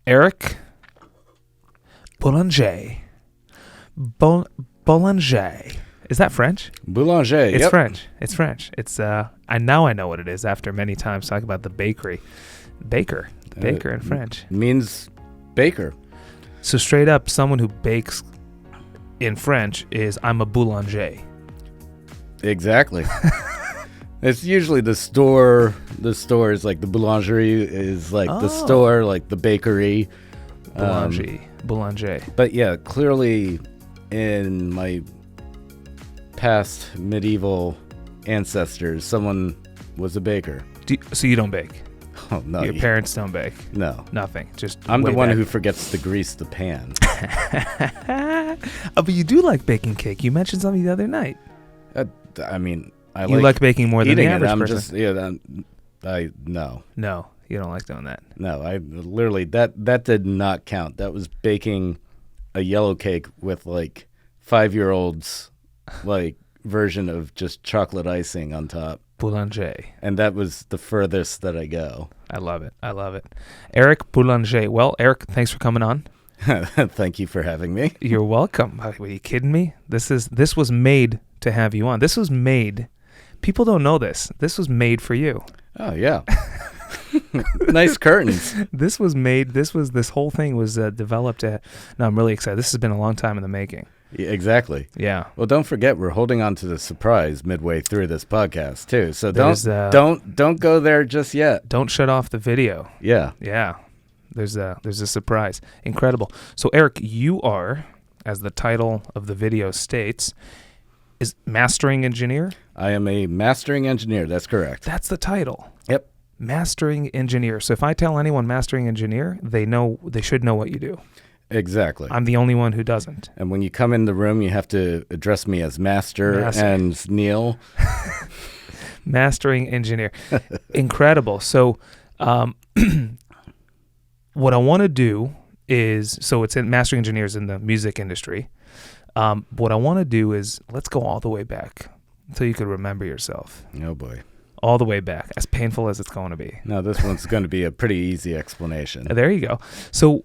Eric Boulanger. Boulanger. Is that French? Boulanger. It's yep. French. It's French. It's I know what it is after many times talking about the bakery. Baker in French. Means baker. So straight up, someone who bakes in French is I'm a boulanger. Exactly. It's usually the store. The store is like the boulangerie is like the store, like the bakery. Boulanger. But yeah, clearly in my past medieval ancestors, someone was a baker. So you don't bake? Oh, no. Your parents don't bake? No. Nothing. Just I'm the one back. who forgets to grease the pan. Oh, but you do like baking cake. You mentioned something the other night. I mean, you like baking more than the average person. No. No, you don't like doing that. No, I literally, that did not count. That was baking a yellow cake with like 5-year-olds, like version of just chocolate icing on top. Boulanger. And that was the furthest that I go. I love it. Eric Boulanger. Well, Eric, thanks for coming on. Thank you for having me. You're welcome. Are you kidding me? This was made to have you on. This was made. People don't know this. This was made for you. Oh, yeah. Nice curtains. This whole thing was developed. No, I'm really excited. This has been a long time in the making. Yeah, exactly. Yeah. Well, don't forget we're holding on to the surprise midway through this podcast too. So don't go there just yet. Don't shut off the video. Yeah. Yeah. There's a surprise. Incredible. So Eric, you are, as the title of the video states, is mastering engineer? I am a mastering engineer. That's correct. That's the title. Yep. Mastering engineer. So if I tell anyone mastering engineer, they should know what you do. Exactly. I'm the only one who doesn't. And when you come in the room, you have to address me as Master. And Neil. Mastering engineer. Incredible. So what I want to do is, so it's in mastering engineers in the music industry. What I want to do is, let's go all the way back until you could remember yourself. Oh, boy. All the way back, as painful as it's going to be. No, this one's going to be a pretty easy explanation. There you go. So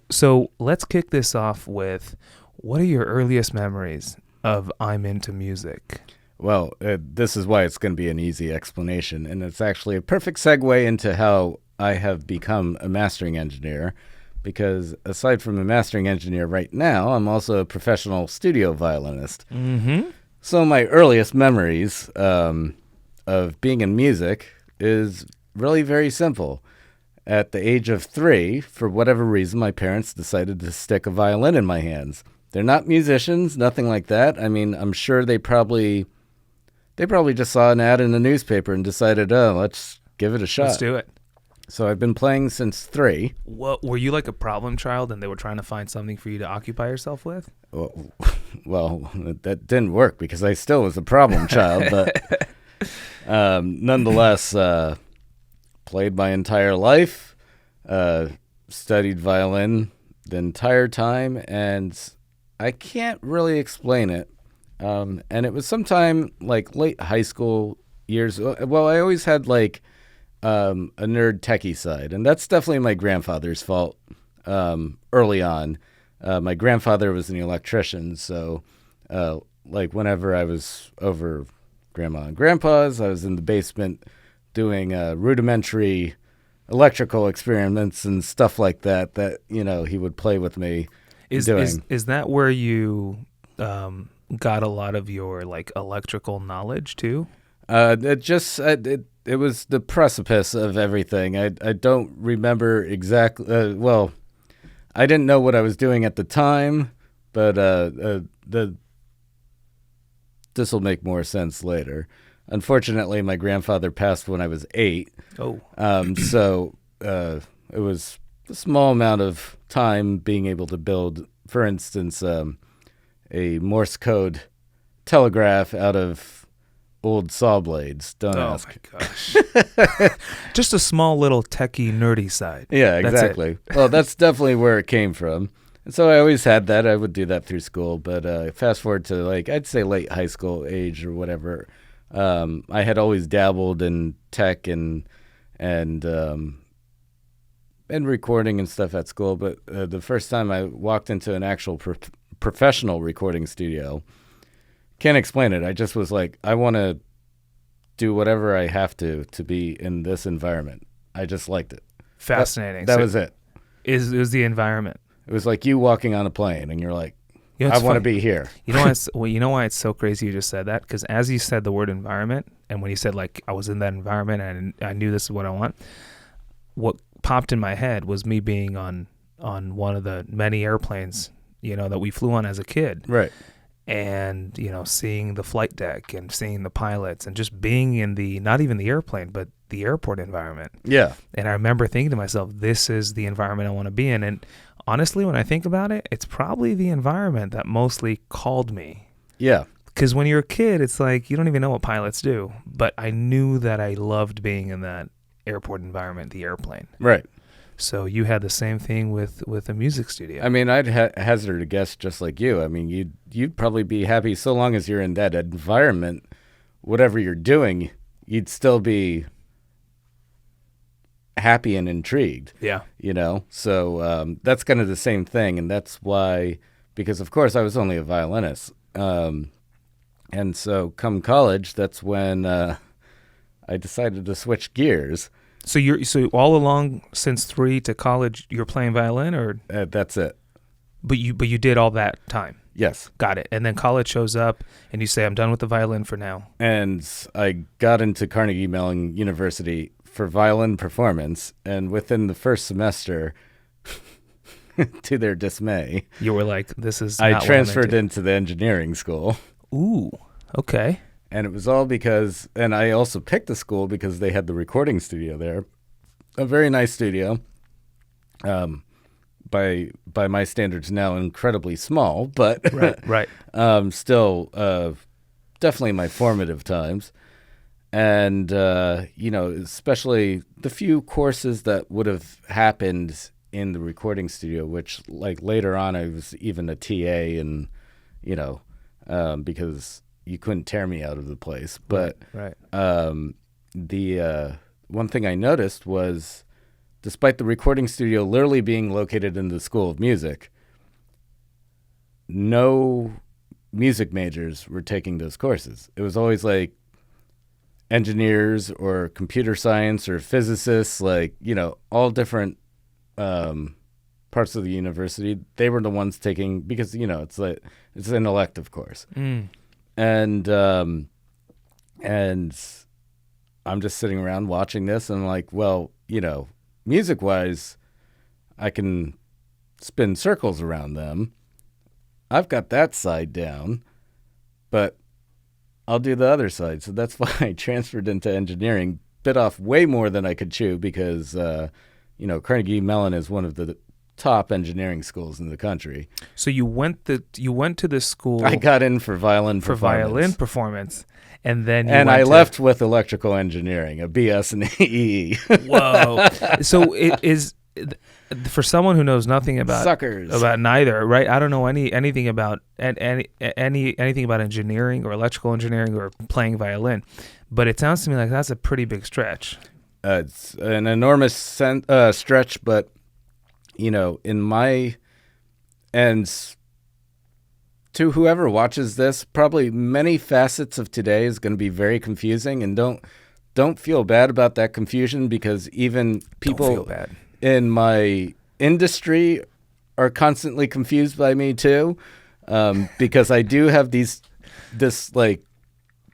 let's kick this off with, what are your earliest memories of I'm into music? Well, this is why it's going to be an easy explanation, and it's actually a perfect segue into how I have become a mastering engineer, because aside from a mastering engineer right now, I'm also a professional studio violinist. Mm-hmm. So my earliest memories of being in music is really very simple. At the age of 3, for whatever reason, my parents decided to stick a violin in my hands. They're not musicians, nothing like that. I mean, I'm sure they probably just saw an ad in the newspaper and decided, let's give it a shot. Let's do it. So I've been playing since 3. Well, were you like a problem child and they were trying to find something for you to occupy yourself with? Well, that didn't work because I still was a problem child, but nonetheless, played my entire life, studied violin the entire time, and I can't really explain it. And it was sometime like late high school years. Well, I always had like a nerd techie side, and that's definitely my grandfather's fault early on. My grandfather was an electrician, so like whenever I was over Grandma and Grandpa's, I was in the basement doing rudimentary electrical experiments and stuff like that he would play with me doing. Is that where you got a lot of your like electrical knowledge too? It was the precipice of everything. I don't remember exactly. Well, I didn't know what I was doing at the time, but this will make more sense later. Unfortunately, my grandfather passed when I was 8. Oh. So it was a small amount of time being able to build, for instance, a Morse code telegraph out of old saw blades. Don't ask. Oh, my gosh. Just a small little techie, nerdy side. Yeah, exactly. Well, that's definitely where it came from. And so I always had that. I would do that through school. But fast forward to, like, I'd say late high school age or whatever, I had always dabbled in tech and and recording and stuff at school, but the first time I walked into an actual professional recording studio, can't explain it. I just was like, I want to do whatever I have to be in this environment. I just liked it. Fascinating. That was it. It was the environment. It was like you walking on a plane and you're like, You know, I it's want to funny. be here. You know why you know why it's so crazy you just said that? Because as you said the word environment, and when you said like I was in that environment and I knew this is what I want, what popped in my head was me being on one of the many airplanes, that we flew on as a kid. Right. And, seeing the flight deck and seeing the pilots and just being in not even the airplane, but the airport environment. Yeah. And I remember thinking to myself, this is the environment I want to be in. And honestly, when I think about it, it's probably the environment that mostly called me. Yeah. Because when you're a kid, it's like you don't even know what pilots do. But I knew that I loved being in that airport environment, the airplane. Right. So you had the same thing with a music studio. I mean, I'd hazard a guess just like you. I mean, you'd probably be happy so long as you're in that environment, whatever you're doing, you'd still be happy and intrigued. Yeah. So that's kind of the same thing. And that's why, because of course I was only a violinist. And so come college, that's when I decided to switch gears. So so all along since 3 to college, you're playing violin, or That's it. but you did all that time. Yes. Got it. And then college shows up, and you say, "I'm done with the violin for now." And I got into Carnegie Mellon University for violin performance, and within the first semester, to their dismay, You were like, "This is." I not what I'm transferred into. into the engineering school. Ooh. Okay. And it was all because, and I also picked the school because they had the recording studio there, a very nice studio. By my standards now, incredibly small, but Right. still definitely my formative times. And especially the few courses that would have happened in the recording studio, which like later on I was even a TA, and because you couldn't tear me out of the place. But Right. the one thing I noticed was, despite the recording studio literally being located in the School of Music, no music majors were taking those courses. It was always like engineers or computer science or physicists, like, all different parts of the university. They were the ones taking, because, it's an elective course. Mm. And I'm just sitting around watching this, and I'm like, well, music-wise, I can spin circles around them. I've got that side down, but I'll do the other side. So that's why I transferred into engineering, bit off way more than I could chew, because, Carnegie Mellon is one of the top engineering schools in the country. So you went to this school. I got in for violin performance, and then I left with electrical engineering, a BS and EE. Whoa! So it is for someone who knows nothing about Suckers. about neither, right? I don't know anything about anything about engineering or electrical engineering or playing violin, but it sounds to me like that's a pretty big stretch. It's an enormous stretch, but in my and to whoever watches this, probably many facets of today is going to be very confusing, and don't feel bad about that confusion, because even people Don't feel bad. in my industry are constantly confused by me too, because I do have this like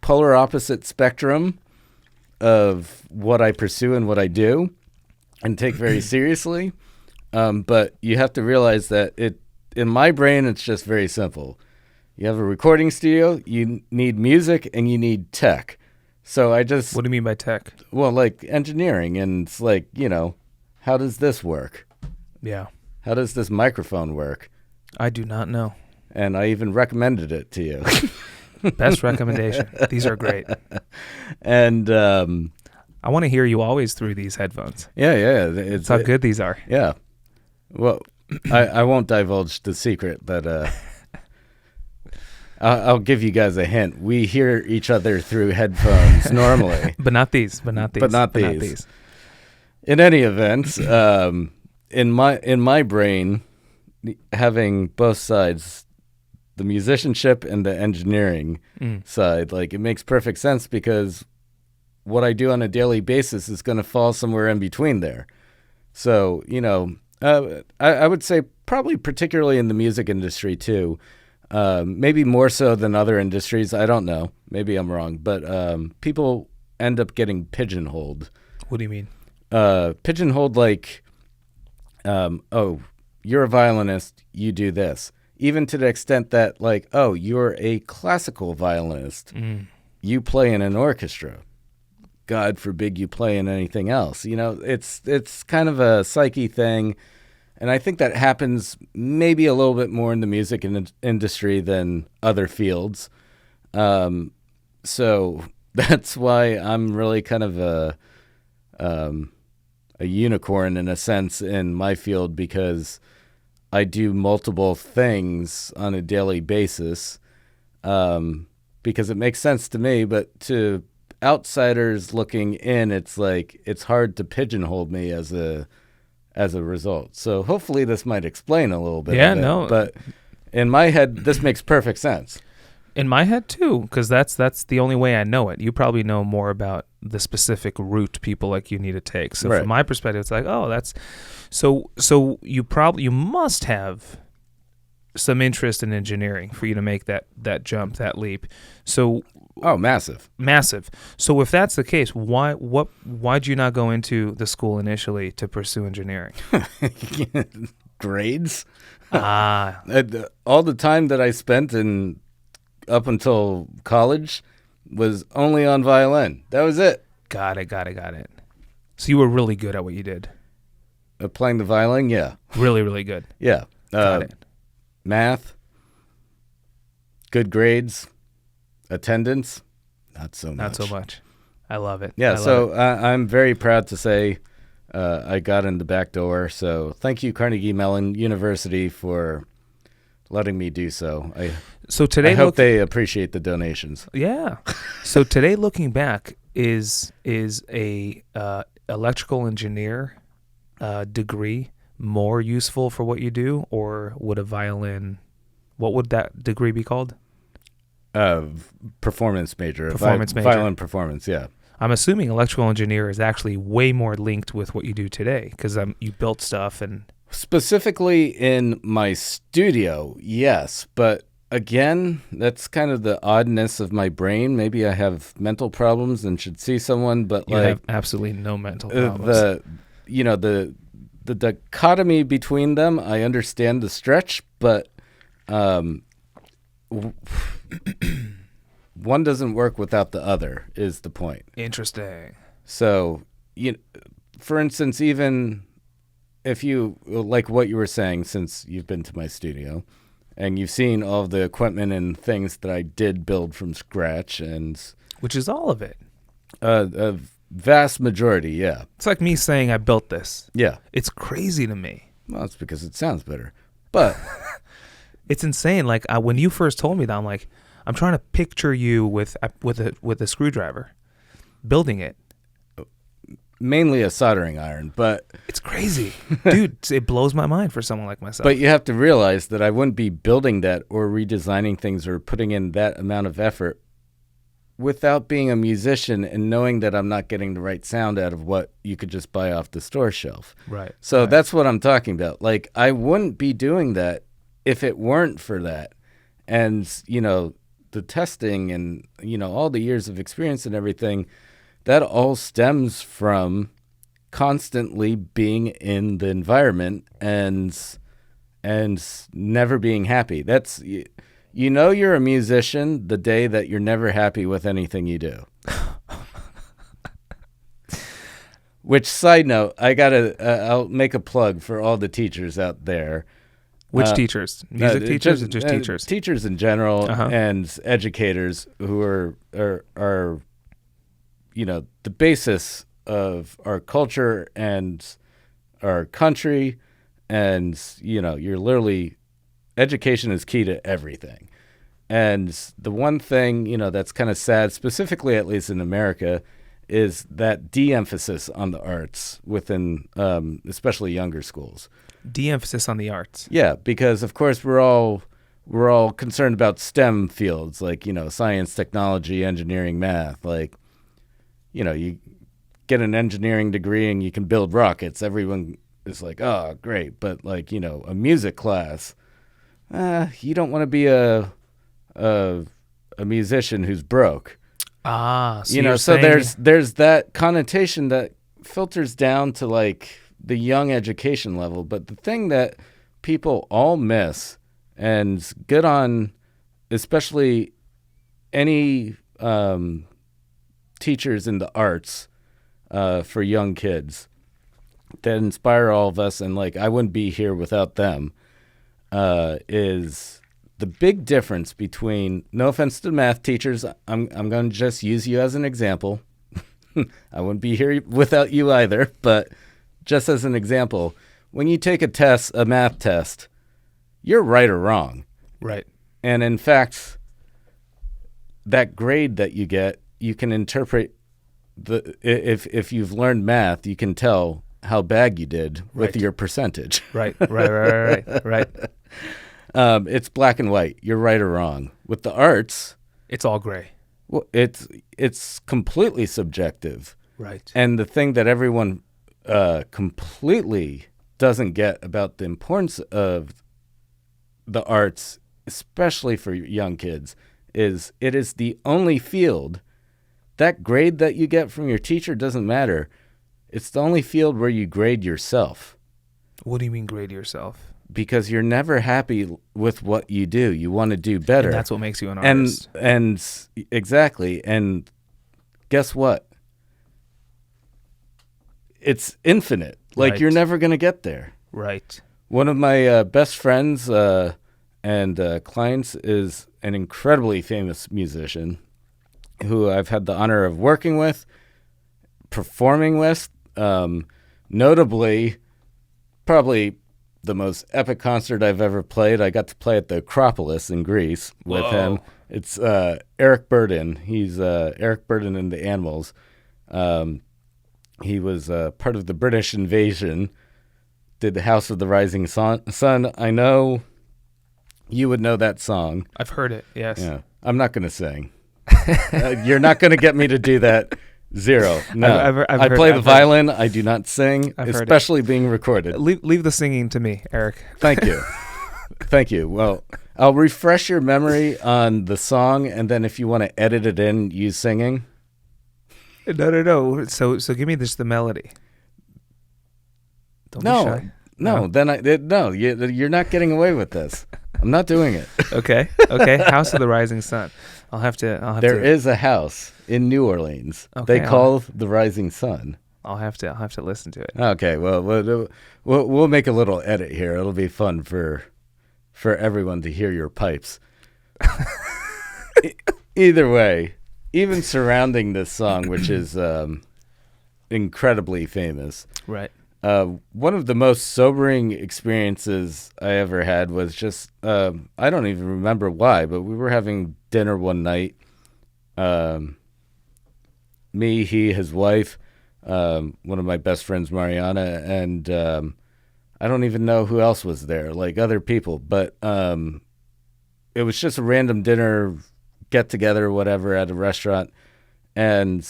polar opposite spectrum of what I pursue and what I do and take very seriously. But you have to realize that in my brain, it's just very simple. You have a recording studio, you need music, and you need tech. So I just... What do you mean by tech? Well, like engineering, and it's like, how does this work? Yeah. How does this microphone work? I do not know. And I even recommended it to you. Best recommendation. These are great. And I want to hear you always through these headphones. yeah, That's how good these are. Yeah. Well, I won't divulge the secret, but I'll give you guys a hint. We hear each other through headphones normally. But not these. But not these. But not these. In any event, in my brain, having both sides, the musicianship and the engineering side, like it makes perfect sense because what I do on a daily basis is going to fall somewhere in between there. So, I would say probably particularly in the music industry too, maybe more so than other industries. I don't know. Maybe I'm wrong. But people end up getting pigeonholed. What do you mean? Pigeonholed like, oh, you're a violinist, you do this. Even to the extent that like, oh, you're a classical violinist, you play in an orchestra. God forbid you play in anything else. It's kind of a psyche thing. And I think that happens maybe a little bit more in the music industry than other fields. So that's why I'm really kind of a unicorn in a sense in my field, because I do multiple things on a daily basis, because it makes sense to me, but to outsiders looking in, it's like it's hard to pigeonhole me as a result. So hopefully this might explain a little bit. Yeah, of it. no. But in my head, this makes perfect sense. In my head too, because that's the only way I know it. You probably know more about the specific route people like you need to take. So Right. from my perspective, it's like, oh, that's so you must have some interest in engineering for you to make that jump, that leap. So Oh, massive. So if that's the case, why'd you not go into the school initially to pursue engineering? Grades. Ah, All the time that I spent up until college was only on violin. That was it. got it. So you were really good at what you did. Playing the violin, yeah. Really, really good. Yeah. Got it. Math, good grades, attendance, not so much. Not so much. I love it. Yeah, I love so it. I'm very proud to say I got in the back door. So thank you, Carnegie Mellon University, for letting me do so. So today, I hope they appreciate the donations. yeah. So today, looking back, is a electrical engineer degree more useful for what you do, or would a violin? What would that degree be called? Performance major. Performance major. Violin performance, yeah. I'm assuming electrical engineer is actually way more linked with what you do today, because you built stuff and. Specifically in my studio, yes. But again, that's kind of the oddness of my brain. Maybe I have mental problems and should see someone, but You like have absolutely no mental problems. the dichotomy between them, I understand the stretch, but one doesn't work without the other is the point. Interesting. So, for instance, even if you like what you were saying, since you've been to my studio and you've seen all of the equipment and things that I did build from scratch, and Which is all of it. a vast majority, yeah. It's like me saying I built this. Yeah. It's crazy to me. Well, it's because it sounds better. But It's insane. Like when you first told me that, I'm like, I'm trying to picture you with a screwdriver, building it. mainly a soldering iron, but It's crazy, dude. It blows my mind for someone like myself. but you have to realize that I wouldn't be building that or redesigning things or putting in that amount of effort without being a musician and knowing that I'm not getting the right sound out of what you could just buy off the store shelf. Right. So right. that's what I'm talking about. Like, I wouldn't be doing that if it weren't for that. And, the testing and, all the years of experience and everything, that all stems from constantly being in the environment and never being happy. That's, you're a musician the day that you're never happy with anything you do. Which, side note, I'll make a plug for all the teachers out there. Which teachers? Music teachers or just teachers? Teachers in general, Uh-huh. and educators who are the basis of our culture and our country, and you're literally, education is key to everything. And the one thing that's kind of sad, specifically at least in America, is that de-emphasis on the arts within especially younger schools. De-emphasis on the arts. Yeah, because of course we're all concerned about STEM fields like, science, technology, engineering, math. Like, you get an engineering degree and you can build rockets. Everyone is like, oh, great. But like, a music class, you don't want to be a musician who's broke. So you're so saying there's that connotation that filters down to like the young education level. But the thing that people all miss, and good on especially any teachers in the arts for young kids that inspire all of us, and like I wouldn't be here without them, is the big difference between, no offense to math teachers, I'm going to just use you as an example. I wouldn't be here without you either, but just as an example, when you take a math test, you're right or wrong. right. And in fact, that grade that you get, you can interpret if you've learned math, you can tell how bad you did with Right. your percentage. Right. It's black and white. You're right or wrong. With the arts, It's all gray. well, it's completely subjective. Right. And the thing that everyone completely doesn't get about the importance of the arts, especially for young kids, is it is the only field. That grade that you get from your teacher doesn't matter. It's the only field where you grade yourself, What do you mean grade yourself? because you're never happy with what you do. You want to do better. And that's what makes you an and artist. and exactly. And guess what? It's infinite. Like Right. you're never going to get there. Right. One of my best friends and clients is an incredibly famous musician who I've had the honor of working with, performing with. Notably, probably the most epic concert I've ever played. I got to play at the Acropolis in Greece with Whoa. him. It's Eric Burden. He's Eric Burden and the Animals. He was part of the British invasion, did the House of the Rising Sun. I know you would know that song. I've heard it. Yes. Yeah, I'm not going to sing. You're not going to get me to do that. Zero. No. I've I heard- play I've the heard- violin. I do not sing, I've heard it. especially being recorded. Leave the singing to me, Eric. Thank you. Thank you. Well, I'll refresh your memory on the song, and then if you want to edit it in, use singing. No. So give me just the melody. Don't be shy. No. You're not getting away with this. I'm not doing it. Okay. House of the Rising Sun. I'll have to. There is a house in New Orleans. Okay, They call the Rising Sun. I'll have to listen to it. Okay, well, we'll make a little edit here. It'll be fun for everyone to hear your pipes. Either way, even surrounding this song, which is incredibly famous, Right. one of the most sobering experiences I ever had was just, I don't even remember why, but we were having dinner one night. Me, he, his wife, one of my best friends, Mariana, and I don't even know who else was there, like other people, but it was just a random dinner, get together, whatever, at a restaurant, and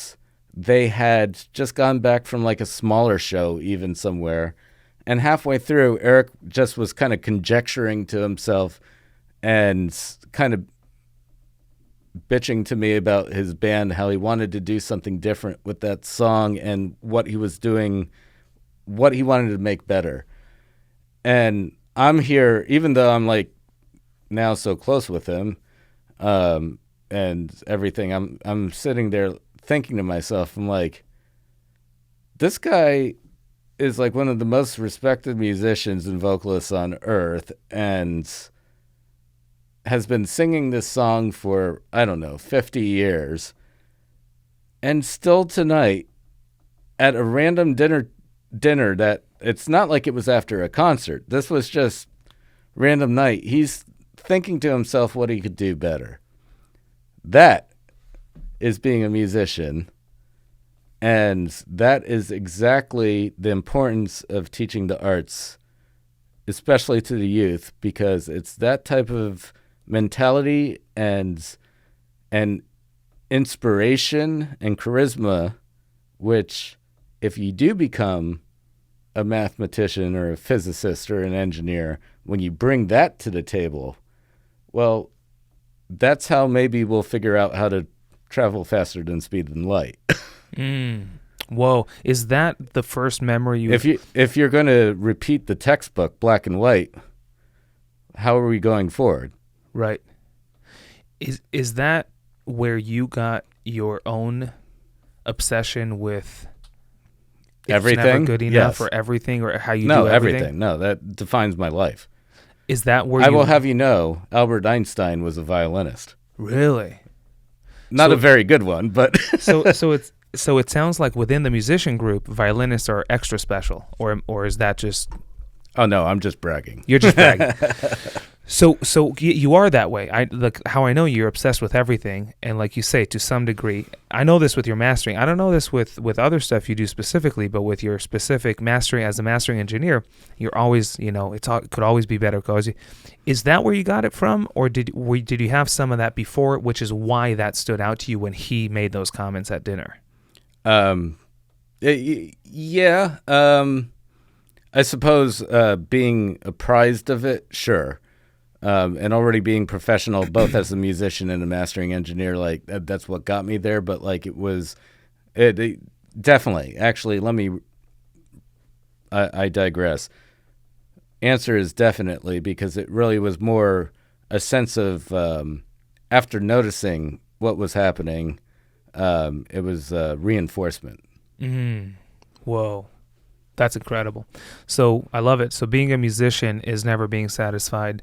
they had just gone back from like a smaller show, even somewhere, and halfway through, Eric just was kind of conjecturing to himself and kind of bitching to me about his band, how he wanted to do something different with that song and what he was doing, what he wanted to make better. And I'm here, even though I'm like now so close with him, and everything, I'm sitting there thinking to myself, I'm like, this guy is like one of the most respected musicians and vocalists on earth, and has been singing this song for, I don't know, 50 years. And still tonight, at a random dinner that, it's not like it was after a concert. This was just random night. He's thinking to himself what he could do better. That is being a musician And that is exactly the importance of teaching the arts, especially to the youth, because it's that type of mentality and inspiration and charisma, which if you do become a mathematician or a physicist or an engineer, when you bring that to the table, well, that's how maybe we'll figure out how to travel faster than speed than light. Whoa, is that the first memory you? If you're going to repeat the textbook black and white, how are we going forward? Right. Is that where you got your own obsession with Everything? It's never good enough, Yes. or everything, or how you No, do everything? everything. No, that defines my life. Is that where I you will have you know, Albert Einstein was a violinist. really? Not So- a very good one, but So it sounds like within the musician group, violinists are extra special, or is that just oh no, I'm just bragging. you're just bragging? So you are that way. I like how I know you're obsessed with everything, and like you say, to some degree, I know this with your mastering. I don't know this with other stuff you do specifically, but with your specific mastering as a mastering engineer, you're always, could always be better. Is that where you got it from, or did you have some of that before, which is why that stood out to you when he made those comments at dinner? Yeah. I suppose being apprised of it, sure. And already being professional, both as a musician and a mastering engineer, like that's what got me there. But like it definitely. Actually, I digress. Answer is definitely, because it really was more a sense of after noticing what was happening, it was reinforcement. Whoa. That's incredible. So I love it. So being a musician is never being satisfied.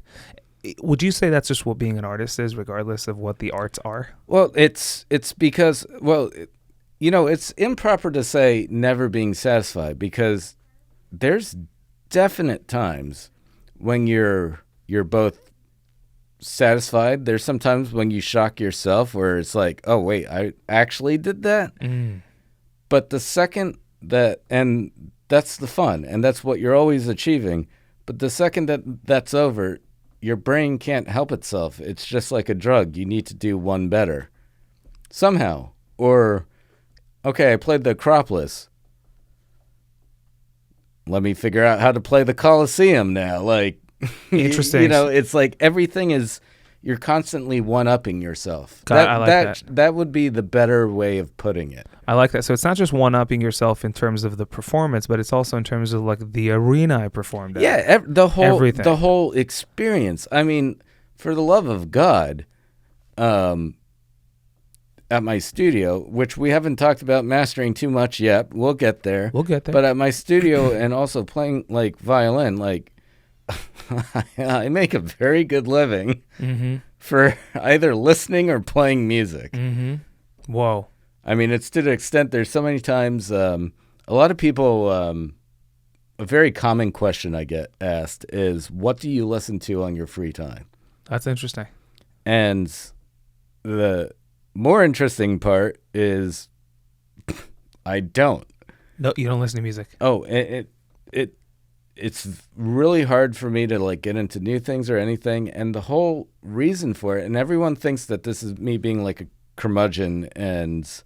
Would you say that's just what being an artist is, regardless of what the arts are? Well, it's because, it's improper to say never being satisfied, because there's definite times when you're both satisfied. There's sometimes when you shock yourself where it's like, oh wait, I actually did that. But the second and that's the fun, and that's what you're always achieving. But the second that's over, your brain can't help itself. It's just like a drug. You need to do one better somehow. Or, okay, I played the Acropolis. Let me figure out how to play the Colosseum now. Like, Interesting. It's like everything is, you're constantly one-upping yourself. I like that. That would be the better way of putting it. I like that. So it's not just one-upping yourself in terms of the performance, but it's also in terms of like the arena I performed at. Yeah, Everything. the whole experience. I mean, for the love of God, at my studio, which we haven't talked about mastering too much yet. We'll get there. But at my studio and also playing like violin, like I make a very good living for either listening or playing music. Whoa. I mean, it's to the extent there's so many times, a lot of people, a very common question I get asked is, what do you listen to on your free time? That's interesting. And the more interesting part is I don't. No, you don't listen to music. Oh, it's really hard for me to like get into new things or anything. And the whole reason for it, and everyone thinks that this is me being like a curmudgeon and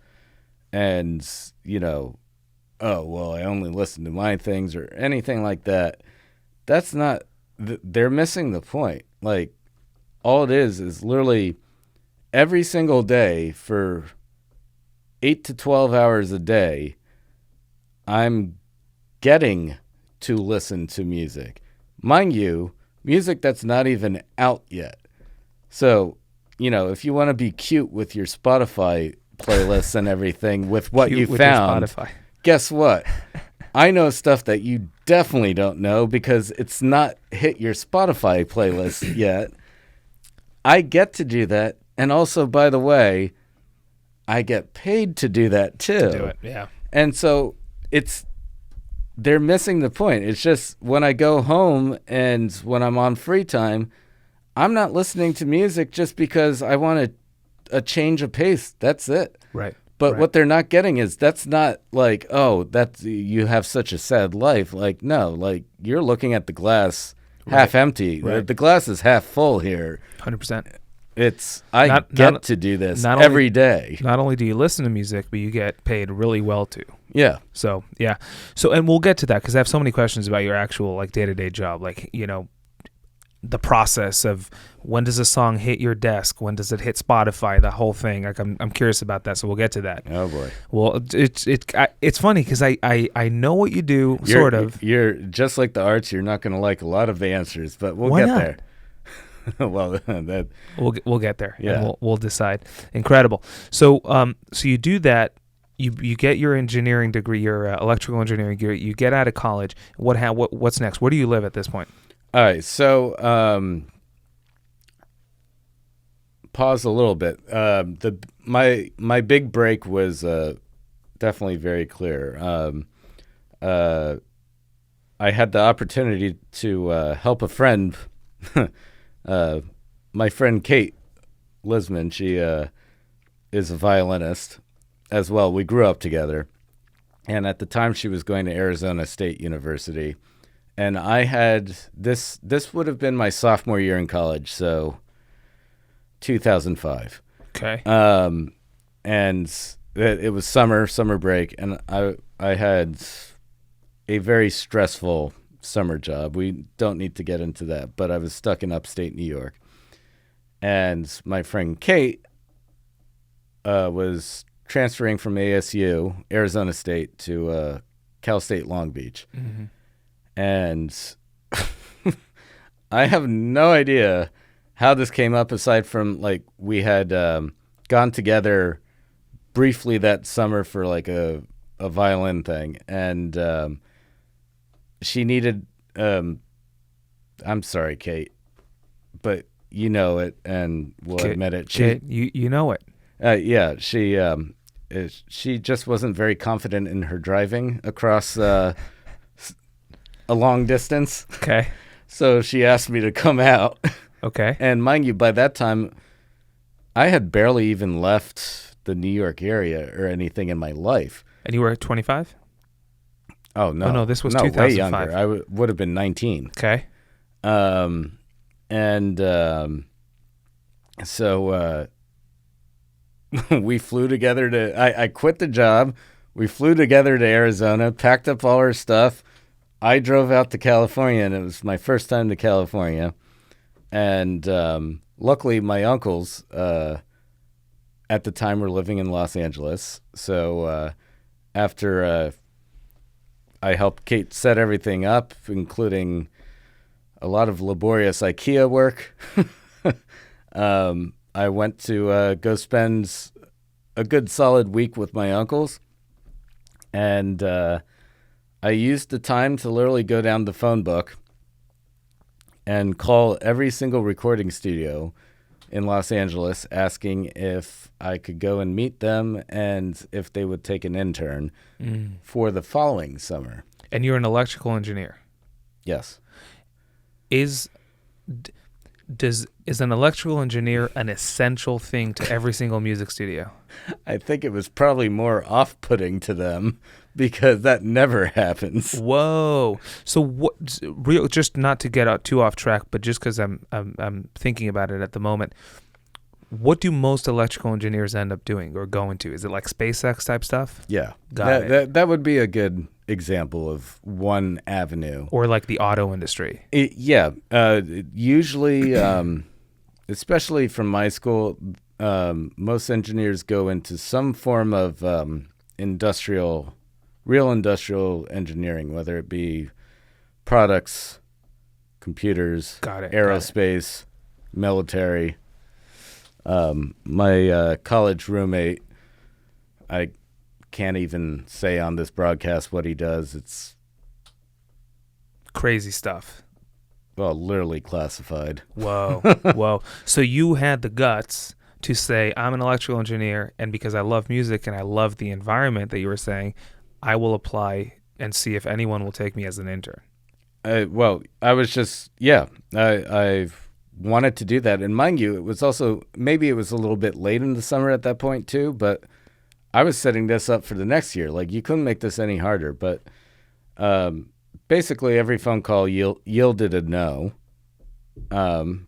oh, well, I only listen to my things or anything like that. That's not, they're missing the point. Like, all it is literally every single day for 8 to 12 hours a day, I'm getting to listen to music. Mind you, music that's not even out yet. So, if you want to be cute with your Spotify playlists and everything with what you found, guess what? I know stuff that you definitely don't know because it's not hit your Spotify playlist yet. I get to do that. And also, by the way, I get paid to do that too. To do it, yeah. And so they're missing the point. It's just when I go home and when I'm on free time, I'm not listening to music just because I want a change of pace. That's it. Right. But Right. what they're not getting is that's not like, oh, that's you have such a sad life. Like, no, like you're looking at the glass half Right. empty. Right. The glass is half full here. 100%. It's I Not- get not- to do this not every only- day. Not only do you listen to music, but you get paid really well too. Yeah. So yeah, so and we'll get to that because I have so many questions about your actual like day-to-day job, like the process of when does a song hit your desk, when does it hit Spotify, the whole thing. Like I'm curious about that, so we'll get to that. Oh boy. Well, it's funny because I know what you do, sort of. You're just like the arts. You're not going to like a lot of the answers, but we'll Why get not? there. Well, that We'll get there, Yeah. and we'll decide. Incredible. So so you do that. You get your engineering degree, your electrical engineering degree. You get out of college. What's next? Where do you live at this point? All right, so pause a little bit. My big break was definitely very clear. I had the opportunity to help a friend, my friend Kate Lisman. She is a violinist as well. We grew up together, and at the time she was going to Arizona State University. And I had this would have been my sophomore year in college, so 2005. Okay. And it was summer break, and I had a very stressful summer job. We don't need to get into that, but I was stuck in upstate New York. And my friend Kate was transferring from ASU, Arizona State, to Cal State Long Beach. Mm-hmm. And I have no idea how this came up aside from like we had gone together briefly that summer for like a violin thing. And she needed, I'm sorry, Kate, but you know it and we'll Kate, admit it. Kate, you know it. Yeah, she just wasn't very confident in her driving across a long distance. Okay. So she asked me to come out. Okay. And mind you, by that time, I had barely even left the New York area or anything in my life. And you were 25? Oh, no. Oh, no, this was way 2005. younger. I would have been 19. Okay. So we flew together to, I quit the job. We flew together to Arizona, packed up all our stuff. I drove out to California, and it was my first time to California. And luckily, my uncles at the time were living in Los Angeles. So after I helped Kate set everything up, including a lot of laborious IKEA work, I went to go spend a good solid week with my uncles. And I used the time to literally go down the phone book and call every single recording studio in Los Angeles asking if I could go and meet them and if they would take an intern for the following summer. And you're an electrical engineer. Yes. Is an electrical engineer an essential thing to every single music studio? I think it was probably more off-putting to them because that never happens. Whoa! So what? Real, just not to get out too off track, but just because I'm thinking about it at the moment. What do most electrical engineers end up doing or going to? Is it like SpaceX type stuff? Yeah. Got it. That would be a good example of one avenue. Or like the auto industry? Usually, especially from my school, most engineers go into some form of real industrial engineering, whether it be products, computers, aerospace, military. My college roommate, I can't even say on this broadcast what he does. It's crazy stuff. Well, literally classified. Whoa. Whoa. So you had the guts to say, I'm an electrical engineer, and because I love music and I love the environment that you were saying, I will apply and see if anyone will take me as an intern. Well, I was just, I've wanted to do that. And mind you, it was also, maybe it was a little bit late in the summer at that point too, but I was setting this up for the next year. Like, you couldn't make this any harder. But basically, every phone call yielded a no,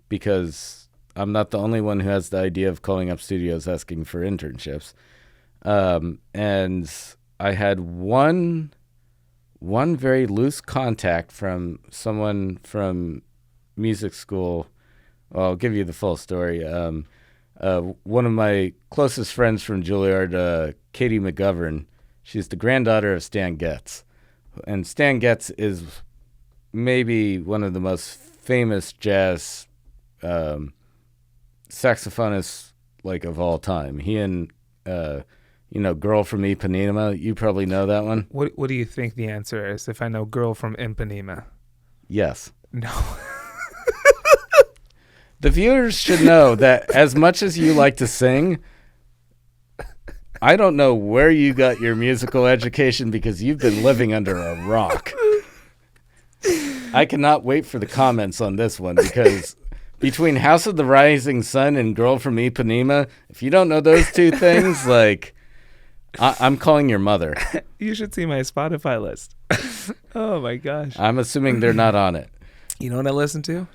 because I'm not the only one who has the idea of calling up studios asking for internships. And I had one very loose contact from someone from music school. Well, I'll give you the full story. One of my closest friends from Juilliard, Katie McGovern, she's the granddaughter of Stan Getz. And Stan Getz is maybe one of the most famous jazz saxophonists like of all time. He and Girl from Ipanema, you probably know that one. What do you think the answer is if I know Girl from Ipanema? Yes. No. The viewers should know that as much as you like to sing, I don't know where you got your musical education because you've been living under a rock. I cannot wait for the comments on this one because between House of the Rising Sun and Girl from Ipanema, if you don't know those two things, like, I'm calling your mother. You should see my Spotify list. Oh, my gosh. I'm assuming they're not on it. You know what I listen to?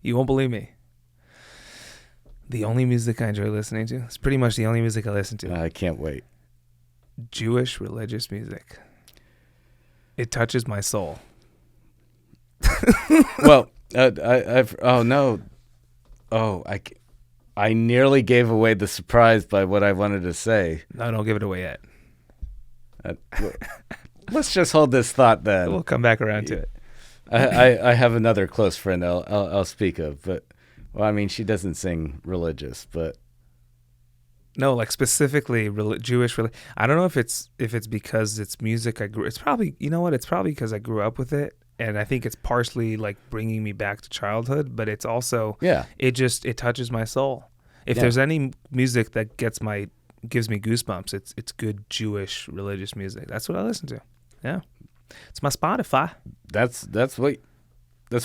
You won't believe me. The only music I enjoy listening to, it's pretty much the only music I listen to. I can't wait. Jewish religious music. It touches my soul. Well, I nearly gave away the surprise by what I wanted to say. No, don't give it away yet. Let's just hold this thought then. We'll come back around to it. I have another close friend I'll speak of, but well, I mean, she doesn't sing religious, but no, like specifically Jewish. I don't know if it's because it's music It's probably, you know what? It's probably because I grew up with it, and I think it's partially like bringing me back to childhood. But it's also it touches my soul. If there's any music that gives me goosebumps, it's good Jewish religious music. That's what I listen to. Yeah. It's my Spotify. That's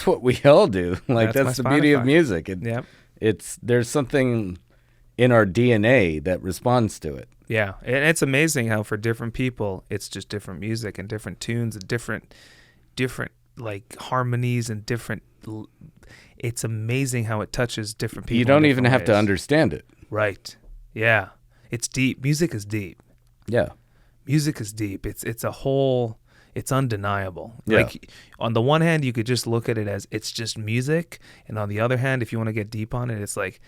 what we all do. Like, that's the beauty of music. There's something in our DNA that responds to it. Yeah, and it's amazing how for different people, it's just different music and different tunes and different like harmonies and different. It's amazing how it touches different people. You don't even have to understand it. Right. Yeah. It's deep. Music is deep. Yeah. Music is deep. It's a whole. It's undeniable. Yeah. Like, on the one hand, you could just look at it as it's just music, and on the other hand, if you want to get deep on it, it's like,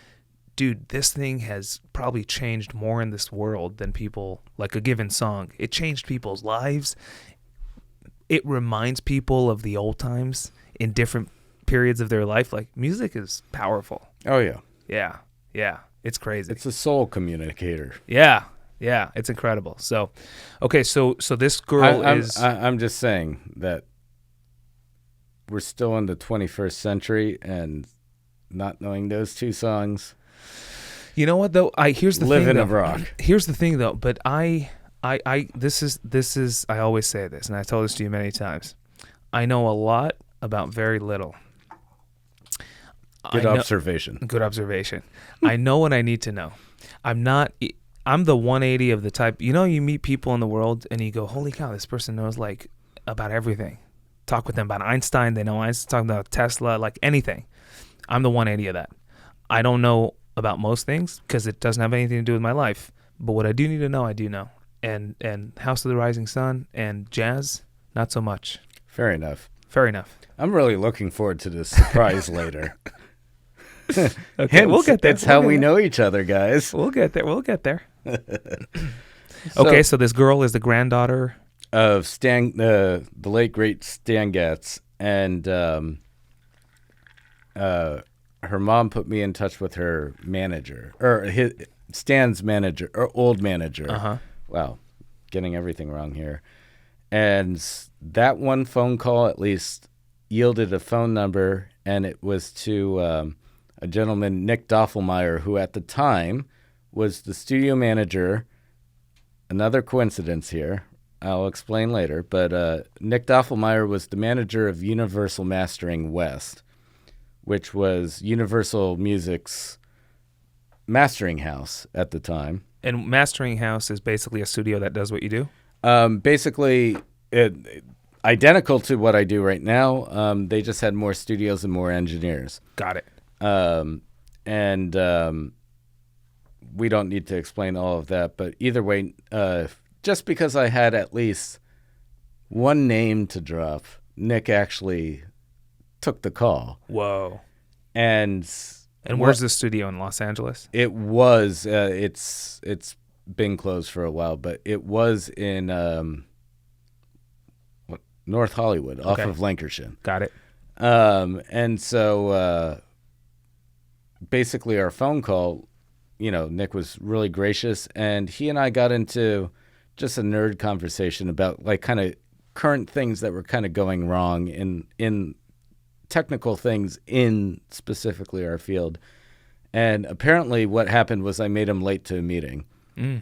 dude, this thing has probably changed more in this world than people, like a given song. It changed people's lives. It reminds people of the old times in different periods of their life. Like, music is powerful. Oh, yeah. Yeah. Yeah. It's crazy. It's a soul communicator. Yeah. Yeah, it's incredible. So, okay, so this girl I'm just saying that we're still in the 21st century, and not knowing those two songs. You know what though? Here's the live thing. In a rock. Here's the thing though. But this is. I always say this, and I told this to you many times. I know a lot about very little. Good observation. Good observation. I know what I need to know. I'm the 180 of the type, you meet people in the world and you go, holy cow, this person knows like about everything. Talk with them about Einstein. They know Einstein. Talk about Tesla, like anything. I'm the 180 of that. I don't know about most things because it doesn't have anything to do with my life. But what I do need to know, I do know. And House of the Rising Sun and jazz, not so much. Fair enough. Fair enough. I'm really looking forward to this surprise later. Okay, we'll get there. It's how we know each other, guys. We'll get there. Okay, so this girl is the granddaughter of Stan, the late great Stan Getz, and her mom put me in touch with her manager, or Stan's manager, or old manager. Uh-huh. Wow, getting everything wrong here. And that one phone call at least yielded a phone number, and it was to a gentleman, Nick Doffelmeyer, who at the time was the studio manager. Another coincidence here. I'll explain later. But Nick Doffelmeyer was the manager of Universal Mastering West, which was Universal Music's mastering house at the time. And Mastering House is basically a studio that does what you do? Basically, identical to what I do right now. They just had more studios and more engineers. Got it. And we don't need to explain all of that. But either way, just because I had at least one name to drop, Nick actually took the call. Whoa. And where's the studio in Los Angeles? it was it's been closed for a while, but it was in North Hollywood, off Okay. of Lancashire. Got it. And so basically our phone call, Nick was really gracious, and he and I got into just a nerd conversation about like kind of current things that were kind of going wrong in technical things in specifically our field. And apparently what happened was I made him late to a meeting. Mm.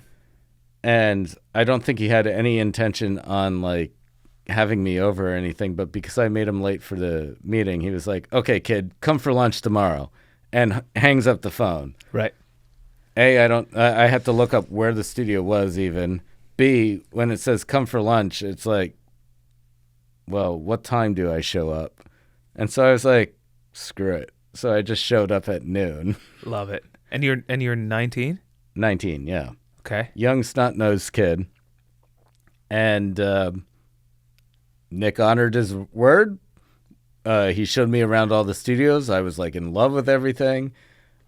And I don't think he had any intention on like having me over or anything, but because I made him late for the meeting, he was like, "Okay, kid, come for lunch tomorrow," and hangs up the phone. Right. A, I had to look up where the studio was even. B, when it says come for lunch, it's like, well, what time do I show up? And so I was like, screw it. So I just showed up at noon. Love it. And you're 19? 19, yeah. Okay. Young snot-nosed kid. And Nick honored his word. He showed me around all the studios. I was like in love with everything.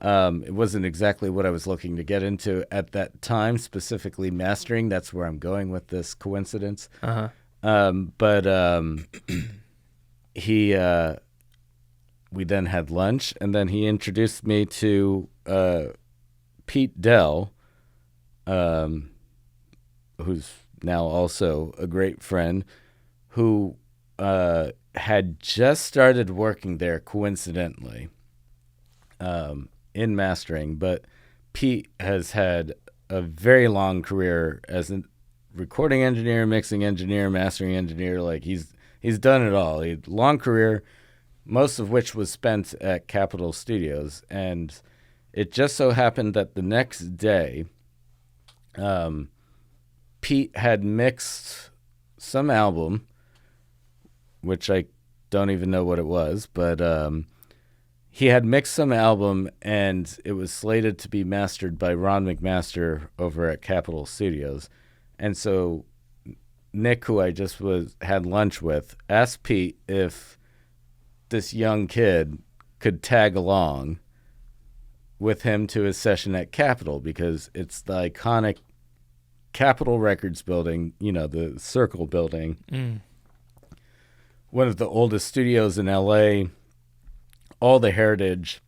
It wasn't exactly what I was looking to get into at that time, specifically mastering. That's where I'm going with this coincidence. Uh-huh. But we then had lunch, and then he introduced me to Pete Dell, who's now also a great friend, who had just started working there coincidentally in mastering. But Pete has had a very long career as a recording engineer, mixing engineer, mastering engineer. Like he's done it all. He had a long career, most of which was spent at Capitol Studios. And it just so happened that the next day, Pete had mixed some album, which I don't even know what it was, but he had mixed some album, and it was slated to be mastered by Ron McMaster over at Capitol Studios. And so Nick, who I just had lunch with, asked Pete if this young kid could tag along with him to his session at Capitol, because it's the iconic Capitol Records building, the Circle building. Mm. One of the oldest studios in LA, all the heritage,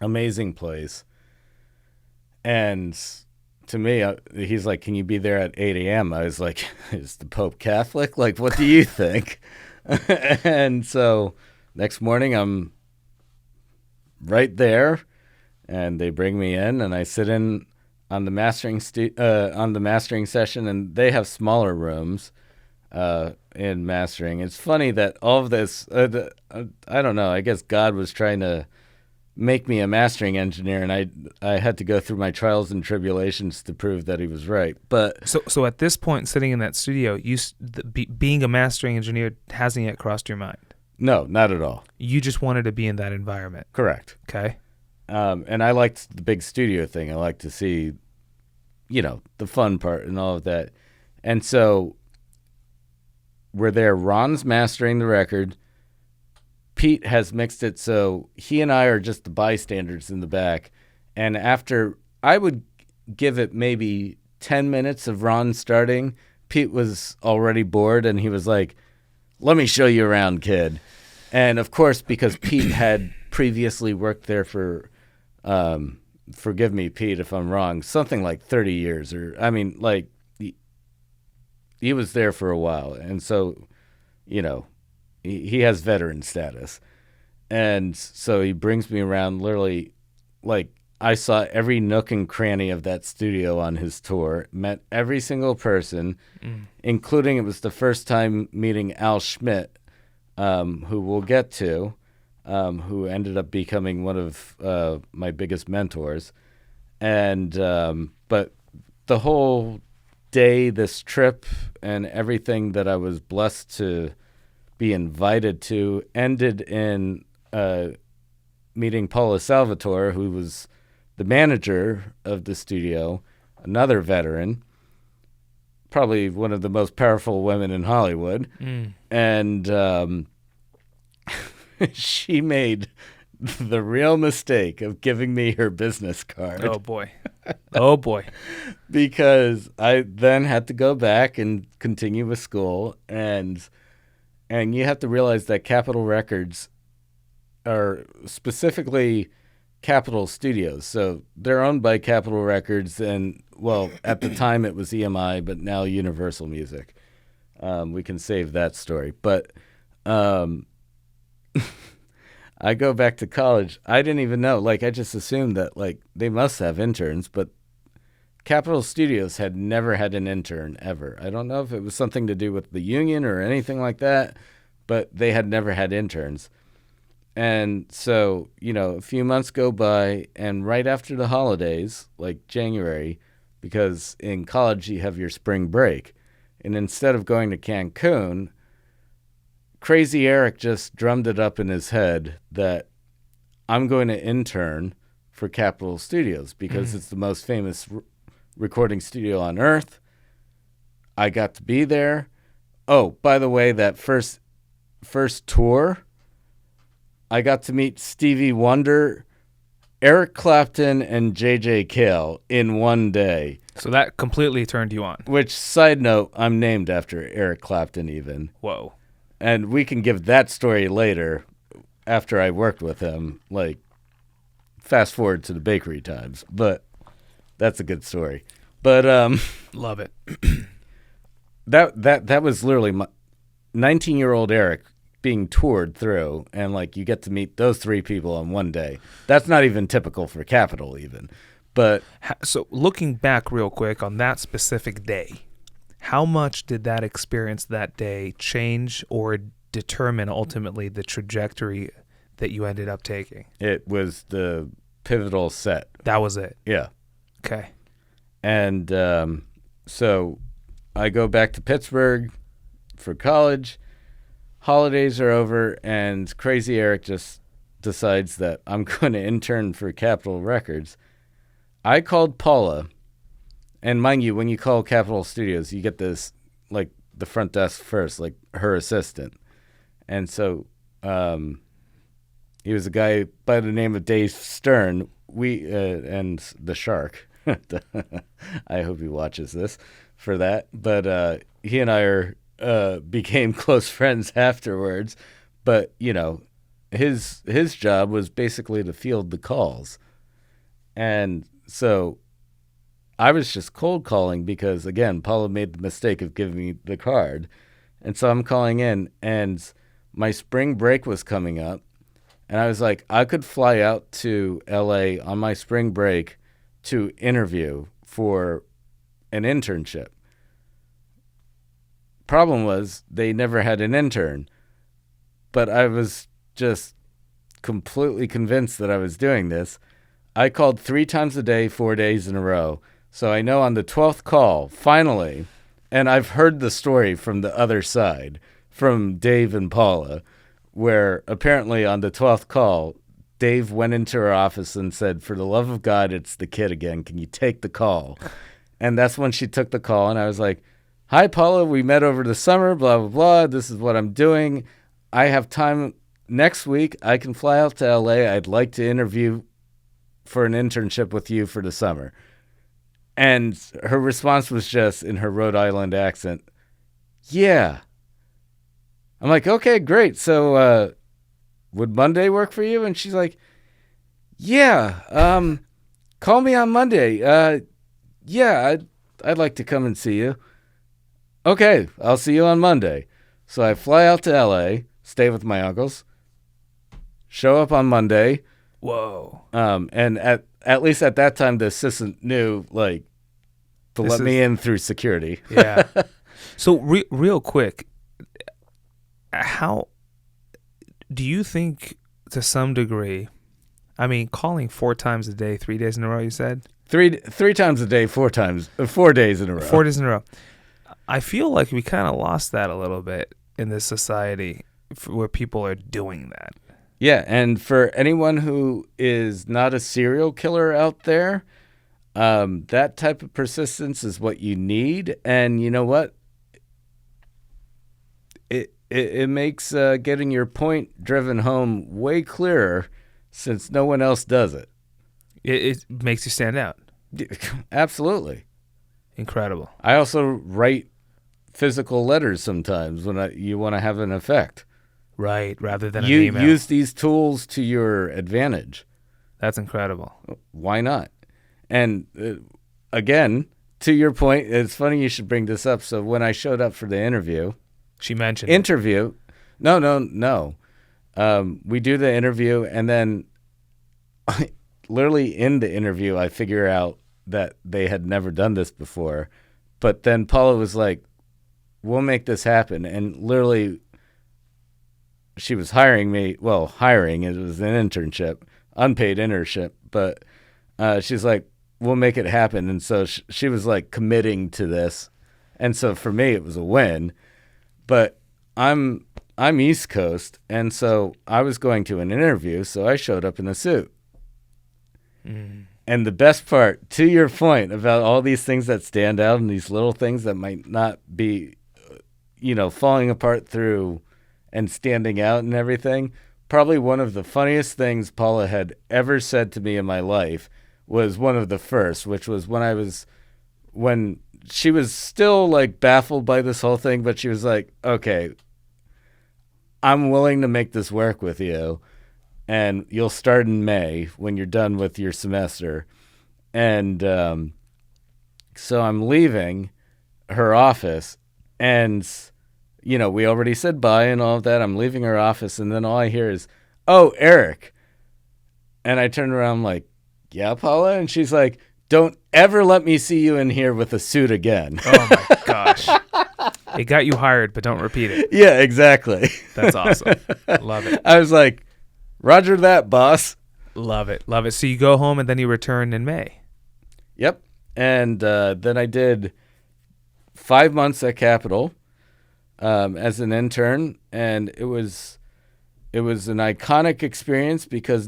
amazing place. And to me, he's like, "Can you be there at 8 a.m.? I was like, "Is the Pope Catholic? Like, what do you think?" And so next morning I'm right there, and they bring me in, and I sit in on the mastering session, and they have smaller rooms in mastering. It's funny that all of this, I don't know, I guess God was trying to make me a mastering engineer, and I had to go through my trials and tribulations to prove that he was right. But so at this point, sitting in that studio, being a mastering engineer hasn't yet crossed your mind. no, not at all. You just wanted to be in that environment. Correct. Okay. And I liked the big studio thing. I like to see, the fun part and all of that. And so we're there. Ron's mastering the record. Pete has mixed it, so he and I are just the bystanders in the back. And after I would give it maybe 10 minutes of Ron starting, Pete was already bored, and he was like, "Let me show you around, kid." And of course, because Pete had previously worked there for, forgive me, Pete, if I'm wrong, something like 30 years, or like he was there for a while, and so, he has veteran status. And so he brings me around, literally, like, I saw every nook and cranny of that studio on his tour, met every single person, including, it was the first time meeting Al Schmidt, who we'll get to, who ended up becoming one of my biggest mentors. And But the whole day, this trip, and everything that I was blessed to be invited to ended in meeting Paula Salvatore, who was the manager of the studio, another veteran, probably one of the most powerful women in Hollywood. And she made the real mistake of giving me her business card. Oh, boy. Oh, boy. Because I then had to go back and continue with school. And you have to realize that Capitol Records are specifically Capitol Studios. So they're owned by Capitol Records. And, well, at the time it was EMI, but now Universal Music. We can save that story. But I go back to college. I didn't even know. Like, I just assumed that, like, they must have interns, but Capitol Studios had never had an intern ever. I don't know if it was something to do with the union or anything like that, but they had never had interns. And so, a few months go by, and right after the holidays, like January, because in college you have your spring break, and instead of going to Cancun, Crazy Eric just drummed it up in his head that I'm going to intern for Capitol Studios because it's the most famous recording studio on earth. I got to be there. Oh, by the way, that first tour, I got to meet Stevie Wonder, Eric Clapton, and J.J. Cale in one day. So that completely turned you on. Which, side note, I'm named after Eric Clapton even. Whoa. And we can give that story later after I worked with him, like fast forward to the bakery times. But that's a good story. But love it. that was literally my 19-year-old Eric being toured through, and like you get to meet those three people on one day. That's not even typical for Capitol even. But so looking back real quick on that specific day, how much did that experience that day change or determine ultimately the trajectory that you ended up taking? It was the pivotal set. That was it? Yeah. Okay. And so I go back to Pittsburgh for college. Holidays are over, and Crazy Eric just decides that I'm going to intern for Capitol Records. I called Paula. And mind you, when you call Capitol Studios, you get this, like, the front desk first, like her assistant. And so he was a guy by the name of Dave Stern. And the Shark. I hope he watches this for that. But he and I became close friends afterwards. But, his job was basically to field the calls. And so I was just cold calling because, again, Paula made the mistake of giving me the card. And so I'm calling in, and my spring break was coming up. And I was like, I could fly out to L.A. on my spring break to interview for an internship. Problem was, they never had an intern. But I was just completely convinced that I was doing this. I called 3 times a day, 4 days in a row. So I know on the 12th call, finally, and I've heard the story from the other side, from Dave and Paula, where apparently on the 12th call, Dave went into her office and said, for the love of God, it's the kid again. Can you take the call? And that's when she took the call, and I was like, hi, Paula, we met over the summer, blah, blah, blah. This is what I'm doing. I have time next week. I can fly out to L.A. I'd like to interview for an internship with you for the summer. And her response was just in her Rhode Island accent, yeah. I'm like, okay, great. So would Monday work for you? And she's like, yeah, call me on Monday. Yeah, I'd like to come and see you. Okay, I'll see you on Monday. So I fly out to L.A., stay with my uncles, show up on Monday. Whoa. And at least at that time, the assistant knew, like, to let me in through security. Yeah. So real quick, how do you think to some degree, I mean, calling 4 times a day, 3 days in a row, you said? Three times a day, 4 days in a row. 4 days in a row. I feel like we kind of lost that a little bit in this society where people are doing that. Yeah, and for anyone who is not a serial killer out there, that type of persistence is what you need. And you know what? It makes getting your point driven home way clearer since no one else does it. It makes you stand out. Absolutely. Incredible. I also write physical letters sometimes when you want to have an effect. Right, rather than You an email. use these tools to your advantage. That's incredible. Why not? And again, to your point, it's funny you should bring this up. So when I showed up for the interview, She mentioned no. We do the interview, and then literally in the interview, I figure out that they had never done this before. But then Paula was like, "We'll make this happen," and literally, she was hiring me. Well, hiring, it was an internship, unpaid internship, but she's like, "We'll make it happen." And so she was like committing to this, and so for me, it was a win. But I'm East Coast, and so I was going to an interview, so I showed up in a suit. And the best part, to your point about all these things that stand out and these little things that might not be, falling apart through and standing out and everything, probably one of the funniest things Paula had ever said to me in my life was one of the first, which was when she was still like baffled by this whole thing, but she was like, "Okay, I'm willing to make this work with you, and you'll start in May when you're done with your semester." And so I'm leaving her office, and we already said bye and all of that. I'm leaving her office, and then all I hear is, "Oh, Eric." And I turn around, I'm like, "Yeah, Paula?" And she's like, "Don't ever let me see you in here with a suit again." Oh my gosh. It got you hired, but don't repeat it. Yeah, exactly. That's awesome. Love it. I was like, "Roger that, boss." Love it. Love it. So you go home and then you return in May. Yep. And then I did 5 months at Capitol as an intern, and it was an iconic experience because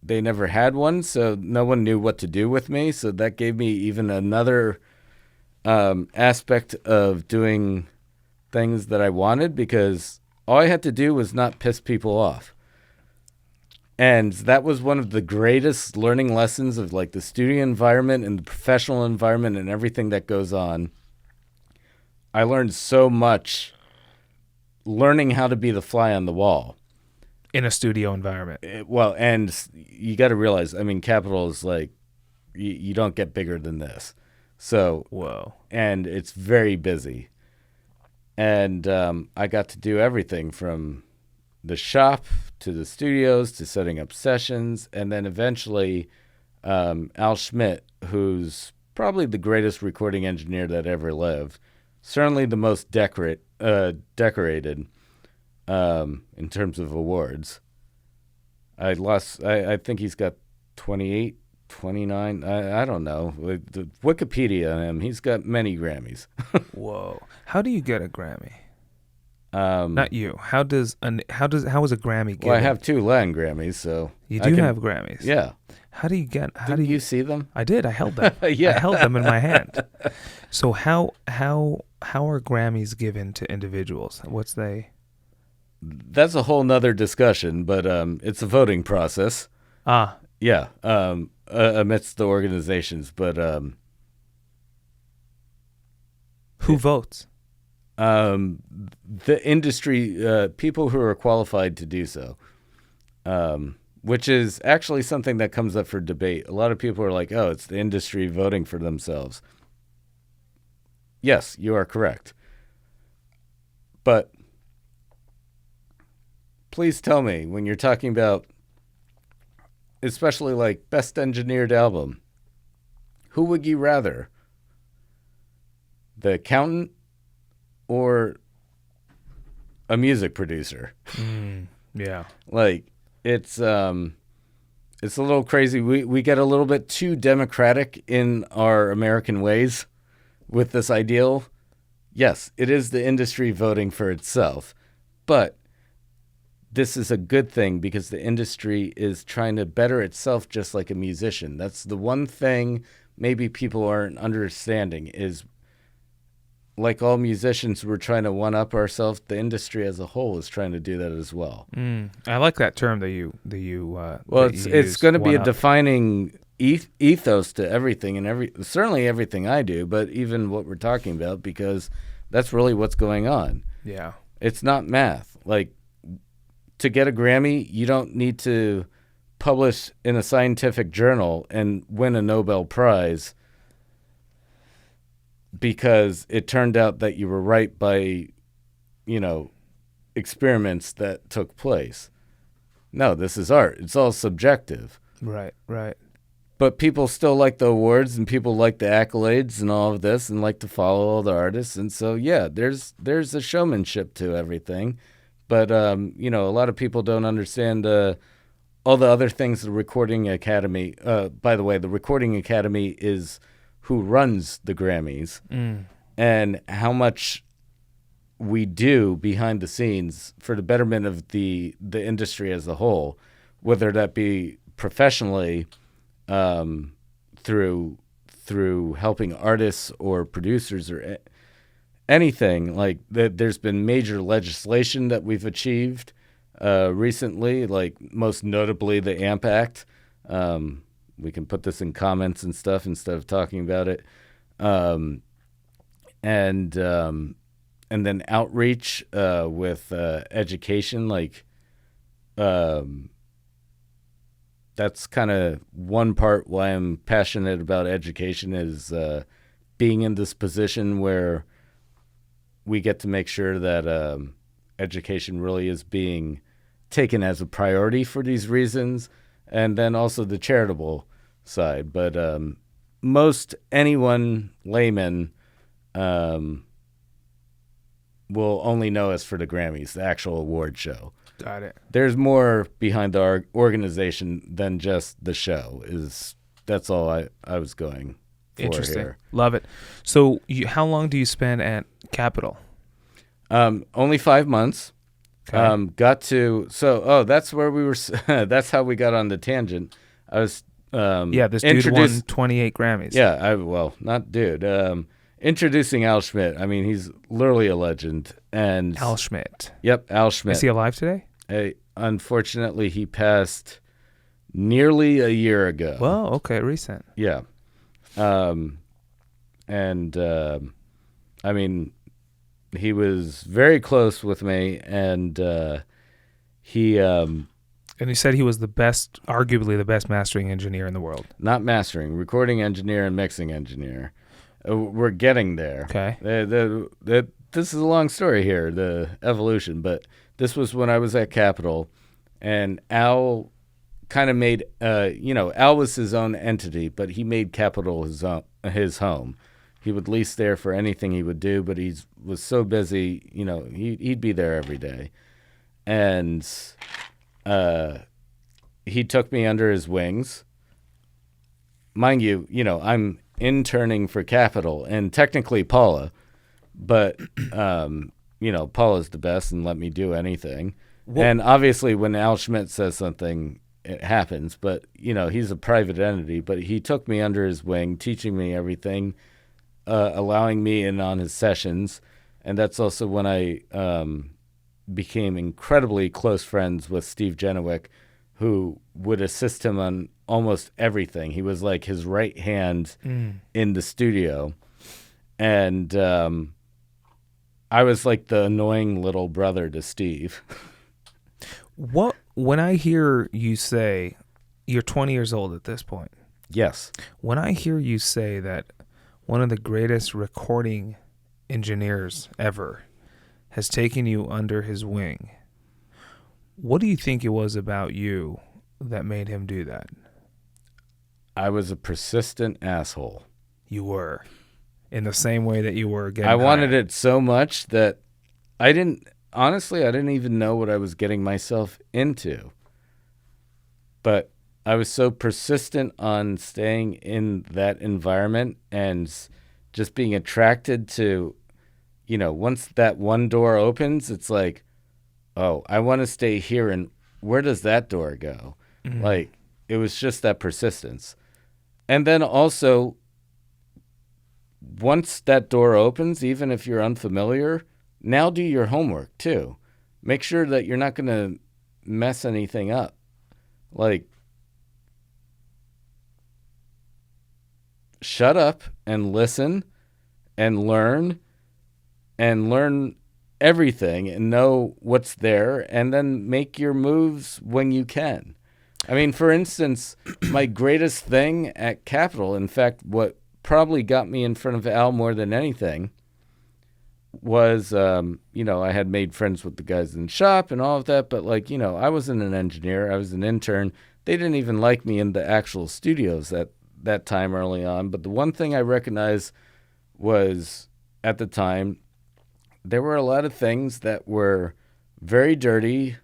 they never had one, so no one knew what to do with me. So that gave me even another aspect of doing things that I wanted, because all I had to do was not piss people off. And that was one of the greatest learning lessons of like the studio environment and the professional environment and everything that goes on. I learned so much learning how to be the fly on the wall. In a studio environment. And you got to realize, I mean, Capitol is like, you don't get bigger than this. So, whoa. And it's very busy. And I got to do everything from the shop to the studios to setting up sessions. And then eventually, Al Schmidt, who's probably the greatest recording engineer that ever lived, certainly the most decorated in terms of awards. I think he's got 28, 29. I don't know. The Wikipedia on him, he's got many Grammys. Whoa. How do you get a Grammy? Not you. How is a Grammy given? Well, I have 2 Latin Grammys, so you do have Grammys. Yeah. How do you get? Did you see them? I did. I held them. Yeah. I held them in my hand. So how are Grammys given to individuals? That's a whole nother discussion, but it's a voting process. Yeah. Amidst the organizations, but who votes? The industry, people who are qualified to do so, which is actually something that comes up for debate. A lot of people are like, "Oh, it's the industry voting for themselves." Yes, you are correct. But please tell me, when you're talking about, especially like best engineered album, who would you rather? The accountant or a music producer? Yeah. Like, it's It's a little crazy. We get a little bit too democratic in our American ways with this ideal. Yes, it is the industry voting for itself, but this is a good thing because the industry is trying to better itself just like a musician. That's the one thing maybe people aren't understanding is like all musicians, we're trying to one up ourselves. The industry as a whole is trying to do that as well. I like that term that you Well, that you it's use, going to be one a up. defining ethos to everything and certainly everything I do, but even what we're talking about because that's really what's going on. Yeah. It's not math. Like to get a Grammy, you don't need to publish in a scientific journal and win a Nobel Prize because it turned out that you were right by, you know, experiments that took place. No, this is art. It's all subjective. Right. Right. But people still like the awards and people like the accolades and all of this and like to follow all the artists. And so, yeah, there's a showmanship to everything. But, you know, a lot of people don't understand all the other things the Recording Academy, by the way, the Recording Academy is who runs the Grammys and how much we do behind the scenes for the betterment of the industry as a whole, whether that be professionally through helping artists or producers or anything. Like there's been major legislation that we've achieved recently, like most notably the AMP Act. We can put this in comments and stuff instead of talking about it. And then outreach with education, like that's kind of one part why I'm passionate about education is being in this position where we get to make sure that education really is being taken as a priority for these reasons, and then also the charitable side. But most anyone, layman, will only know us for the Grammys, the actual award show. Got it. There's more behind the organization than just the show. That's all I was going for Interesting. here. Love it. So, how long do you spend at Capitol? Only 5 months. Okay. That's where we were. That's how we got on the tangent. I was This dude won 28 Grammys. Yeah, not dude. Introducing Al Schmidt. I mean, he's literally a legend. And Al Schmidt. Yep, Al Schmidt. Is he alive today? Unfortunately, he passed nearly a year ago. Well, okay, recent. Yeah. I mean, he was very close with me, and he And you said he was arguably the best mastering engineer in the world. not mastering, recording engineer and mixing engineer. We're getting there. Okay. This is a long story here, the evolution, but this was when I was at Capitol, and Al kind of made, Al was his own entity, but he made Capitol his home. He would lease there for anything he would do, but he was so busy, he'd be there every day. And he took me under his wings. Mind you, I'm interning for Capitol and technically Paula, but Paula's the best and let me do anything. And obviously when Al Schmidt says something, it happens, but he's a private entity, but he took me under his wing, teaching me everything, allowing me in on his sessions. And that's also when I became incredibly close friends with Steve Genowick, who would assist him on almost everything. He was like his right hand in the studio. And I was like the annoying little brother to Steve. When I hear you say, you're 20 years old at this point. Yes. When I hear you say that one of the greatest recording engineers ever has taken you under his wing, what do you think it was about you that made him do that? I was a persistent asshole. You were. In the same way that you were getting I wanted hired. it so much that I didn't even know what I was getting myself into. But I was so persistent on staying in that environment and just being attracted to, once that one door opens, it's like, oh, I want to stay here. And where does that door go? Mm. Like, it was just that persistence. And then also, once that door opens, even if you're unfamiliar, now do your homework too. Make sure that you're not going to mess anything up. Like, shut up and listen and learn everything and know what's there and then make your moves when you can. I mean, for instance, my greatest thing at Capitol, in fact, what probably got me in front of Al more than anything was, I had made friends with the guys in the shop and all of that, but I wasn't an engineer. I was an intern. They didn't even like me in the actual studios at that time early on. But the one thing I recognized was at the time, there were a lot of things that were very dirty,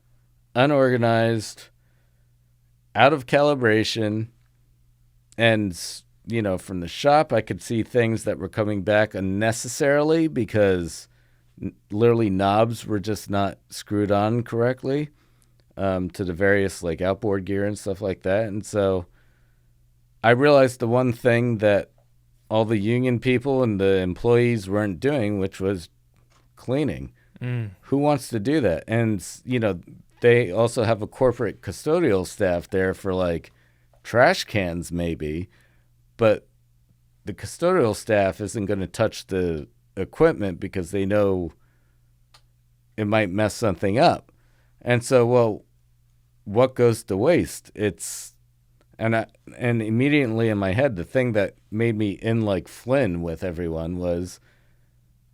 unorganized, out of calibration. And, from the shop, I could see things that were coming back unnecessarily because literally knobs were just not screwed on correctly to the various outboard gear and stuff like that. And so I realized the one thing that all the union people and the employees weren't doing, which was cleaning. Who wants to do that? And, they also have a corporate custodial staff there for trash cans maybe, but the custodial staff isn't going to touch the equipment because they know it might mess something up. And so, well, what goes to waste? And immediately in my head, the thing that made me in like Flynn with everyone was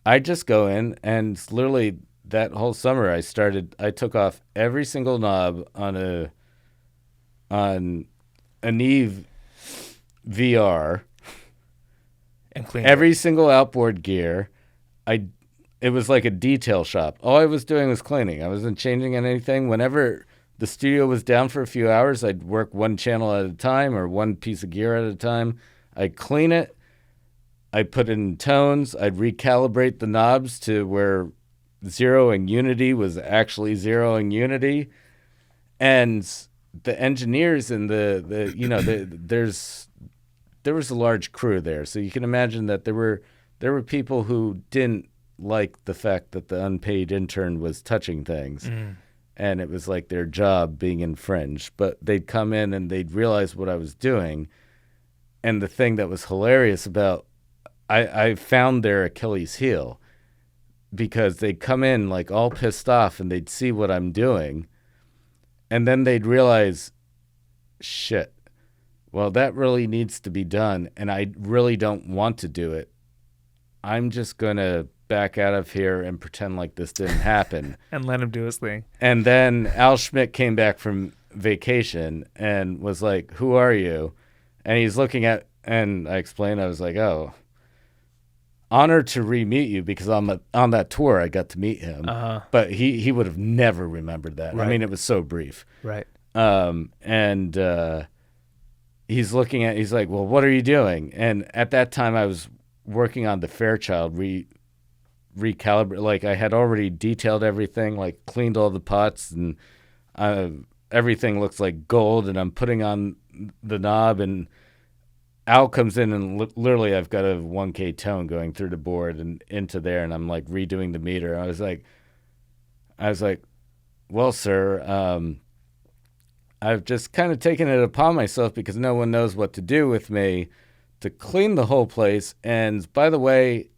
I just go in and literally that whole summer I took off every single knob on a Neve VR And clean every single outboard gear. It was like a detail shop. All I was doing was cleaning. I wasn't changing anything. Whenever the studio was down for a few hours, I'd work one channel at a time or one piece of gear at a time. I'd clean it. I'd put it in tones. I'd recalibrate the knobs to where zeroing unity was actually zeroing unity. And the engineers and there was a large crew there. So you can imagine that there were people who didn't like the fact that the unpaid intern was touching things. And it was like their job being infringed. But they'd come in and they'd realize what I was doing. And the thing that was hilarious about I found their Achilles heel because they'd come in like all pissed off and they'd see what I'm doing. And then they'd realize, shit, well, that really needs to be done. And I really don't want to do it. I'm just going to back out of here and pretend like this didn't happen. and let him do his thing. And then Al Schmidt came back from vacation and was like, who are you? And he's looking at, and I explained, I was like, oh, honored to re-meet you because on that tour I got to meet him. But he would have never remembered that. Right. I mean, it was so brief. Right. And he's looking at, he's like, well, what are you doing? And at that time I was working on the Fairchild recalibrate. Like I had already detailed everything, like cleaned all the pots and everything looks like gold and I'm putting on the knob and Al comes in and literally I've got a 1K tone going through the board and into there and I'm like redoing the meter. I was like, well, sir, I've just kind of taken it upon myself because no one knows what to do with me to clean the whole place. And by the way,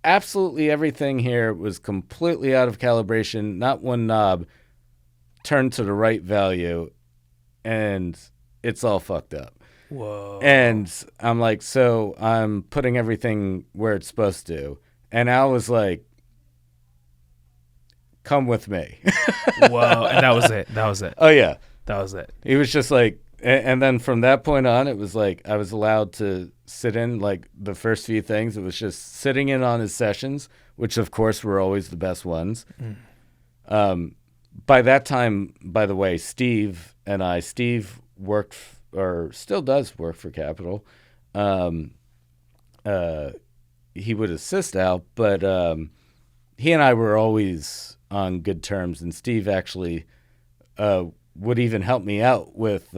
absolutely everything here was completely out of calibration. Not one knob turned to the right value and it's all fucked up. Whoa. And I'm like, so I'm putting everything where it's supposed to. And Al was like, come with me. Whoa. And that was it. Oh, yeah. That was it. He was just like, and then from that point on, it was like I was allowed to sit in like the first few things. It was just sitting in on his sessions, which of course were always the best ones. By that time, by the way, Steve worked or still does work for Capital. Um, he would assist Al, but he and I were always on good terms, and Steve actually would even help me out with.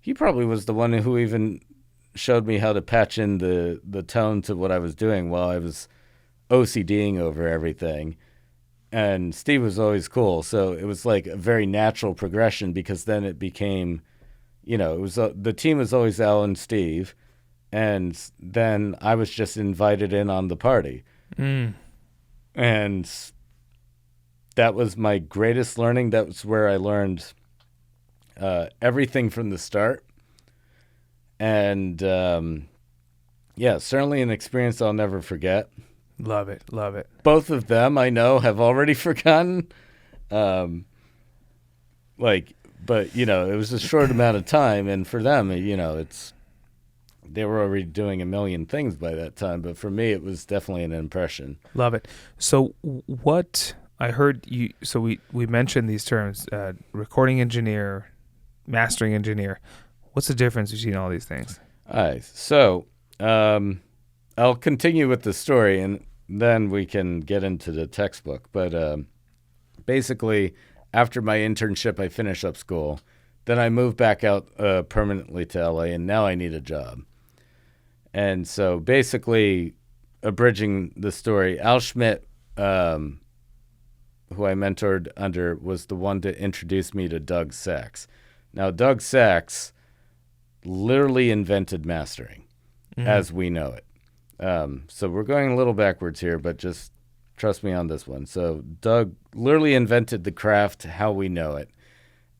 He probably was the one who even showed me how to patch in the tone to what I was doing while I was OCDing over everything. And Steve was always cool, so it was like a very natural progression because then it became, it was the team was always Al and Steve, and then I was just invited in on the party, and that was my greatest learning. That was where I learned everything from the start, and yeah, certainly an experience I'll never forget. Love it. Love it. Both of them, I know, have already forgotten. But it was a short amount of time, and for them, they were already doing a million things by that time. But for me, it was definitely an impression. Love it. So what I heard you, so we mentioned these terms, recording engineer, mastering engineer. What's the difference between all these things? All right. So I'll continue with the story, and then we can get into the textbook. But basically, after my internship, I finished up school. Then I moved back out permanently to LA, and now I need a job. And so basically, abridging the story, Al Schmidt, who I mentored under, was the one to introduce me to Doug Sachs. Now, Doug Sachs literally invented mastering as we know it. So we're going a little backwards here, but just trust me on this one. So Doug literally invented the craft how we know it.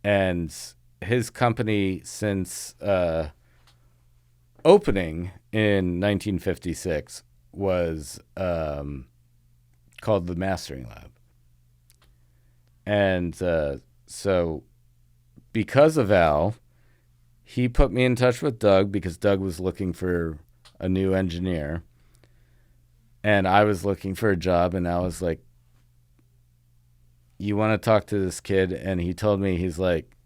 And his company, since opening in 1956, was called the Mastering Lab. And so because of Al, he put me in touch with Doug because Doug was looking for a new engineer. And I was looking for a job, and I was like, you want to talk to this kid? And he told me, he's like,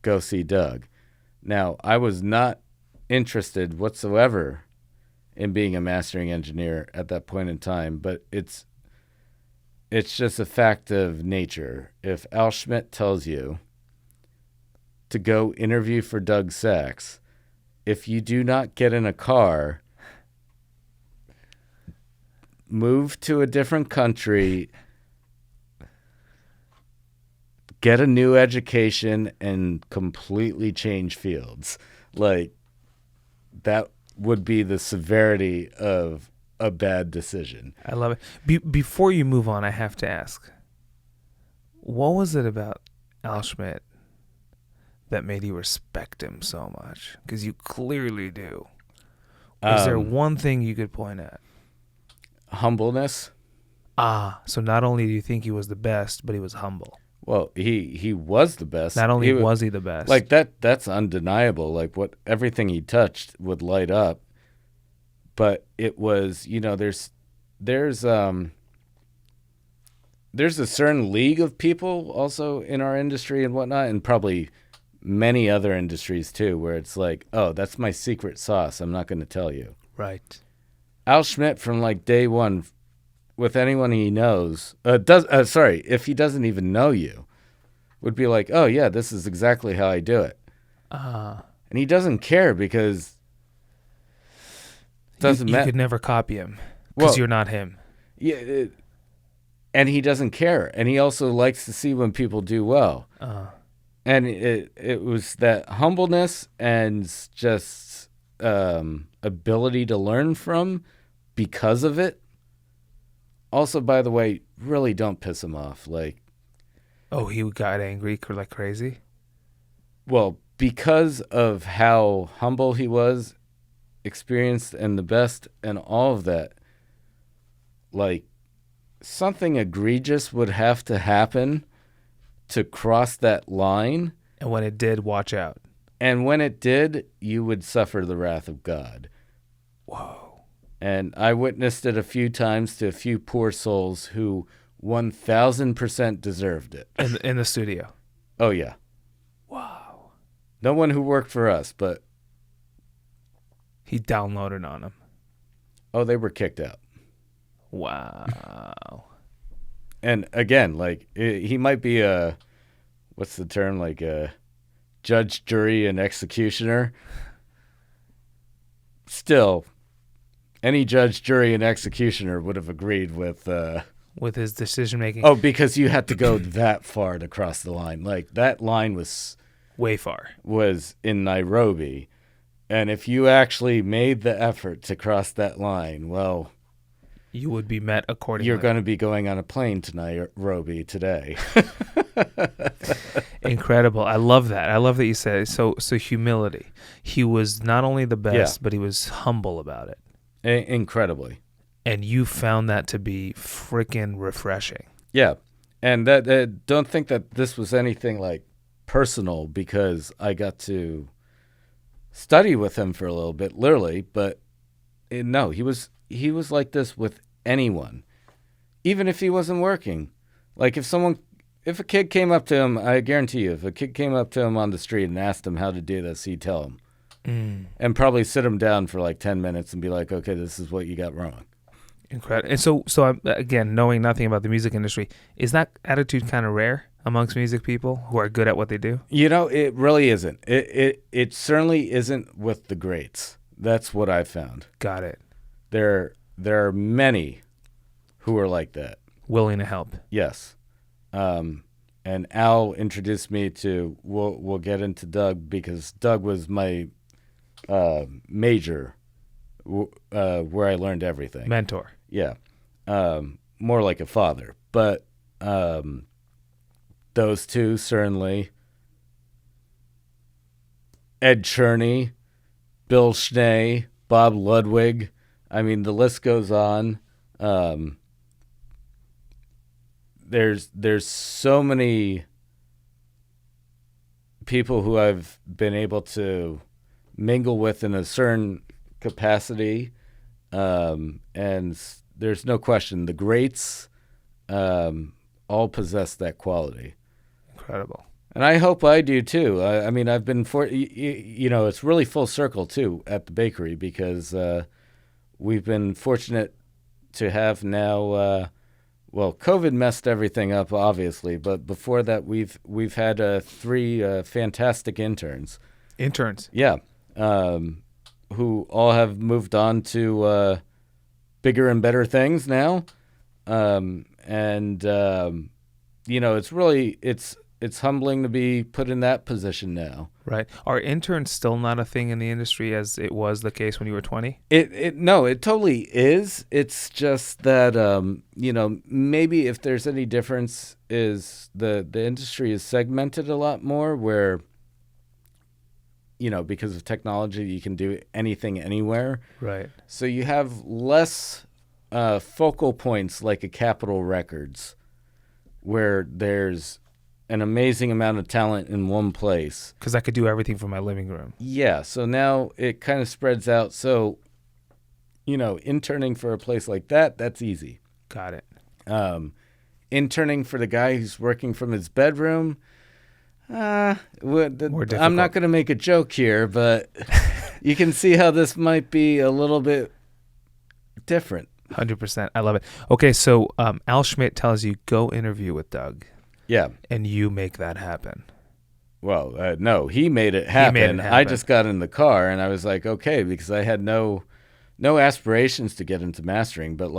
go see Doug. Now, I was not interested whatsoever in being a mastering engineer at that point in time, but it's just a fact of nature. If Al Schmidt tells you to go interview for Doug Sachs, if you do not get in a car, move to a different country, get a new education, and completely change fields, like, that would be the severity of a bad decision. I love it. Before you move on, I have to ask, what was it about Al Schmidt that made you respect him so much? Because you clearly do. Is there one thing you could point at? Humbleness. So not only do you think he was the best, but he was humble. Well, he was the best. Not only was he the best. Like that's undeniable. Like everything he touched would light up. But it was, there's a certain league of people also in our industry and whatnot, and probably many other industries too, where it's like, oh, that's my secret sauce, I'm not going to tell you. Right. Al Schmidt, from like day one, with anyone he knows, if he doesn't even know you, would be like, oh yeah, this is exactly how I do it. And he doesn't care because it doesn't matter. You could never copy him because you're not him. Yeah, and he doesn't care, and he also likes to see when people do well. And it was that humbleness and just ability to learn from because of it. Also, by the way, really don't piss him off. Like, oh, he got angry like crazy? Well, because of how humble he was, experienced, and the best, and all of that, like, something egregious would have to happen to cross that line. And when it did, watch out. And when it did, you would suffer the wrath of God. Whoa. And I witnessed it a few times to a few poor souls who 1,000% deserved it. In the studio? Oh, yeah. Wow. No one who worked for us, but He downloaded on him. they were kicked out. Wow. And again, like he might be a, what's the term, like a judge, jury, and executioner. Still, any judge, jury, and executioner would have agreed with. With his decision making. Oh, because you had to go that far to cross the line. Like that line was Way far. in Nairobi, and if you actually made the effort to cross that line, well, You would be met accordingly. you're going to be going on a plane to Nairobi today. Incredible. I love that. I love that you said it. So humility. He was not only the best, Yeah. but he was humble about it. Incredibly. And you found that to be freaking refreshing. Yeah. And that don't think that this was anything like personal, because I got to study with him for a little bit, literally, but no, he was like this with anyone, even if he wasn't working. Like if a kid came up to him, I guarantee you, if a kid came up to him on the street and asked him how to do this, he'd tell him. And probably sit him down for like 10 minutes and be like, okay, this is what you got wrong. Incredible. And so I'm, again, knowing nothing about the music industry, is that attitude kind of rare amongst music people who are good at what they do? You know, it really isn't. It certainly isn't with the greats. That's what I've found. Got it. There are many who are like that. Willing to help. Yes. And Al introduced me to, we'll get into Doug, because Doug was my major where I learned everything. Mentor. Yeah. More like a father. But those two, certainly. Ed Cherney, Bill Schnee, Bob Ludwig. I mean, the list goes on. There's so many people who I've been able to mingle with in a certain capacity, and there's no question the greats all possess that quality. Incredible. And I hope I do too. I mean, I've been it's really full circle too at the bakery, because we've been fortunate to have now. Well, COVID messed everything up, obviously, but before that, we've had 3 fantastic interns. Interns. Yeah, who all have moved on to bigger and better things now, it's humbling to be put in that position now. Right. Are interns still not a thing in the industry as it was the case when you were 20? No, it totally is. It's just that, maybe if there's any difference is the industry is segmented a lot more, where, because of technology, you can do anything anywhere. Right. So you have less focal points like a Capitol Records, where there's an amazing amount of talent in one place. Because I could do everything from my living room. Yeah, so now it kind of spreads out. So, interning for a place like that, that's easy. Got it. Interning for the guy who's working from his bedroom, More difficult. I'm not going to make a joke here, but you can see how this might be a little bit different. 100%. I love it. Okay, so Al Schmidt tells you, go interview with Doug. Yeah. And you make that happen. Well, no, he made it happen. I just got in the car and I was like, okay, because I had no aspirations to get into mastering, but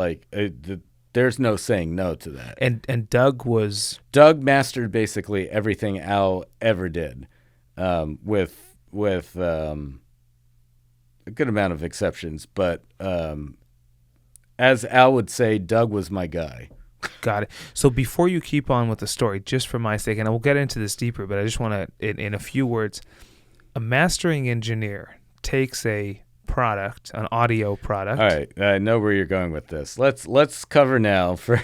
there's no saying no to that. And Doug mastered basically everything Al ever did, with a good amount of exceptions. But as Al would say, Doug was my guy. Got it. So before you keep on with the story, just for my sake, and we'll get into this deeper, but I just want to, in a few words, a mastering engineer takes a product, an audio product. All right, I know where you're going with this. Let's cover now for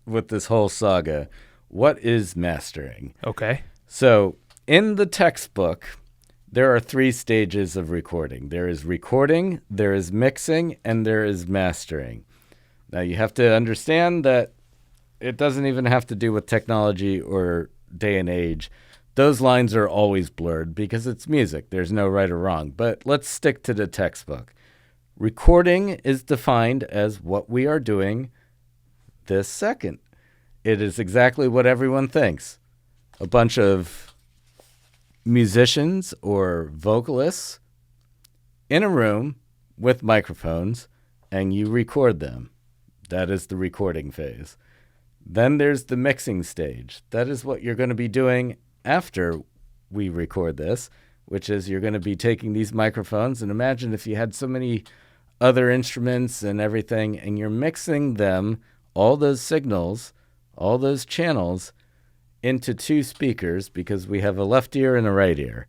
with this whole saga. What is mastering? Okay. So in the textbook, there are 3 stages of recording. There is recording, there is mixing, and there is mastering. Now you have to understand that it doesn't even have to do with technology or day and age. those lines are always blurred because it's music. There's no right or wrong. But let's stick to the textbook. Recording is defined as what we are doing this second. It is exactly what everyone thinks. A bunch of musicians or vocalists in a room with microphones, and you record them. That is the recording phase. Then there's the mixing stage. That is what you're going to be doing after we record this, which is you're going to be taking these microphones, and imagine if you had so many other instruments and everything, and you're mixing them, all those signals, all those channels, into two speakers because we have a left ear and a right ear.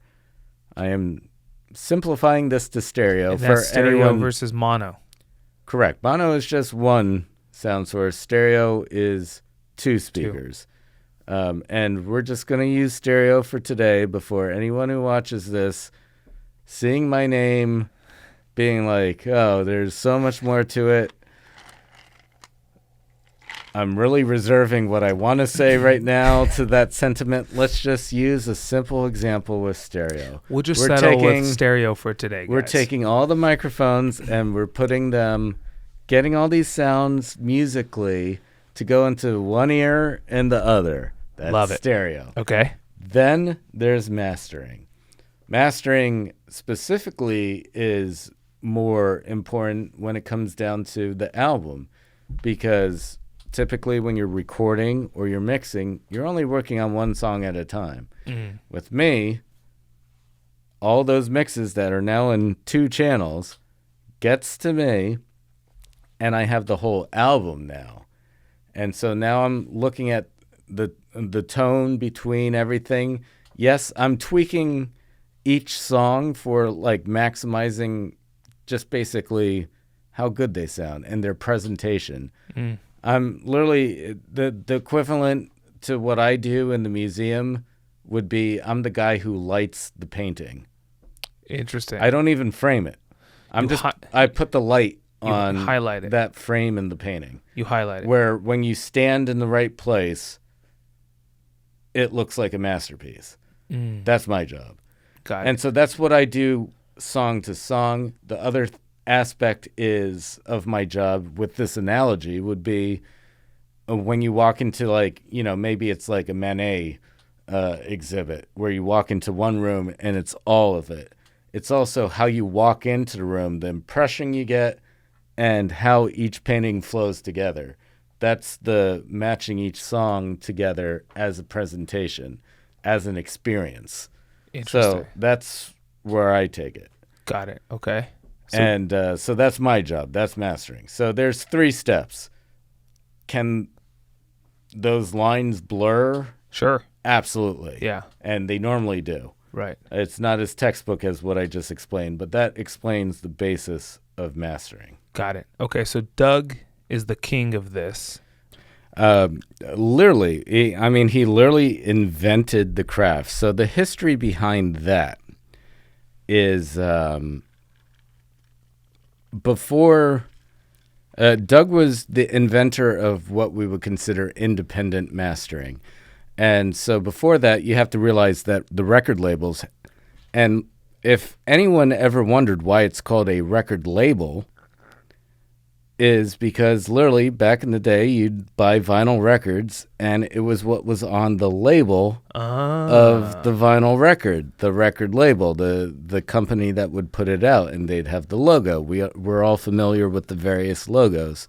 I am simplifying this to stereo And for that's stereo anyone. versus mono. Correct. Mono is just one sound source. Stereo is two speakers. And we're just going to use stereo for today before anyone who watches this seeing my name being like, oh, there's so much more to it. I'm really reserving what I want to say right now to that sentiment. Let's just use a simple example with stereo. We'll just settle with stereo for today, guys. We're taking all the microphones and we're putting them, getting all these sounds musically to go into one ear and the other. That's Love it. Stereo. Okay. Then there's mastering. Mastering specifically is more important when it comes down to the album, because typically when you're recording or you're mixing, you're only working on one song at a time. Mm. With me, all those mixes that are now in two channels gets to me, and I have the whole album now. And so now I'm looking at the tone between everything. Yes, I'm tweaking each song for like maximizing just basically how good they sound and their presentation. Mm. I'm literally the equivalent to what I do in the museum would be I'm the guy who lights the painting. Interesting. I don't even frame it. I put the light on highlight it. that frame in the painting. You highlight it. Where when you stand in the right place, it looks like a masterpiece. Mm. That's my job. Got it. And so that's what I do song to song. The other aspect is of my job with this analogy would be when you walk into like, you know, maybe it's like a Manet exhibit where you walk into one room and it's all of it. It's also how you walk into the room, the impression you get, and how each painting flows together. That's the matching each song together as a presentation, as an experience. Interesting. So that's where I take it. Got it. Okay. So, so that's my job. That's mastering. So there's 3 steps. Can those lines blur? Sure. Absolutely. Yeah. And they normally do. Right. It's not as textbook as what I just explained, but that explains the basis of mastering. Got it. Okay. So Doug is the king of this. Literally, he literally invented the craft. So the history behind that is before Doug was the inventor of what we would consider independent mastering. And so before that, you have to realize that the record labels, and if anyone ever wondered why it's called a record label, is because literally back in the day, you'd buy vinyl records, and it was what was on the label of the vinyl record, the record label, the company that would put it out, and they'd have the logo. We're all familiar with the various logos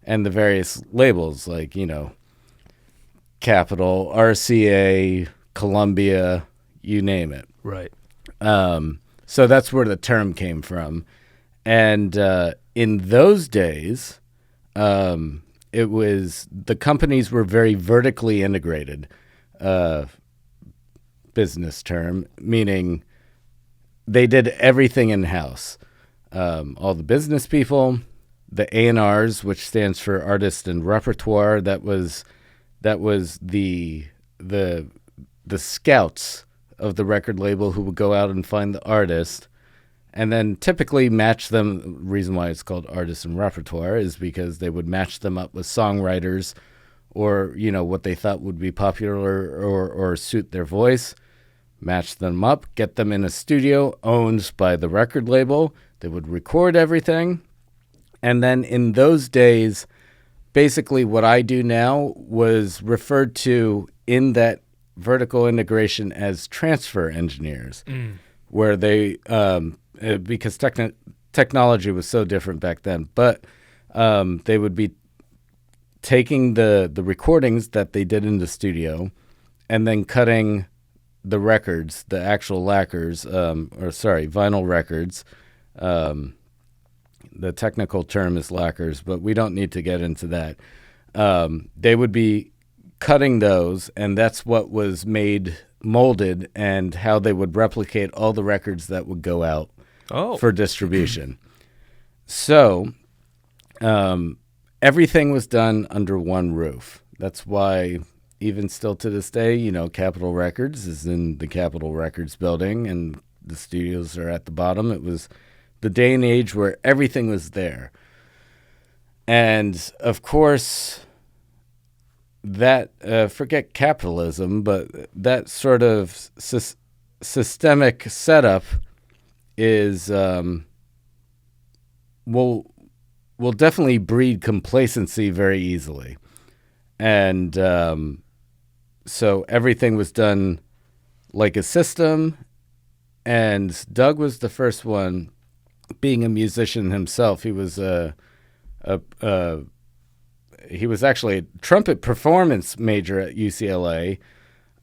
and the various labels, like, you know, Capitol, RCA, Columbia, you name it. Right. So that's where the term came from. And in those days, it was the companies were very vertically integrated, business term, meaning they did everything in-house. All the business people, the A&Rs, which stands for artist and repertoire, that was the scouts of the record label who would go out and find the artist and then typically match them. The reason why it's called artist and repertoire is because they would match them up with songwriters or, what they thought would be popular or suit their voice, match them up, get them in a studio owned by the record label. They would record everything. And then in those days, basically what I do now was referred to in that vertical integration as transfer engineers, where they, because technology was so different back then, but they would be taking the recordings that they did in the studio and then cutting the records, the actual lacquers, vinyl records. The technical term is lacquers, but we don't need to get into that. They would be cutting those, and that's what was molded, and how they would replicate all the records that would go out for distribution. So everything was done under one roof. That's why even still to this day, Capitol Records is in the Capitol Records building, and the studios are at the bottom. It was the day and age where everything was there. And, of course, that, forget capitalism, but that sort of systemic setup is, will definitely breed complacency very easily. And so everything was done like a system, and Doug was the first one, being a musician himself. He was he was actually a trumpet performance major at UCLA,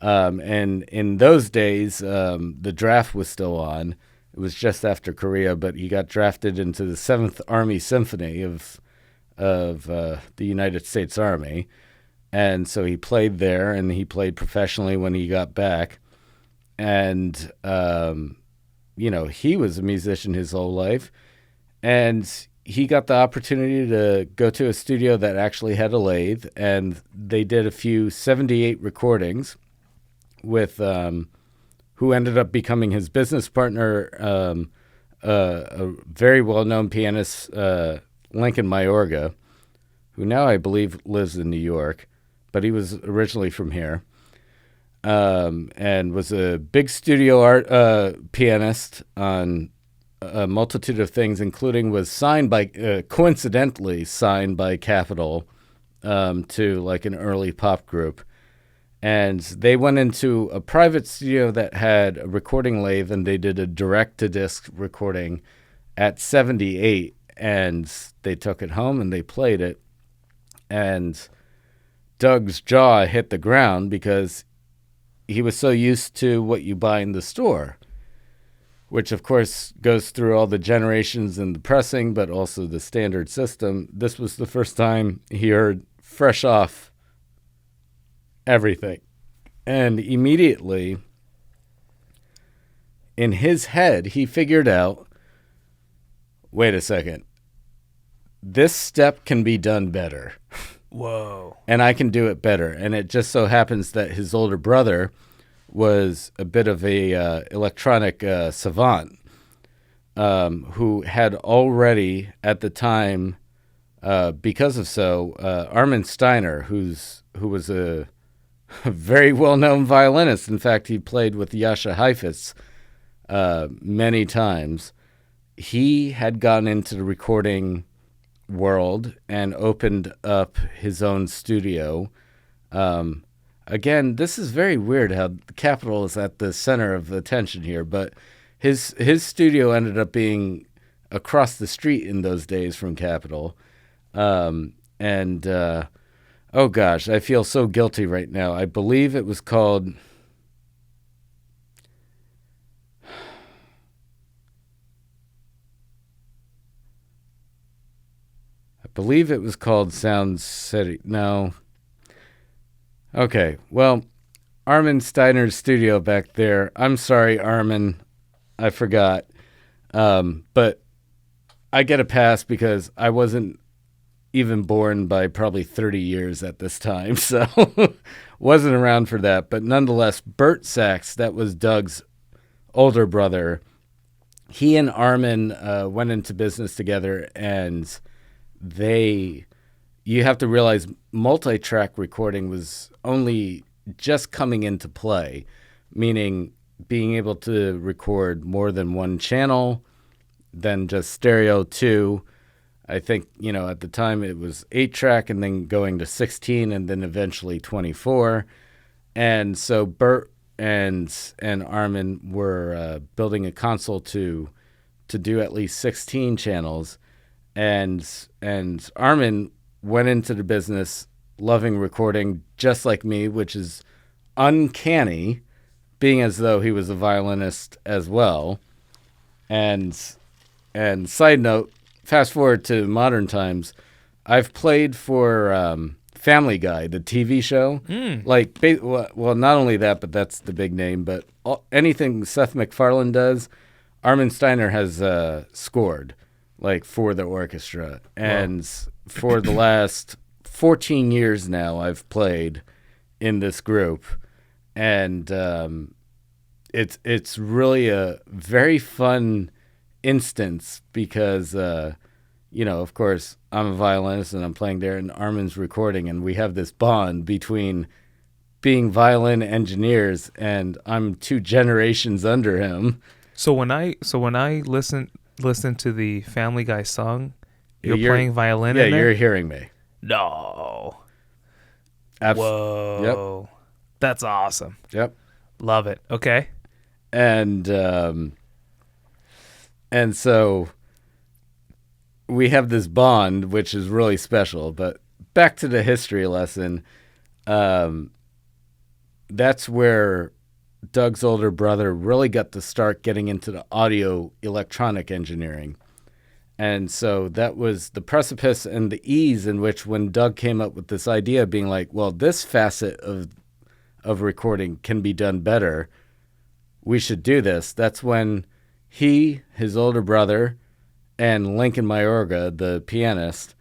and in those days, the draft was still on. It was just after Korea, but he got drafted into the 7th Army Symphony of the United States Army, and so he played there, and he played professionally when he got back, and he was a musician his whole life, and he got the opportunity to go to a studio that actually had a lathe, and they did a few 78 recordings with who ended up becoming his business partner, a very well-known pianist, Lincoln Mayorga, who now I believe lives in New York, but he was originally from here. And was a big studio art pianist on a multitude of things, including was signed by, coincidentally signed by Capitol to like an early pop group. And they went into a private studio that had a recording lathe, and they did a direct-to-disc recording at 78, and they took it home and they played it. And Doug's jaw hit the ground because he was so used to what you buy in the store, which of course goes through all the generations in the pressing, but also the standard system. This was the first time he heard fresh off everything. And immediately, in his head, he figured out, wait a second, this step can be done better. Whoa. And I can do it better. And it just so happens that his older brother was a bit of a electronic savant, who had already at the time, because of Armin Steiner, who was a very well-known violinist. In fact, he played with Jascha Heifetz many times. He had gotten into the recording world and opened up his own studio. Again, this is very weird how the Capitol is at the center of attention here, but his studio ended up being across the street in those days from Capitol. Oh gosh, I feel so guilty right now. I believe it was called... Sound City. No. Okay, well, Armin Steiner's studio back there. I'm sorry, Armin. I forgot. But I get a pass because I wasn't even born by probably 30 years at this time, so wasn't around for that. But nonetheless, Bert Sachs, that was Doug's older brother, he and Armin went into business together, and they, you have to realize multi-track recording was only just coming into play, meaning being able to record more than one channel than just stereo two. I think, at the time it was 8-track and then going to 16 and then eventually 24. And so Bert and Armin were building a console to do at least 16 channels. And Armin went into the business loving recording just like me, which is uncanny, being as though he was a violinist as well. And side note, fast forward to modern times, I've played for Family Guy, the TV show. Well, not only that, but that's the big name. But anything Seth MacFarlane does, Armin Steiner has scored, like for the orchestra. And for the last 14 years now, I've played in this group, and it's really a very fun instance because of course I'm a violinist and I'm playing there and Armin's recording, and we have this bond between being violin engineers, and I'm 2 generations under him. So when I listen to the Family Guy song, you're playing violin in there? You're hearing me. No. Whoa. Yep. That's awesome. Yep. Love it. Okay. And so we have this bond, which is really special. But back to the history lesson, that's where Doug's older brother really got to start getting into the audio electronic engineering. And so that was the precipice and the ease in which when Doug came up with this idea, being like, well, this facet of recording can be done better. We should do this. That's when he, his older brother, and Lincoln Mayorga, the pianist,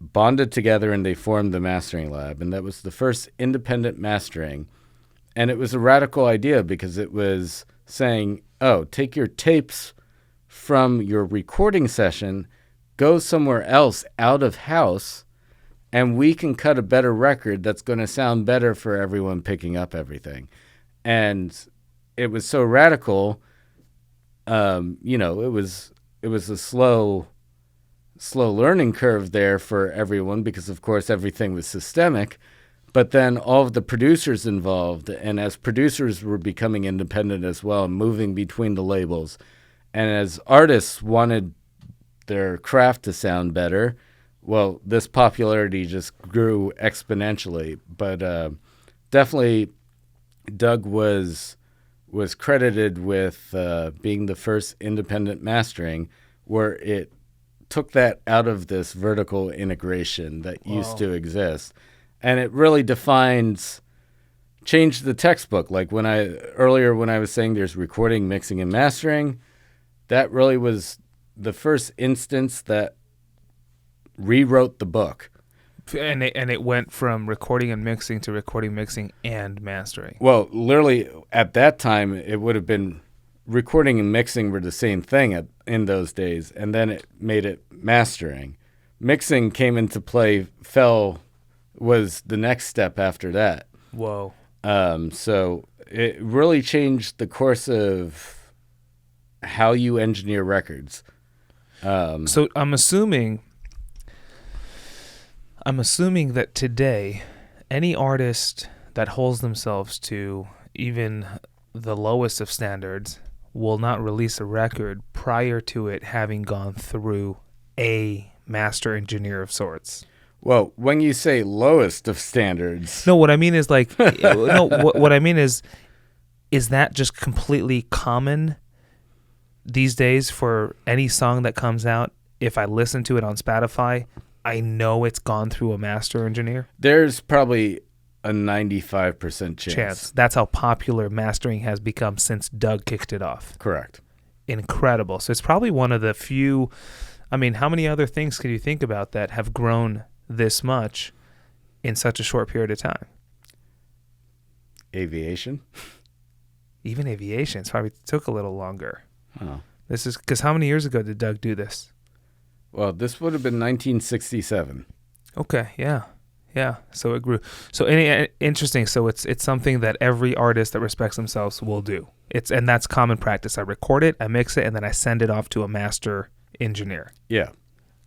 bonded together and they formed the Mastering Lab. And that was the first independent mastering. And it was a radical idea because it was saying, oh, take your tapes from your recording session, go somewhere else out of house, and we can cut a better record that's going to sound better for everyone picking up everything. And it was so radical, it was a slow learning curve there for everyone because, of course, everything was systemic. But then all of the producers involved, and as producers were becoming independent as well, moving between the labels, and as artists wanted their craft to sound better, well, this popularity just grew exponentially. But definitely Doug was credited with being the first independent mastering, where it took that out of this vertical integration that used to exist. And it really changed the textbook. Like when I was saying there's recording, mixing, and mastering, that really was the first instance that rewrote the book. And it went from recording and mixing to recording, mixing, and mastering. Well, literally at that time, it would have been recording and mixing were the same thing in those days, and then it made it mastering. Mixing came into play, was the next step after that. Whoa. So it really changed the course of how you engineer records. So I'm assuming that today, any artist that holds themselves to even the lowest of standards will not release a record prior to it having gone through a master engineer of sorts. Well, when you say lowest of standards... No, what I mean is like... no, what I mean is that just completely common these days for any song that comes out? If I listen to it on Spotify, I know it's gone through a master engineer? There's probably a 95% chance. That's how popular mastering has become since Doug kicked it off. Correct. Incredible. So it's probably one of the few... I mean, how many other things could you think about that have grown this much in such a short period of time? Aviation? Even aviation. It's probably took a little longer. Oh. This is because how many years ago did Doug do this? Well, this would have been 1967. Okay, yeah. Yeah, so it grew. So interesting. So it's something that every artist that respects themselves will do. And that's common practice. I record it, I mix it, and then I send it off to a master engineer. Yeah.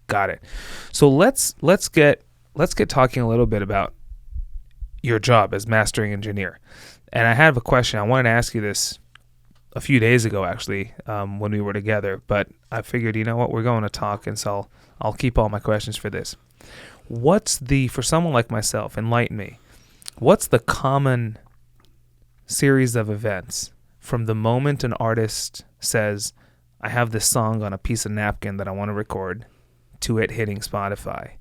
Got it. So let's get talking a little bit about your job as mastering engineer. And I have a question. I wanted to ask you this a few days ago, actually, when we were together. But I figured, you know what, we're going to talk, and so I'll keep all my questions for this. For someone like myself, enlighten me, what's the common series of events from the moment an artist says, I have this song on a piece of napkin that I want to record, to it hitting Spotify?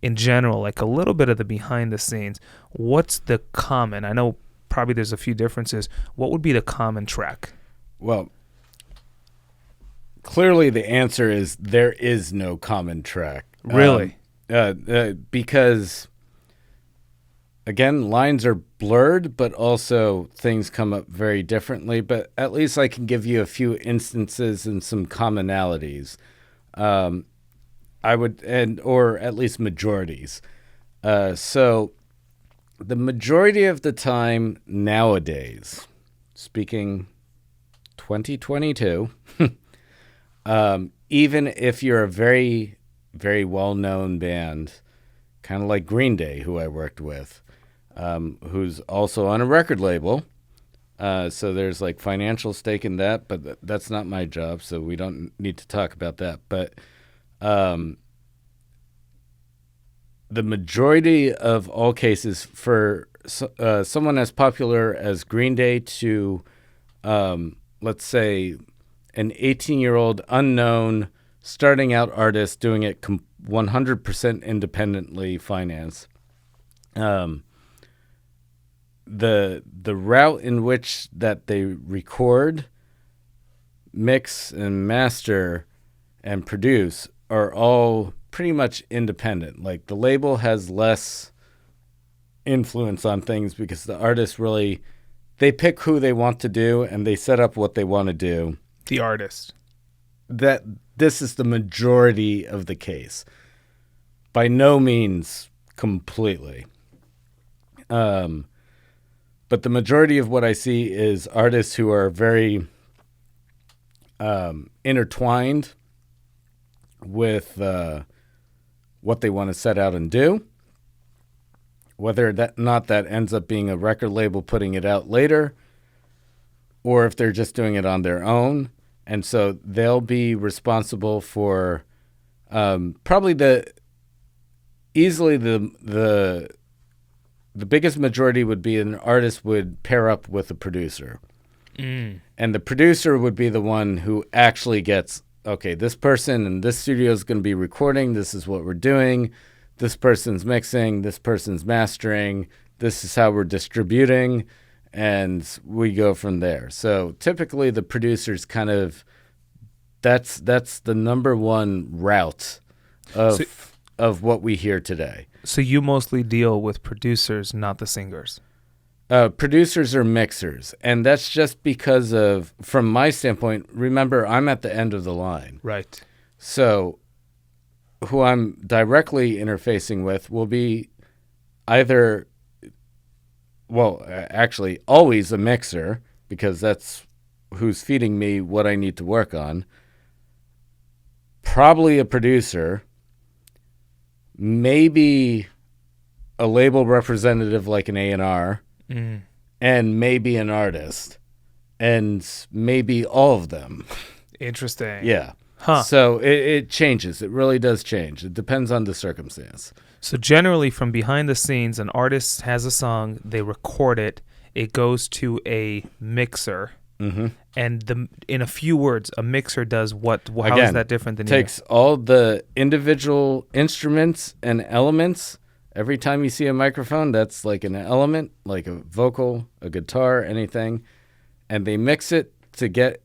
In general, like a little bit of the behind the scenes, what's the common, I know probably there's a few differences, what would be the common track? Well, clearly the answer is there is no common track. Really? Because, again, lines are blurred, but also things come up very differently. But at least I can give you a few instances and some commonalities. Or at least majorities. So the majority of the time nowadays, speaking 2022, even if you're a very, very well-known band, kind of like Green Day, who I worked with, who's also on a record label. So there's like financial stake in that, but that's not my job, so we don't need to talk about that. But the majority of all cases for someone as popular as Green Day to, let's say, an 18-year-old unknown starting out artist doing it 100% independently financed. The route in which that they record, mix, and master and produce are all pretty much independent. Like the label has less influence on things because the artists really, they pick who they want to do and they set up what they want to do. The artist. That this is the majority of the case. By no means completely. But the majority of what I see is artists who are very intertwined with what they want to set out and do. Whether that ends up being a record label putting it out later, or if they're just doing it on their own. And so they'll be responsible for probably the biggest majority would be an artist would pair up with a producer. And the producer would be the one who actually gets, okay, this person in this studio is going to be recording. This is what we're doing. This person's mixing. This person's mastering. This is how we're distributing. And we go from there. So typically the producers kind of, that's the number one route of what we hear today. So you mostly deal with producers, not the singers. Producers or mixers. And that's just because of, from my standpoint, remember, I'm at the end of the line. Right. So who I'm directly interfacing with will be either, actually always a mixer, because that's who's feeding me what I need to work on. Probably a producer, maybe a label representative like an A&R, and maybe an artist, and maybe all of them. Interesting. Yeah. Huh. So it changes. It really does change. It depends on the circumstance. So generally from behind the scenes, an artist has a song, they record it, it goes to a mixer. Mm-hmm. And in a few words, a mixer does what? How Again, is that different than takes all the individual instruments and elements. Every time you see a microphone, that's like an element, like a vocal, a guitar, anything. And they mix it to get,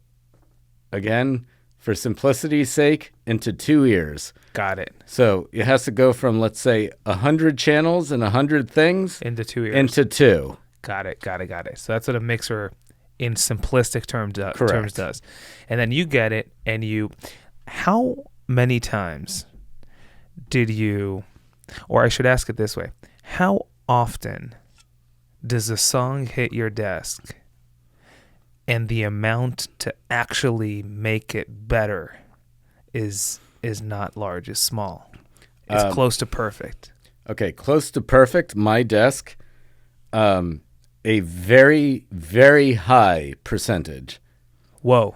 again, for simplicity's sake, into 2 ears. Got it. So it has to go from, let's say, 100 channels and 100 things into 2 ears. Into 2. Got it. So that's what a mixer in simplistic terms does. And then you get it, and how many times did you Or I should ask it this way. How often does a song hit your desk and the amount to actually make it better is not large, is small? It's close to perfect. Okay, close to perfect, my desk, a very, very high percentage. Whoa.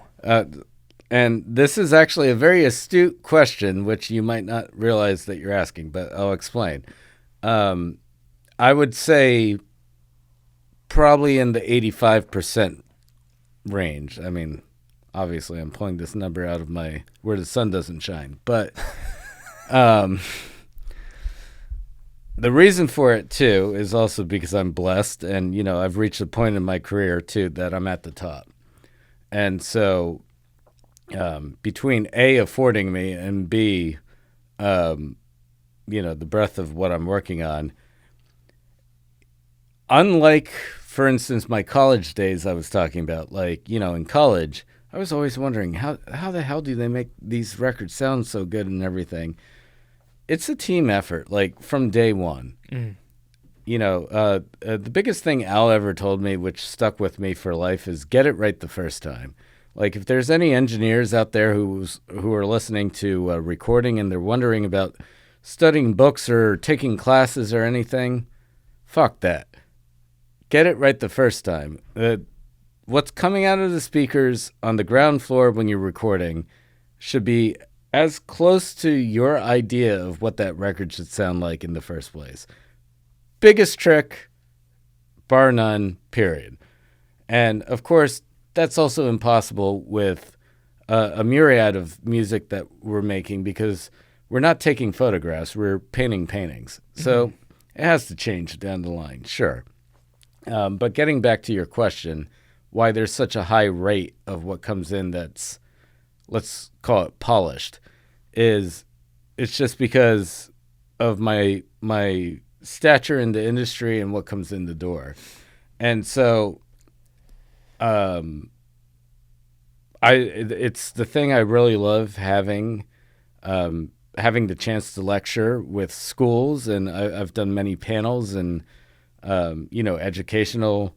And this is actually a very astute question, which you might not realize that you're asking, but I'll explain. I would say probably in the 85% range. I mean, obviously, I'm pulling this number out of my where the sun doesn't shine. But the reason for it, too, is also because I'm blessed. And, you know, I've reached a point in my career, too, that I'm at the top. And so between A, affording me, and B, you know, the breadth of what I'm working on, unlike, for instance, my college days I was talking about, like, you know, in college, I was always wondering how the hell do they make these records sound so good and everything. It's a team effort, like, from day one. You know, the biggest thing Al ever told me, which stuck with me for life, is get it right the first time. Like, if there's any engineers out there who are listening to recording and they're wondering about studying books or taking classes or anything, fuck that. Get it right the first time. What's coming out of the speakers on the ground floor when you're recording should be as close to your idea of what that record should sound like in the first place. Biggest trick, bar none, period. And, of course, that's also impossible with a myriad of music that we're making because we're not taking photographs, we're painting paintings. So it has to change down the line, sure. But getting back to your question, why there's such a high rate of what comes in that's, let's call it polished, is it's just because of my stature in the industry and what comes in the door. And so it's the thing I really love having the chance to lecture with schools, and I've done many panels and you know, educational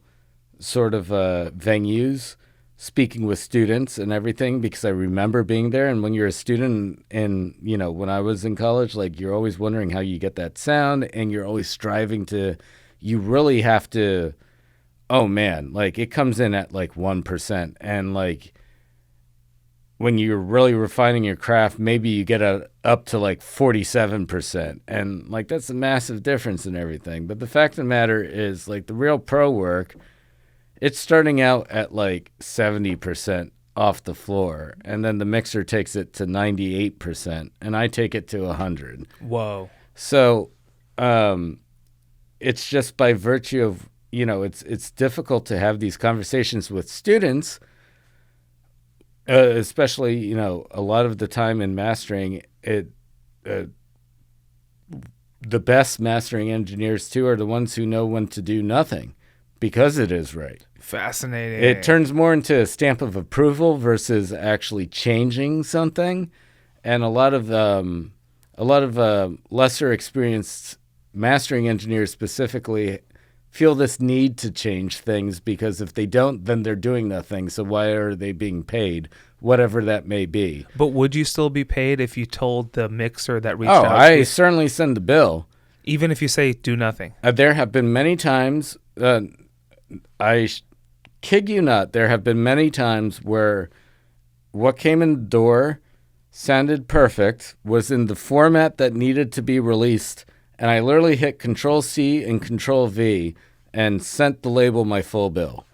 sort of venues, speaking with students and everything, because I remember being there. And when you're a student, and you know, when I was in college, like, you're always wondering how you get that sound, and you're always striving to, you really have to, oh man, like, it comes in at like 1%, and like, when you're really refining your craft, maybe you get up to like 47%. And like, that's a massive difference in everything. But the fact of the matter is, like, the real pro work, it's starting out at like 70% off the floor. And then the mixer takes it to 98%. And I take it to 100. Whoa. So it's just by virtue of, you know, it's difficult to have these conversations with students. Especially, you know, a lot of the time in mastering, the best mastering engineers, too, are the ones who know when to do nothing because it is right. Fascinating. It turns more into a stamp of approval versus actually changing something. And a lot of lesser experienced mastering engineers specifically feel this need to change things, because if they don't, then they're doing nothing. So why are they being paid, whatever that may be? But would you still be paid if you told the mixer that reached out to I you? certainly send the bill. Even if you say do nothing? There have been many times, I kid you not, there have been many times where what came in the door sounded perfect, was in the format that needed to be released, and I literally hit Control-C and Control-V and sent the label my full bill.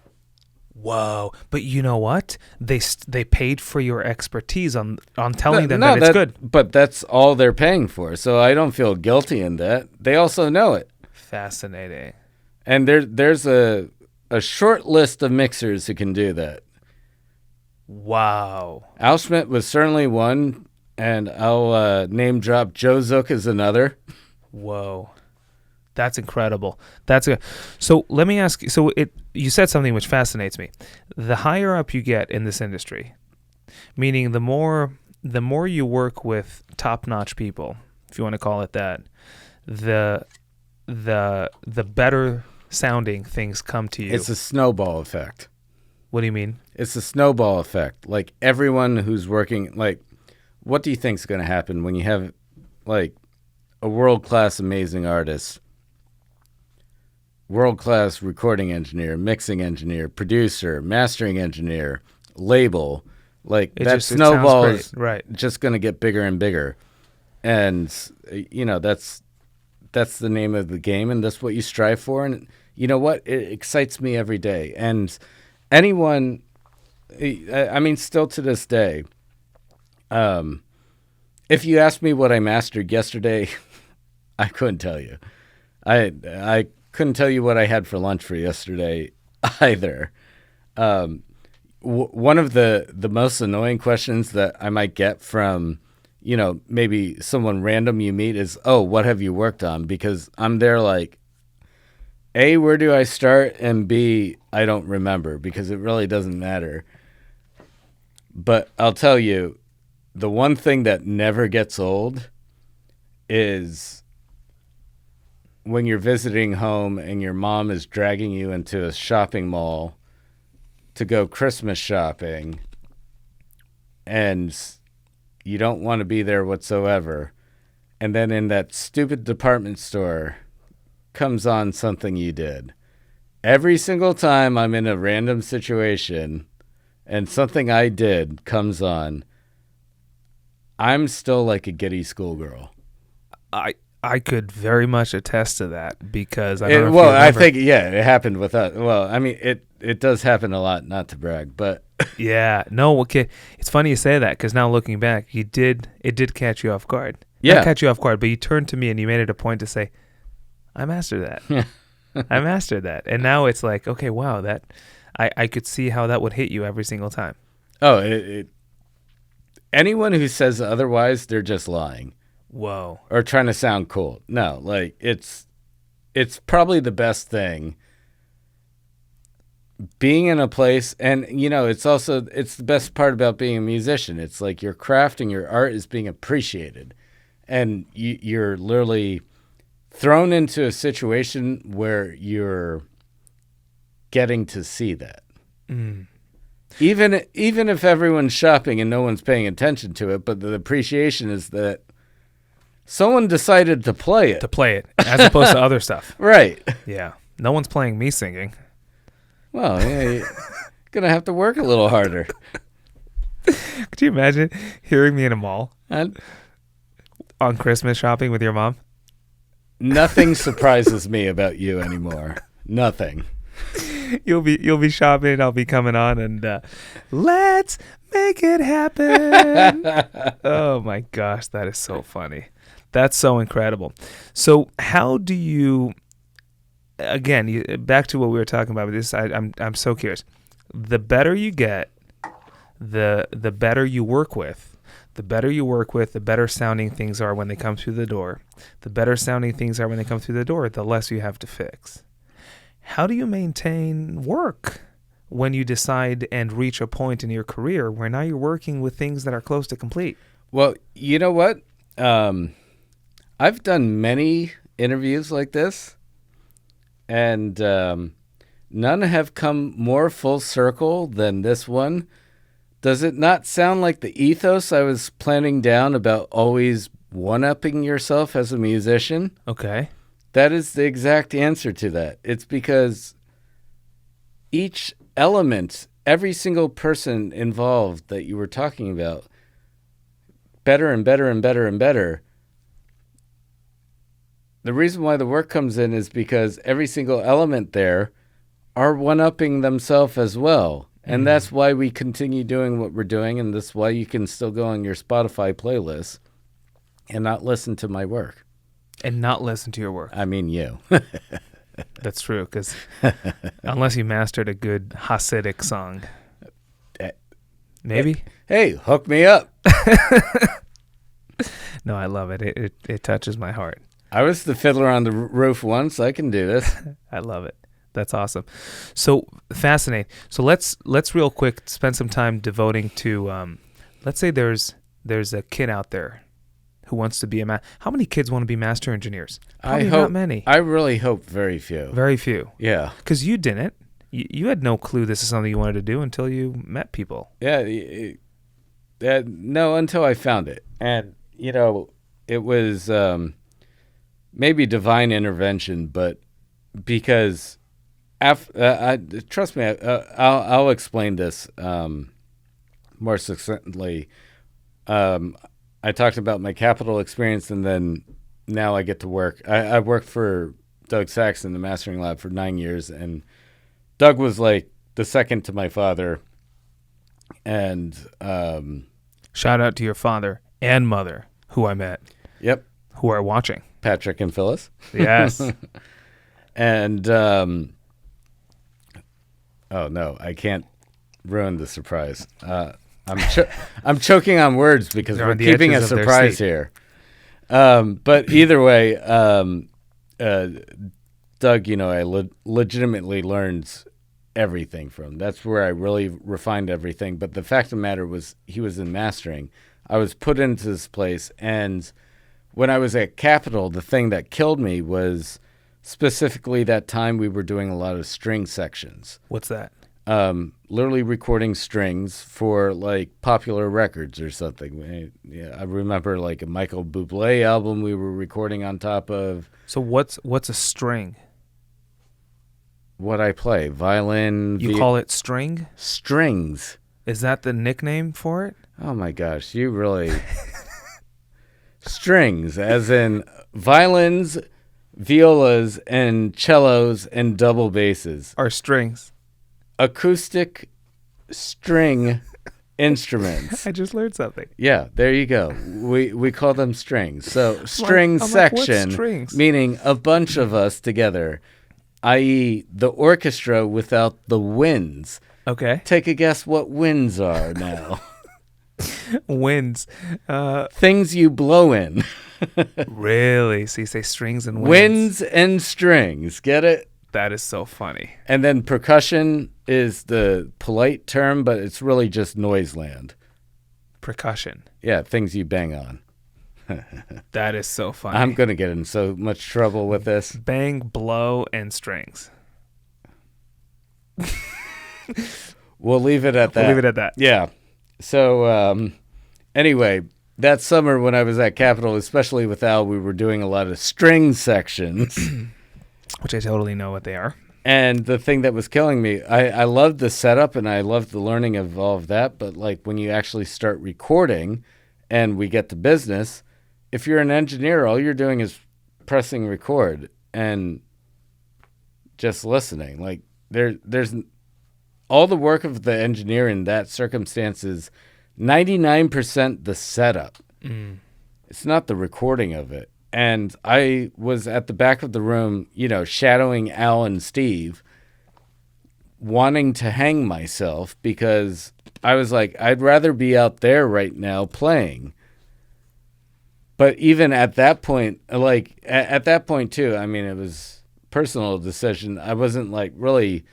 Whoa. But you know what? They paid for your expertise on telling them that it's good. But that's all they're paying for, so I don't feel guilty in that. They also know it. Fascinating. And there's a short list of mixers who can do that. Wow. Al Schmidt was certainly one, and I'll name drop Joe Zook as another. Whoa. That's incredible. So let me ask you, you said something which fascinates me. The higher up you get in this industry, meaning the more you work with top-notch people, if you want to call it that, the the better sounding things come to you. It's a snowball effect. What do you mean? It's a snowball effect. Like everyone who's working, like, what do you think's going to happen when you have like a world-class amazing artist, world-class recording engineer, mixing engineer, producer, mastering engineer, label, like It that just it sounds snowball great. is Right. just going to get bigger and bigger. And that's the name of the game, and that's what you strive for. And you know what? It excites me every day. And anyone, I mean, still to this day, if you asked me what I mastered yesterday, I couldn't tell you. I couldn't tell you what I had for lunch for yesterday either. One of the most annoying questions that I might get from, maybe someone random you meet is, oh, what have you worked on? Because I'm there like, A, where do I start? And B, I don't remember because it really doesn't matter. But I'll tell you, the one thing that never gets old is when you're visiting home and your mom is dragging you into a shopping mall to go Christmas shopping and you don't want to be there whatsoever. And then in that stupid department store comes on something you did. Every single time I'm in a random situation and something I did comes on, I'm still like a giddy schoolgirl. I could very much attest to that because I don't know if you Well, I remember. think, yeah, it happened with us. Well, I mean, it does happen a lot, not to brag, but Yeah, no, okay. It's funny you say that because now looking back, it did catch you off guard. Yeah. Not catch you off guard, but you turned to me and you made it a point to say, I mastered that. I mastered that. And now it's like, okay, wow, that I could see how that would hit you every single time. oh, anyone who says otherwise, they're just lying Whoa. or trying to sound cool. No, like it's probably the best thing. Being in a place, and it's the best part about being a musician. It's like your craft and your art is being appreciated, and you're literally thrown into a situation where you're getting to see that. Mm. Even if everyone's shopping and no one's paying attention to it, but the appreciation is that someone decided to play it. To play it as opposed to other stuff. Right. Yeah. No one's playing me singing. Well, yeah, you're going to have to work a little harder. Could you imagine hearing me in a mall And on Christmas shopping with your mom? nothing surprises me about you anymore. Nothing. You'll be shopping, I'll be coming on, and let's make it happen. Oh my gosh, that is so funny. That's so incredible. So how do you, again, back to what we were talking about with this, I'm so curious. The better you get, the better you work with. The better you work with, the better sounding things are when they come through the door. The better sounding things are when they come through the door, the less you have to fix. How do you maintain work when you decide and reach a point in your career where now you're working with things that are close to complete? Well, you know what? I've done many interviews like this, and none have come more full circle than this one. Does it not sound like the ethos I was planning down about always one-upping yourself as a musician? Okay. That is the exact answer to that. It's because each element, every single person involved that you were talking about, better and better and better and better. The reason why the work comes in is because every single element there are one-upping themselves as well. And that's why we continue doing what we're doing, and that's why you can still go on your Spotify playlist and not listen to my work. And not listen to your work. I mean you. That's true, because unless you mastered a good Hasidic song. Maybe? Hey, hook me up. No, I love it. It touches my heart. I was the fiddler on the roof once. I can do this. I love it. That's awesome. So fascinating. So let's real quick spend some time devoting to let's say there's a kid out there who wants to be how many kids want to be master engineers? I Probably hope. not many. I really hope very few. Very few. Yeah. Because you didn't. You had no clue this is something you wanted to do until you met people. Yeah. No, until I found it. And, it was maybe divine intervention, but because, trust me, I'll explain this more succinctly. I talked about my capital experience, and then now I get to work. I worked for Doug Sachs in the mastering lab for 9 years, and Doug was like the second to my father. And shout out to your father and mother, who I met. Yep. Who are watching. Patrick and Phyllis. Yes. And oh no, I can't ruin the surprise. I'm choking on words because They're we're on the keeping a edges of their surprise seat. here. But either way, Doug, I legitimately learned everything from. That's where I really refined everything. But the fact of the matter was, he was in mastering. I was put into this place, and when I was at Capitol, the thing that killed me was specifically that time we were doing a lot of string sections. What's that? Literally recording strings for like popular records or something. I remember like a Michael Bublé album we were recording on top of. So what's a string? What I play, violin. You call it string? Strings. Is that the nickname for it? Oh my gosh, you really. Strings, as in violins, violas, and cellos, and double basses. Are strings. Acoustic string instruments. I just learned something. Yeah, there you go. We call them strings. So string section, what's strings? meaning a bunch of us together, i.e. the orchestra without the winds. Okay. Take a guess what winds are now. Winds. Things you blow in. Really? So you say strings and winds? Winds and strings. Get it? That is so funny. And then percussion is the polite term, but it's really just noise land. Percussion. Yeah, things you bang on. That is so funny. I'm going to get in so much trouble with this. Bang, blow, and strings. We'll leave it at that. We'll leave it at that. Yeah. So anyway, that summer when I was at Capitol, especially with Al, we were doing a lot of string sections. Which I totally know what they are. And the thing that was killing me, I loved the setup and I loved the learning of all of that. But like when you actually start recording and we get to business, if you're an engineer, all you're doing is pressing record and just listening. Like there's all the work of the engineer in that circumstance is 99% the setup. It's not the recording of it. And I was at the back of the room, shadowing Al and Steve, wanting to hang myself because I was like, I'd rather be out there right now playing. But even at that point, like at that point too, I mean, it was a personal decision. I wasn't like really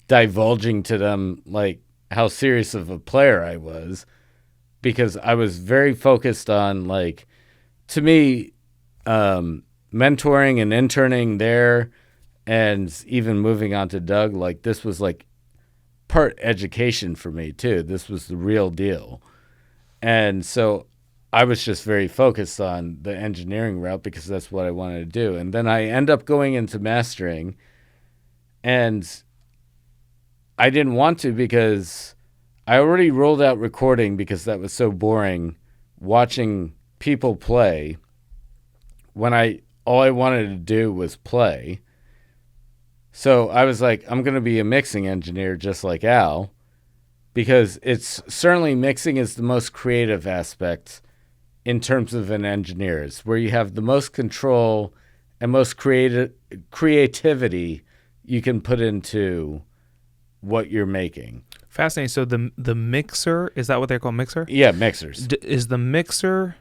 divulging to them like how serious of a player I was because I was very focused on like, to me, mentoring and interning there and even moving on to Doug, like this was like part education for me too. This was the real deal. And so I was just very focused on the engineering route because that's what I wanted to do. And then I end up going into mastering and I didn't want to because I already rolled out recording because that was so boring watching people play when all I wanted to do was play. So I was like, I'm going to be a mixing engineer just like Al because it's certainly mixing is the most creative aspect in terms of an engineer. It's where you have the most control and most creativity you can put into what you're making. Fascinating. So the mixer, is that what they're called, mixer? Yeah, mixers. Is the mixer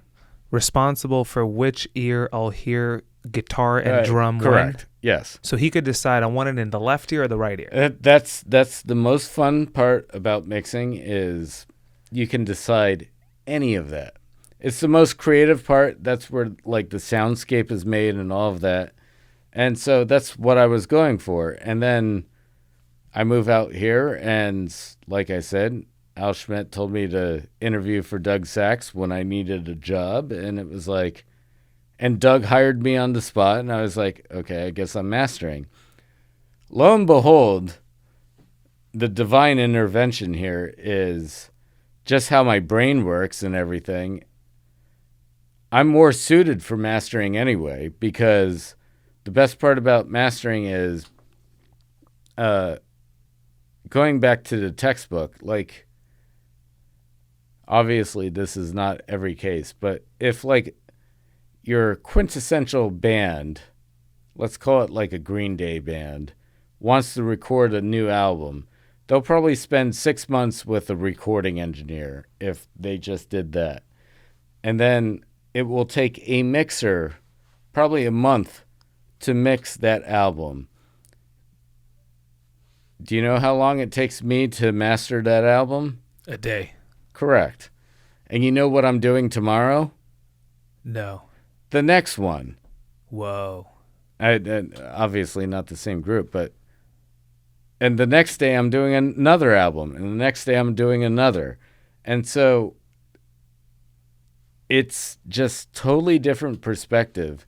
responsible for which ear I'll hear guitar and drum? Correct. Yes. So he could decide I want it in the left ear or the right ear. That's the most fun part about mixing is you can decide any of that. it's the most creative part. That's where like the soundscape is made and all of that. And so that's what I was going for. And then I move out here, and like I said, Al Schmidt told me to interview for Doug Sachs when I needed a job. And it was like, and Doug hired me on the spot. And I was like, okay, I guess I'm mastering. Lo and behold, the divine intervention here is just how my brain works and everything. I'm more suited for mastering anyway, because the best part about mastering is going back to the textbook. Like, obviously, this is not every case, but if like your quintessential band, let's call it like a Green Day band, wants to record a new album, they'll probably spend 6 months with a recording engineer if they just did that. And then it will take a mixer probably a month to mix that album. Do you know how long it takes me to master that album? A day. Correct. And you know what I'm doing tomorrow? No. The next one. Whoa. Obviously not the same group, but and the next day I'm doing another album, and the next day I'm doing another. And so it's just totally different perspective.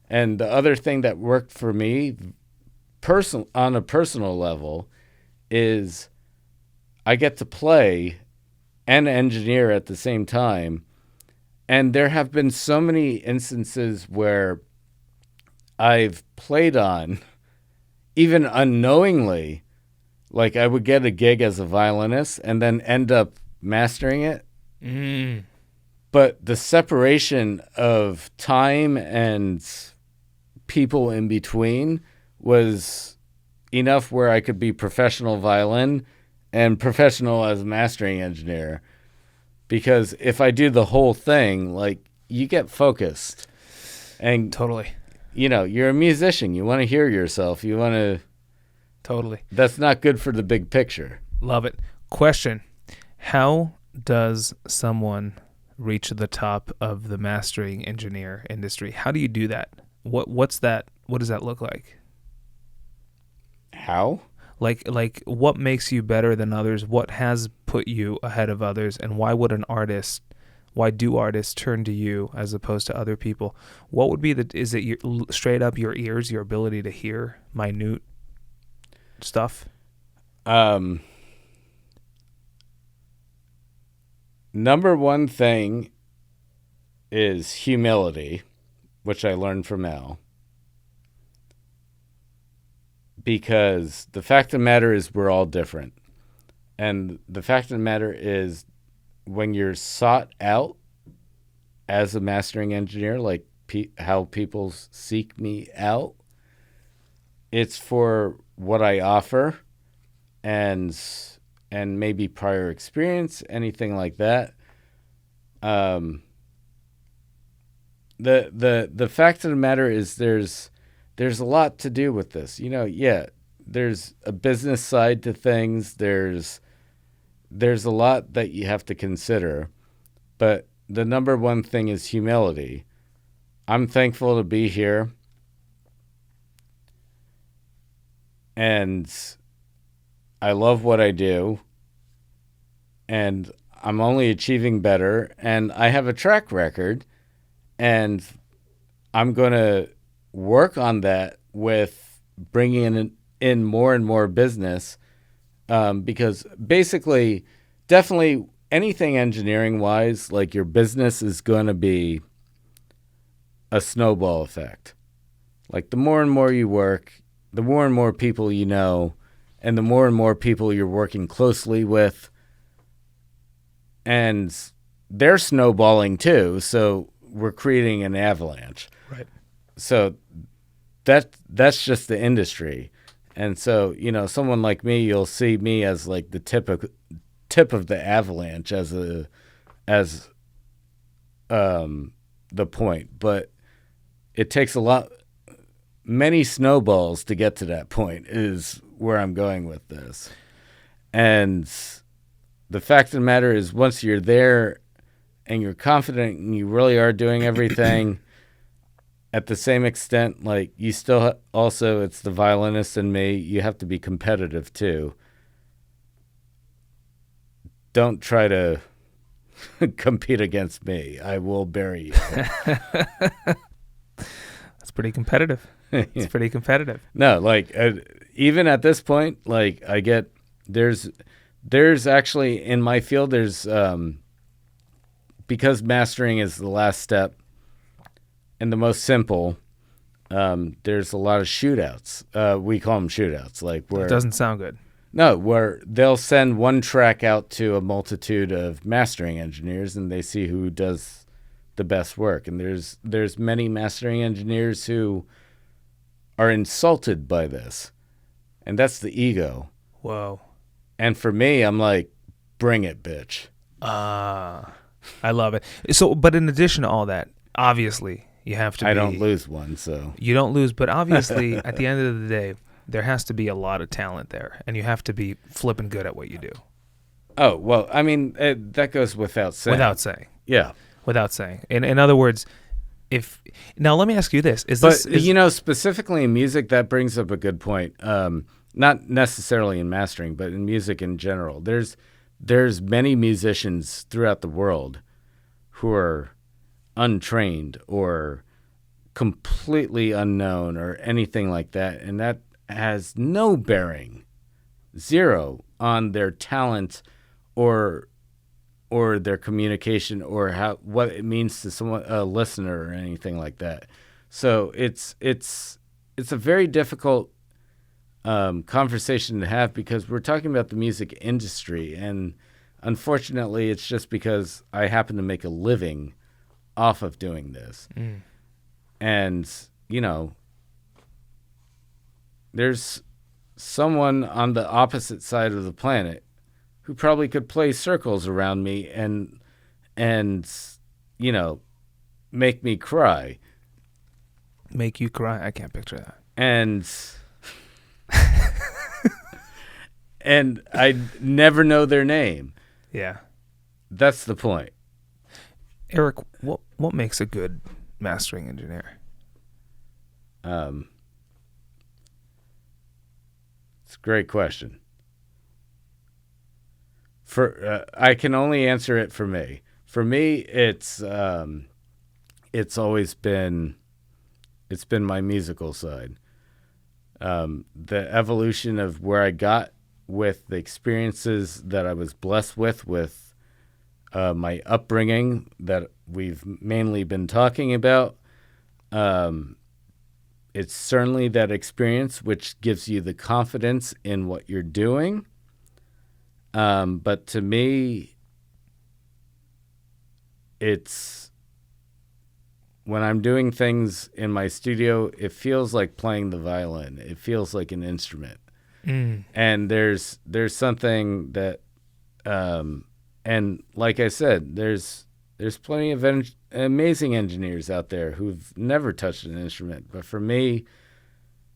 And the other thing that worked for me on a personal level is I get to play and engineer at the same time. And there have been so many instances where I've played on, even unknowingly, like I would get a gig as a violinist and then end up mastering it. But the separation of time and people in between was enough where I could be professional violin and professional as a mastering engineer. Because if I do the whole thing, like, you get focused. And Totally. you know, you're a musician. You want to hear yourself. You want to. Totally. That's not good for the big picture. Love it. Question. How does someone reach the top of the mastering engineer industry? How do you do that? What's that? What does that look like? How? Like what makes you better than others? What has put you ahead of others? And why do artists turn to you as opposed to other people? What would be is it straight up your ears, your ability to hear minute stuff? Number one thing is humility, which I learned from Al. Because the fact of the matter is we're all different. And the fact of the matter is when you're sought out as a mastering engineer, like how people seek me out, it's for what I offer and maybe prior experience, anything like that. The fact of the matter is there's a lot to do with this. You know, yeah, there's a business side to things. There's a lot that you have to consider. But the number one thing is humility. I'm thankful to be here. And I love what I do. And I'm only achieving better. And I have a track record. And I'm going to work on that with bringing in more and more business, because basically, definitely anything engineering wise, like your business is going to be a snowball effect. Like the more and more you work, the more and more people you know, and the more and more people you're working closely with, and they're snowballing too. So we're creating an avalanche. Right. So that's just the industry. And so, you know, someone like me, you'll see me as like the tip of the avalanche as the point, but it takes many snowballs to get to that point is where I'm going with this. And the fact of the matter is once you're there and you're confident and you really are doing everything at the same extent, like you still also, it's the violinist in me, you have to be competitive too. Don't try to compete against me. I will bury you. That's pretty competitive. It's pretty competitive. No, like even at this point, like I get there's actually in my field there's because mastering is the last step and the most simple. There's a lot of shootouts. We call them shootouts, like where It doesn't sound good. no, where they'll send one track out to a multitude of mastering engineers, and they see who does the best work. And there's many mastering engineers who are insulted by this, and that's the ego. Whoa. And for me, I'm like, bring it, bitch. I love it. So, but in addition to all that, obviously, you have to. I don't lose one, so You don't lose, but obviously, at the end of the day, there has to be a lot of talent there, and you have to be flipping good at what you do. Oh well, I mean that goes without saying. Without saying. Yeah. Without saying. In other words, if now let me ask you this: specifically in music, that brings up a good point. Not necessarily in mastering, but in music in general. There's many musicians throughout the world who are untrained or completely unknown or anything like that, and that has no bearing, zero, on their talent or their communication or what it means to someone, a listener, or anything like that. So it's a very difficult conversation to have because we're talking about the music industry, and unfortunately, it's just because I happen to make a living off of doing this, and there's someone on the opposite side of the planet who probably could play circles around me and make me cry. Make you cry? I can't picture that. And I never know their name. Yeah. That's the point. Eric, what makes a good mastering engineer? It's a great question. I can only answer it for me. For me, it's always been my musical side. The evolution of where I got with the experiences that I was blessed with my upbringing that we've mainly been talking about. It's certainly that experience which gives you the confidence in what you're doing. But to me, it's when I'm doing things in my studio, it feels like playing the violin. It feels like an instrument. And there's something that, and like I said, there's plenty of amazing engineers out there who've never touched an instrument. But for me,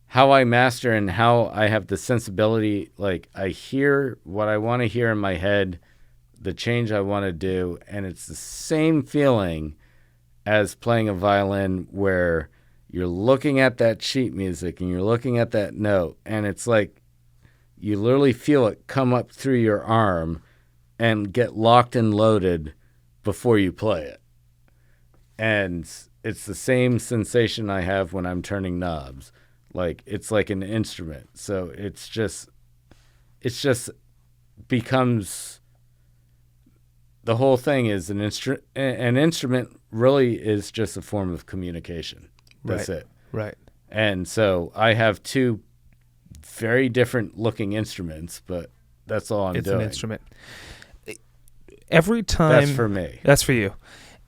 how I master and how I have the sensibility, like I hear what I want to hear in my head, the change I want to do, and it's the same feeling as playing a violin where you're looking at that sheet music and you're looking at that note, and it's like you literally feel it come up through your arm and get locked and loaded before you play it. And it's the same sensation I have when I'm turning knobs. Like it's like an instrument. So it's just becomes, the whole thing is an instrument. An instrument really is just a form of communication. That's it. Right. And so I have two very different looking instruments, but that's all I'm doing. It's an instrument. Every time. That's for me. That's for you.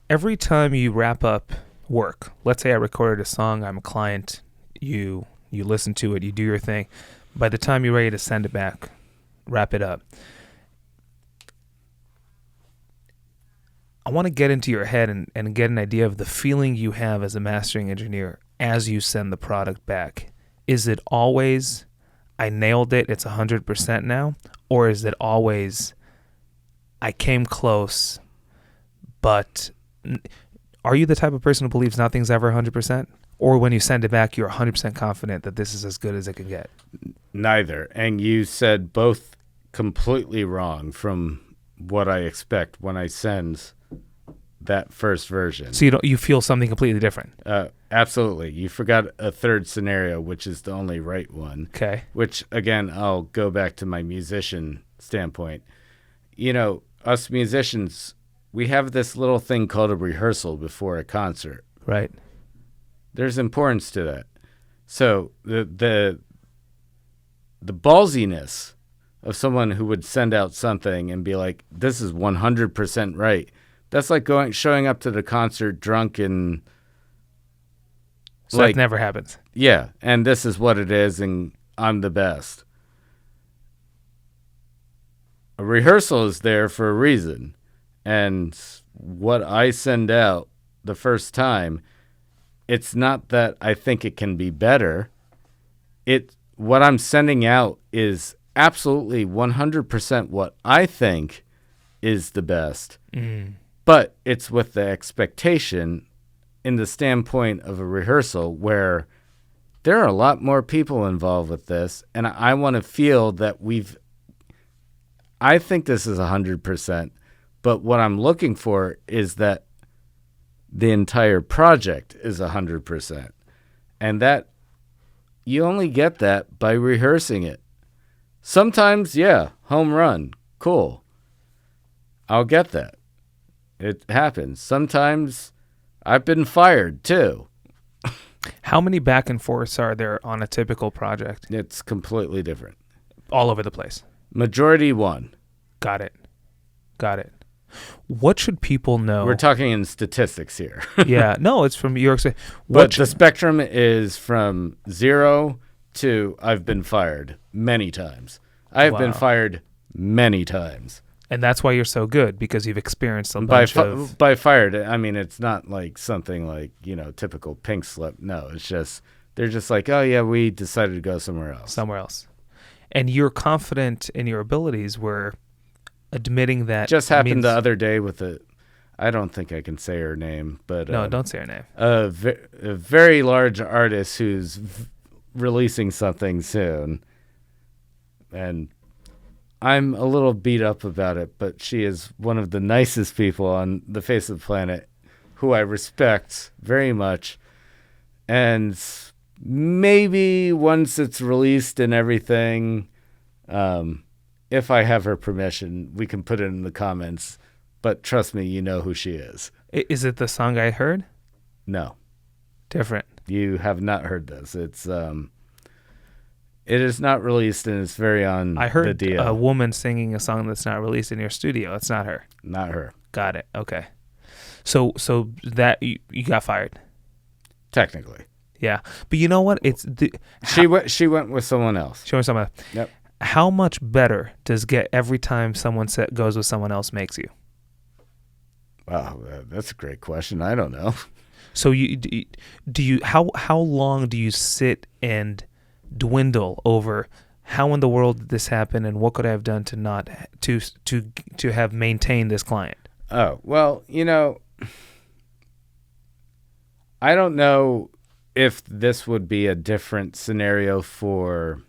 Every time you wrap up work, let's say I recorded a song, I'm a client, you listen to it, you do your thing. By the time you're ready to send it back, wrap it up, I want to get into your head and get an idea of the feeling you have as a mastering engineer as you send the product back. Is it always, I nailed it, it's 100% now? Or is it always, I came close, But are you the type of person who believes nothing's ever 100%? Or when you send it back, you're 100% confident that this is as good as it can get? Neither. And you said both completely wrong from what I expect when I send that first version. So you feel something completely different? Absolutely. You forgot a third scenario, which is the only right one. Okay. Which, again, I'll go back to my musician standpoint. You know, us musicians, we have this little thing called a rehearsal before a concert. Right. There's importance to that. So the ballsiness of someone who would send out something and be like, this is 100% right. That's like showing up to the concert drunk and So that never happens. Yeah, and this is what it is, and I'm the best. A rehearsal is there for a reason, and what I send out the first time, it's not that I think it can be better. What I'm sending out is absolutely 100% what I think is the best. But it's with the expectation in the standpoint of a rehearsal where there are a lot more people involved with this, and I want to feel that I think this is 100%, but what I'm looking for is that the entire project is 100%. And that you only get that by rehearsing it. Sometimes, yeah, home run, cool. I'll get that. It happens. Sometimes I've been fired too. How many back and forths are there on a typical project? It's completely different. All over the place. Majority one. Got it. What should people know? We're talking in statistics here. Yeah. No, it's from New York City. But the spectrum is from 0 to I've been fired many times. I've been fired many times. And that's why you're so good, because you've experienced a bunch of... By fired, I mean, it's not like something like, typical pink slip. No, it's just, they're just like, oh, yeah, we decided to go somewhere else. And you're confident in your abilities, where admitting that... Just happened the other day with I don't think I can say her name, but... No, don't say her name. A very large artist who's releasing something soon. And I'm a little beat up about it, but she is one of the nicest people on the face of the planet who I respect very much. And maybe once it's released and everything, if I have her permission, we can put it in the comments. But trust me, you know who she is. Is it the song I heard? No. Different. You have not heard this. It is not released, and it's very on I heard the DL. A woman singing a song that's not released in your studio. It's not her. Not her. Got it. Okay. So that you got fired. Technically. Yeah. But you know what? She went with someone else. She went with someone else. Yep. How much better does get every time someone goes with someone else makes you? Wow, that's a great question. I don't know. So how long do you sit and dwindle over how in the world did this happen, and what could I have done to have maintained this client? Oh, well, I don't know if this would be a different scenario for,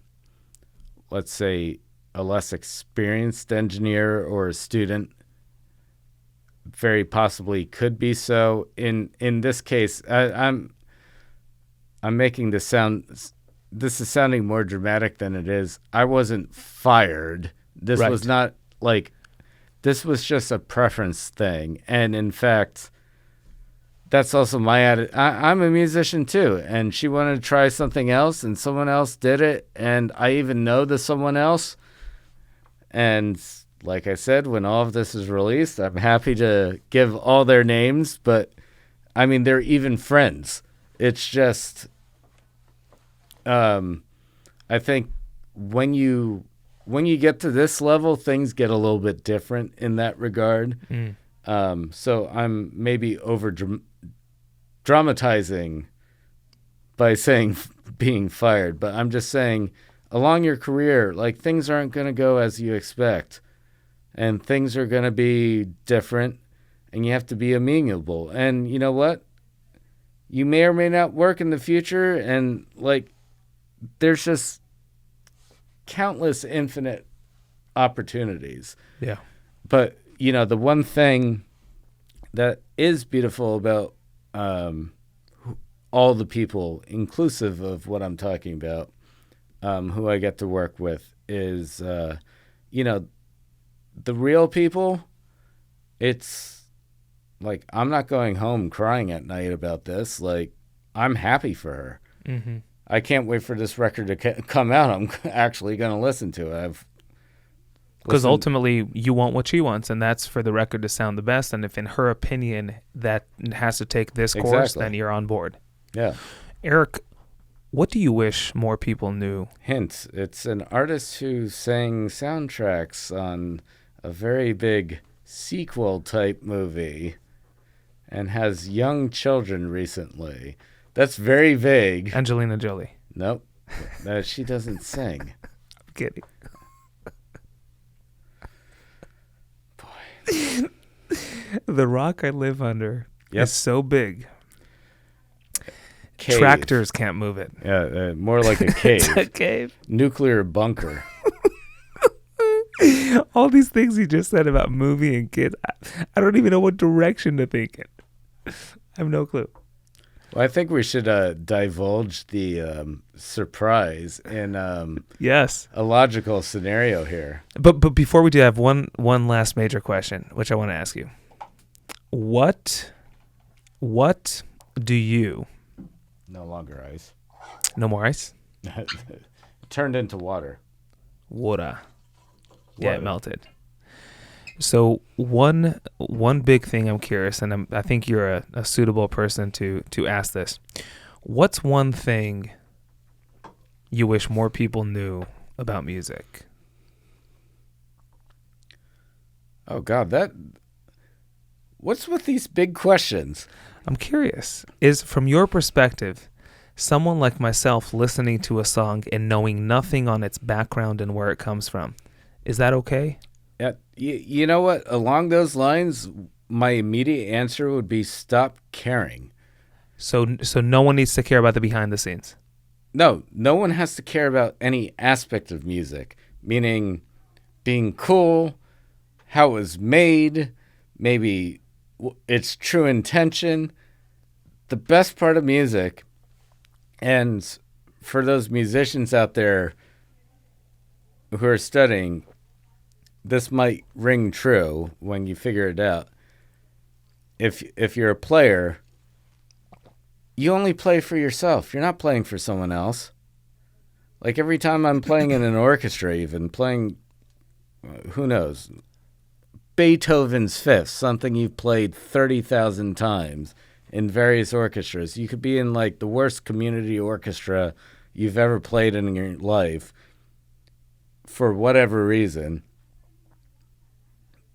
let's say, a less experienced engineer or a student. Very possibly could be so. In this case, I'm making this sound. This is sounding more dramatic than it is. I wasn't fired. This was not like. This was just a preference thing, and in fact, that's also my attitude. I'm a musician too, and she wanted to try something else, and someone else did it, and I even know the someone else. And like I said, when all of this is released, I'm happy to give all their names, but I mean, they're even friends. It's just, I think when you get to this level, things get a little bit different in that regard. So I'm maybe over dramatizing by saying being fired, but I'm just saying along your career, like, things aren't going to go as you expect, and things are going to be different. and you have to be amenable. And you know what? You may or may not work in the future, and like there's just countless infinite opportunities. Yeah. But the one thing that is beautiful about all the people, inclusive of what I'm talking about, who I get to work with, is the real people. It's like, I'm not going home crying at night about this. Like, I'm happy for her. Mm-hmm. I can't wait for this record to come out. I'm actually going to listen to it. Because ultimately, you want what she wants, and that's for the record to sound the best. And if, in her opinion, that has to take this course, then you're on board. Yeah. Eric, what do you wish more people knew? Hint, it's an artist who sang soundtracks on a very big sequel-type movie and has young children recently. That's very vague. Angelina Jolie. Nope. She doesn't sing. I'm kidding. Boy. The rock I live under is so big. Cave. Tractors can't move it. Yeah, more like a cave. It's a cave. Nuclear bunker. All these things you just said about movie and kids, I don't even know what direction to think in. I have no clue. Well, I think we should divulge the surprise in yes, a logical scenario here. But before we do, I have one last major question, which I want to ask you. What do you... No longer ice. No more ice? Turned into water. Water. Yeah, it melted. So one big thing I'm curious, and I think you're a suitable person to ask this. What's one thing you wish more people knew about music? Oh, God, what's with these big questions? I'm curious. Is, from your perspective, someone like myself listening to a song and knowing nothing on its background and where it comes from, is that okay? Yeah, you know what? Along those lines, my immediate answer would be stop caring. So no one needs to care about the behind the scenes? No one has to care about any aspect of music, meaning being cool, how it was made, maybe its true intention. The best part of music, and for those musicians out there who are studying, this might ring true when you figure it out. If you're a player, you only play for yourself. You're not playing for someone else. Like every time I'm playing in an orchestra, even playing, who knows, Beethoven's Fifth, something you've played 30,000 times in various orchestras. You could be in like the worst community orchestra you've ever played in your life for whatever reason.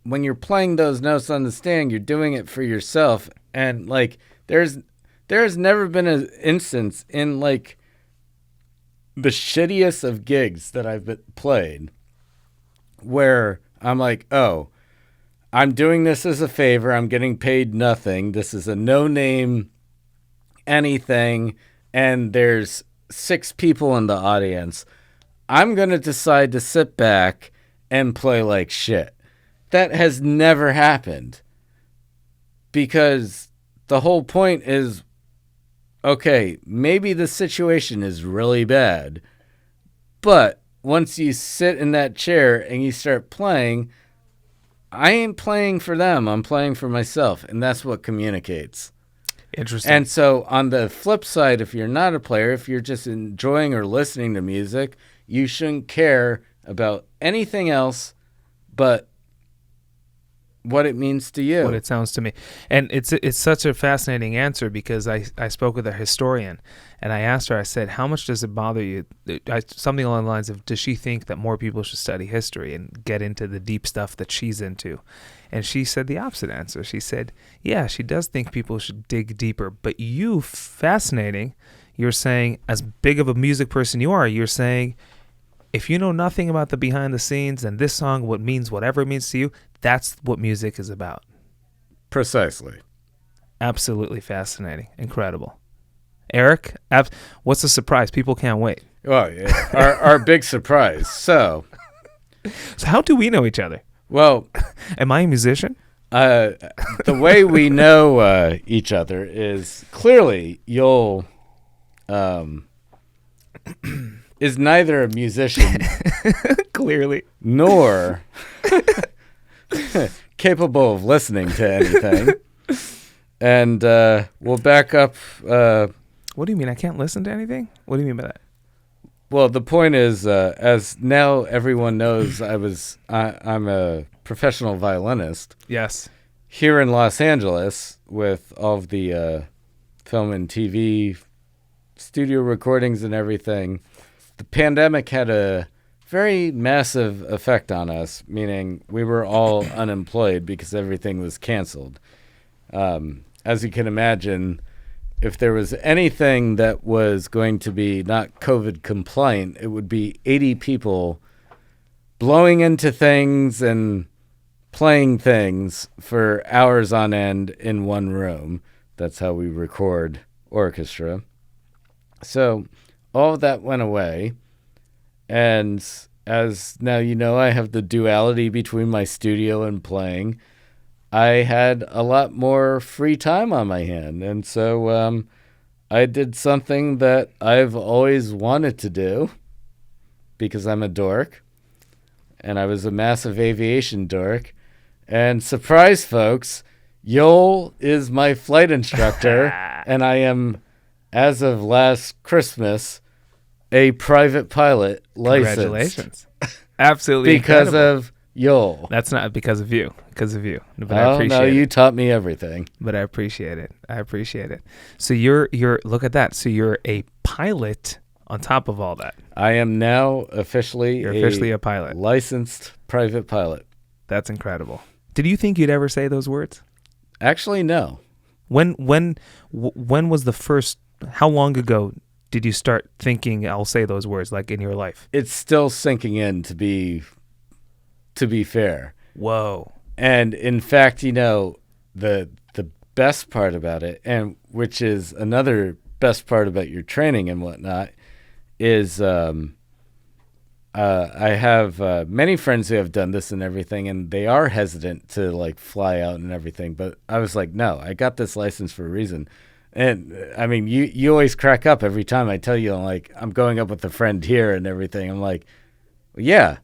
When you're playing those notes on the stand, you're doing it for yourself. And like there's never been an instance in like the shittiest of gigs that I've played where I'm like, oh, I'm doing this as a favor. I'm getting paid nothing. This is a no-name anything, and there's 6 people in the audience. I'm going to decide to sit back and play like shit. That has never happened because the whole point is, okay, maybe the situation is really bad, but once you sit in that chair and you start playing, I ain't playing for them. I'm playing for myself, and that's what communicates. Interesting. And so on the flip side, if you're not a player, if you're just enjoying or listening to music, you shouldn't care about anything else but what it means to you. What it sounds to me. And it's such a fascinating answer because I spoke with a historian and I asked her, I said, how much does it bother you? Something along the lines of, does she think that more people should study history and get into the deep stuff that she's into? And she said the opposite answer. She said, yeah, she does think people should dig deeper. But you, fascinating, you're saying, as big of a music person you are, you're saying, if you know nothing about the behind the scenes and this song, what means whatever it means to you, that's what music is about. Precisely. Absolutely fascinating. Incredible. Eric, what's the surprise? People can't wait. Well, yeah, our big surprise. So how do we know each other? Well, am I a musician? The way we know each other is clearly Joel is neither a musician clearly nor capable of listening to anything. And we'll back up. What do you mean? I can't listen to anything? What do you mean by that? Well, the point is, as now everyone knows, I'm a professional violinist. Yes. Here in Los Angeles, with all of the film and TV studio recordings and everything, the pandemic had a very massive effect on us, meaning we were all unemployed because everything was canceled. As you can imagine, if there was anything that was going to be not COVID compliant, it would be 80 people blowing into things and playing things for hours on end in one room. That's how we record orchestra. So all of that went away. And as now you know, I have the duality between my studio and playing. I had a lot more free time on my hand. And so I did something that I've always wanted to do because I'm a dork. And I was a massive aviation dork. And surprise, folks, Joel is my flight instructor. And I am, as of last Christmas, a private pilot licensed. Congratulations. Absolutely because incredible. Of Joel. That's not because of you. Because of you. But I appreciate no, it. you taught me everything. But I appreciate it. I appreciate it. So you're look at that. So you're a pilot on top of all that. I am now officially a pilot. Licensed private pilot. That's incredible. Did you think you'd ever say those words? Actually, no. When was the first, how long ago did you start thinking I'll say those words, like in your life? It's still sinking in, to be fair. Whoa. And in fact, you know, the best part about it, and which is another best part about your training and whatnot, is I have many friends who have done this and everything, and they are hesitant to like fly out and everything. But I was like, no, I got this license for a reason. And I mean, you always crack up every time I tell you, I'm going up with a friend here and everything. I'm like, yeah,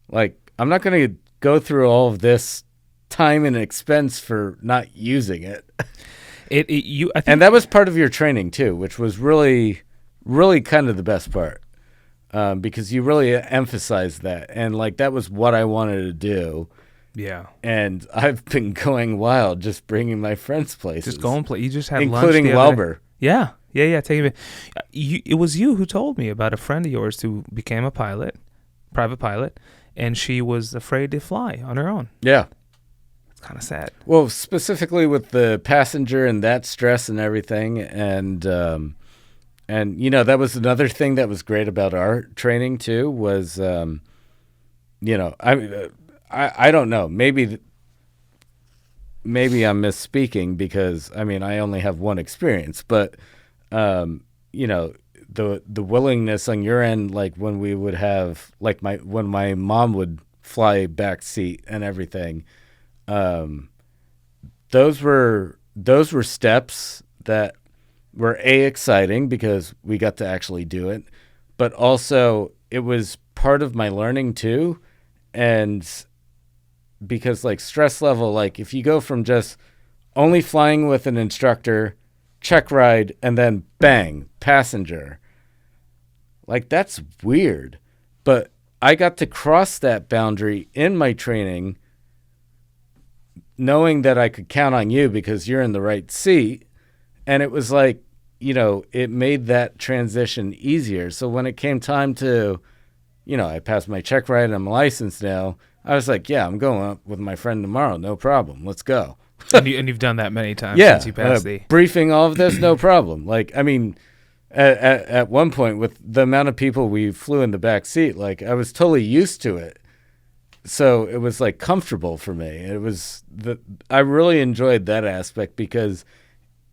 like I'm not going to go through all of this time and expense for not using it. I think, and that was part of your training too, which was really, really kind of the best part. Because you really emphasized that, and like that was what I wanted to do. Yeah. And I've been going wild, just bringing my friends places. Just going play. You just had including lunch Welber. Yeah. Taking it was you who told me about a friend of yours who became a pilot, private pilot, and she was afraid to fly on her own. Yeah. It's kind of sad. Well, specifically with the passenger and that stress and everything, and you know, that was another thing that was great about our training too, was, you know, I don't know, maybe I'm misspeaking because, I mean, I only have one experience, but, you know, the willingness on your end, like when we would have, like when my mom would fly back seat and everything, those were steps that were exciting because we got to actually do it, but also it was part of my learning too. And because like stress level, like if you go from just only flying with an instructor, check ride, and then bang, passenger, like that's weird. But I got to cross that boundary in my training, knowing that I could count on you because you're in the right seat. And it was like, you know, it made that transition easier. So when it came time to, you know, I passed my check ride and I'm licensed now, I was like, yeah, I'm going up with my friend tomorrow. No problem. Let's go. and you've done that many times since you passed the briefing, all of this, no problem. Like, I mean, at one point with the amount of people we flew in the back seat, like I was totally used to it. so it was like comfortable for me. I really enjoyed that aspect because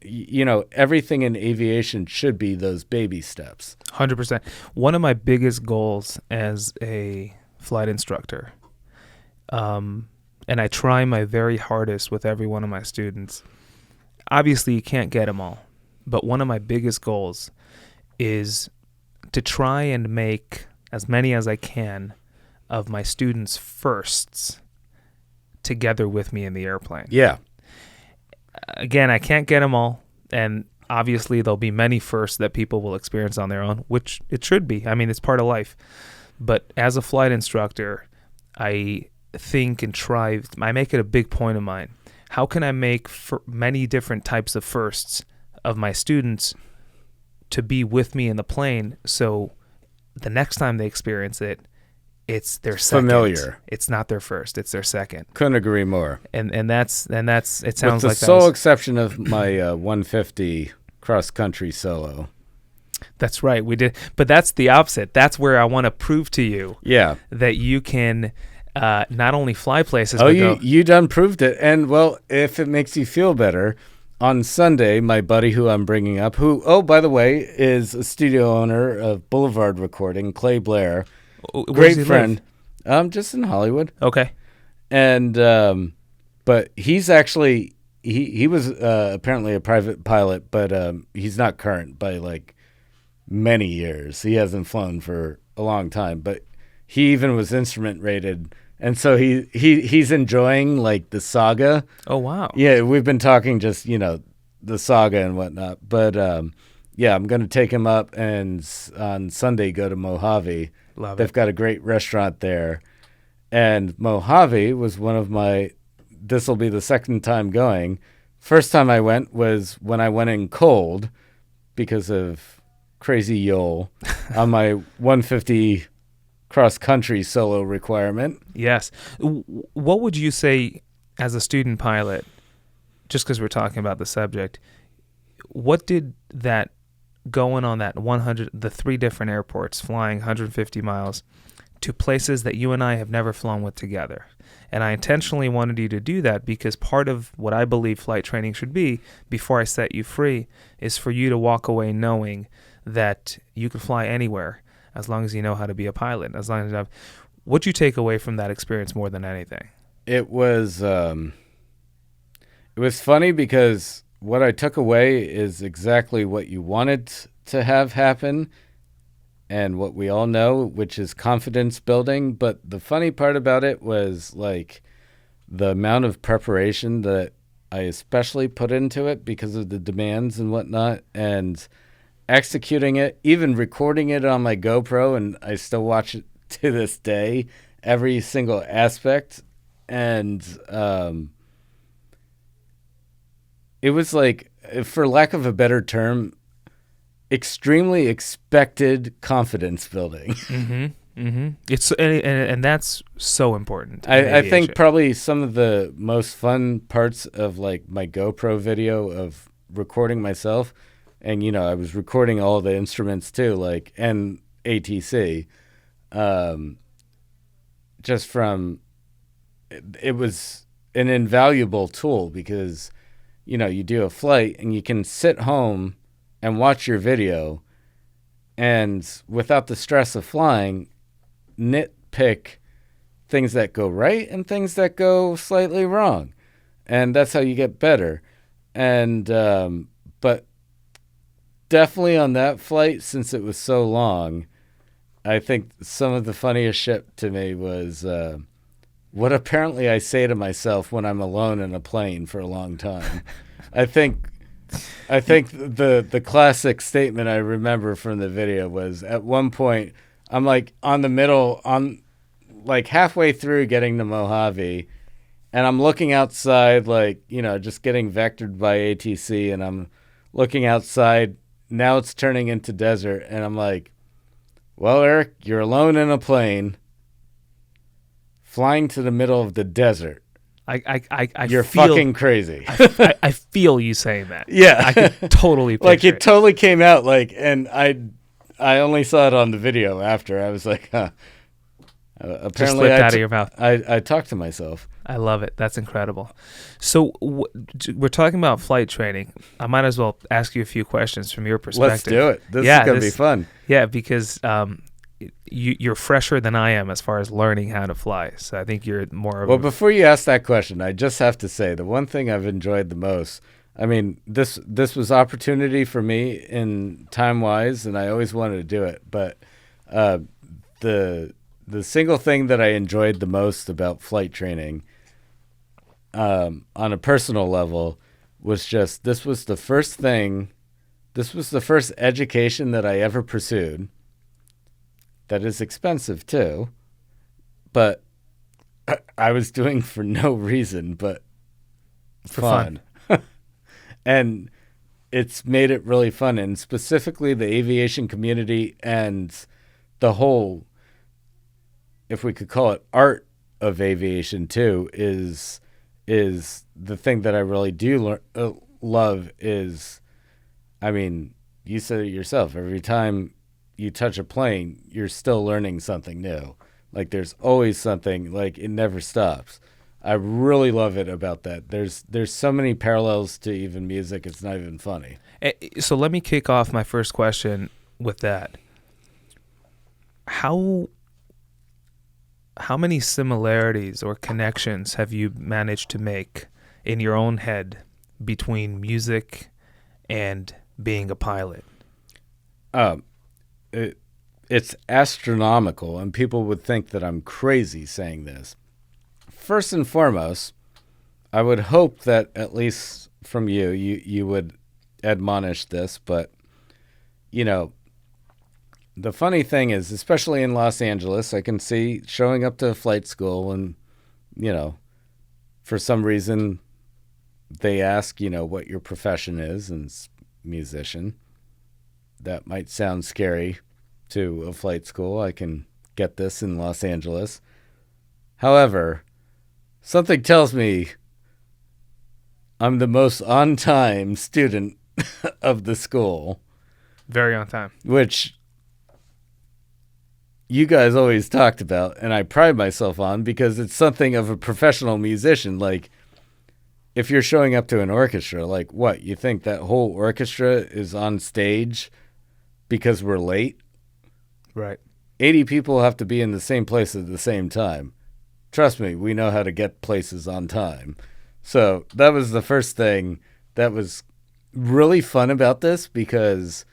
everything in aviation should be those baby steps. 100%. One of my biggest goals as a flight instructor, and I try my very hardest with every one of my students. Obviously, you can't get them all, but one of my biggest goals is to try and make as many as I can of my students' firsts together with me in the airplane. Yeah. Again, I can't get them all, and obviously there'll be many firsts that people will experience on their own, which it should be. I mean, it's part of life. But as a flight instructor, I think and try, I make it a big point of mine. How can I make many different types of firsts of my students to be with me in the plane, so the next time they experience it, it's their second. Familiar. It's not their first, it's their second. Couldn't agree more. And that's it sounds with like the sole exception of my 150 cross country solo. That's right. We did, but that's the opposite. That's where I want to prove to you that you can not only fly places, but you done proved it. And well, if it makes you feel better, on Sunday, my buddy who I'm bringing up, who, oh, by the way, is a studio owner of Boulevard Recording, Clay Blair, great friend. Just in Hollywood. Okay. And but he's actually he was apparently a private pilot, but he's not current by like many years. He hasn't flown for a long time, but he even was instrument rated. And so he's enjoying like the saga. Oh, wow. Yeah, we've been talking just, the saga and whatnot. But yeah, I'm going to take him up and on Sunday go to Mojave. Love They've it. got a great restaurant there. And Mojave was one of this will be the second time going. First time I went was when I went in cold because of crazy Yole on my 150 cross-country solo requirement. Yes. What would you say as a student pilot, just because we're talking about the subject, what did that going on that 3 different airports, flying 150 miles to places that you and I have never flown with together? And I intentionally wanted you to do that because part of what I believe flight training should be, before I set you free, is for you to walk away knowing that you can fly anywhere as long as you know how to be a pilot. As long as what'd you take away from that experience more than anything? It was funny because what I took away is exactly what you wanted to have happen and what we all know, which is confidence building. But the funny part about it was like the amount of preparation that I especially put into it because of the demands and whatnot, and executing it, even recording it on my GoPro, and I still watch it to this day, every single aspect. And it was like, for lack of a better term, extremely expected confidence building. Mm-hmm. Mm-hmm. It's and that's so important. I think probably some of the most fun parts of like my GoPro video of recording myself, and I was recording all the instruments too, like, and ATC, just from it was an invaluable tool because you do a flight and you can sit home and watch your video, and without the stress of flying, nitpick things that go right and things that go slightly wrong, and that's how you get better. And but definitely on that flight, since it was so long, I think some of the funniest shit to me was what apparently I say to myself when I'm alone in a plane for a long time. I think the classic statement I remember from the video was, at one point I'm like like halfway through getting to Mojave, and I'm looking outside, like, just getting vectored by ATC, and I'm looking outside. Now it's turning into desert, and I'm like, well, Eric, you're alone in a plane flying to the middle of the desert. You're fucking crazy. I feel you saying that. Yeah. I could totally picture like it totally came out, like, and I only saw it on the video after. I was like, huh, Just Apparently, slipped out of your mouth. I talk to myself. I love it. That's incredible. So we're talking about flight training. I might as well ask you a few questions from your perspective. Let's do it. This is going to be fun. Yeah, because you're fresher than I am as far as learning how to fly. So I think you're more of Well, before you ask that question, I just have to say the one thing I've enjoyed the most, I mean, this was opportunity for me in time-wise, and I always wanted to do it. But the single thing that I enjoyed the most about flight training on a personal level was just this was the first education that I ever pursued. That is expensive too, but I was doing for no reason but for fun. And it's made it really fun, and specifically the aviation community and the whole, if we could call it, art of aviation too, is the thing that I really do love is, I mean, you said it yourself, every time you touch a plane, you're still learning something new. Like there's always something, like it never stops. I really love it about that. There's so many parallels to even music, it's not even funny. So let me kick off my first question with that. How many similarities or connections have you managed to make in your own head between music and being a pilot? It's astronomical, and people would think that I'm crazy saying this. First and foremost, I would hope that at least from you would admonish this, but, you know, the funny thing is, especially in Los Angeles, I can see showing up to flight school and, you know, for some reason they ask, you know, what your profession is, and it's musician. That might sound scary to a flight school. I can get this in Los Angeles. However, something tells me I'm the most on-time student of the school. Very on time. Which you guys always talked about, and I pride myself on, because it's something of a professional musician. Like, if you're showing up to an orchestra, like, what? You think that whole orchestra is on stage because we're late? Right. 80 people have to be in the same place at the same time. Trust me, we know how to get places on time. So that was the first thing that was really fun about this, because,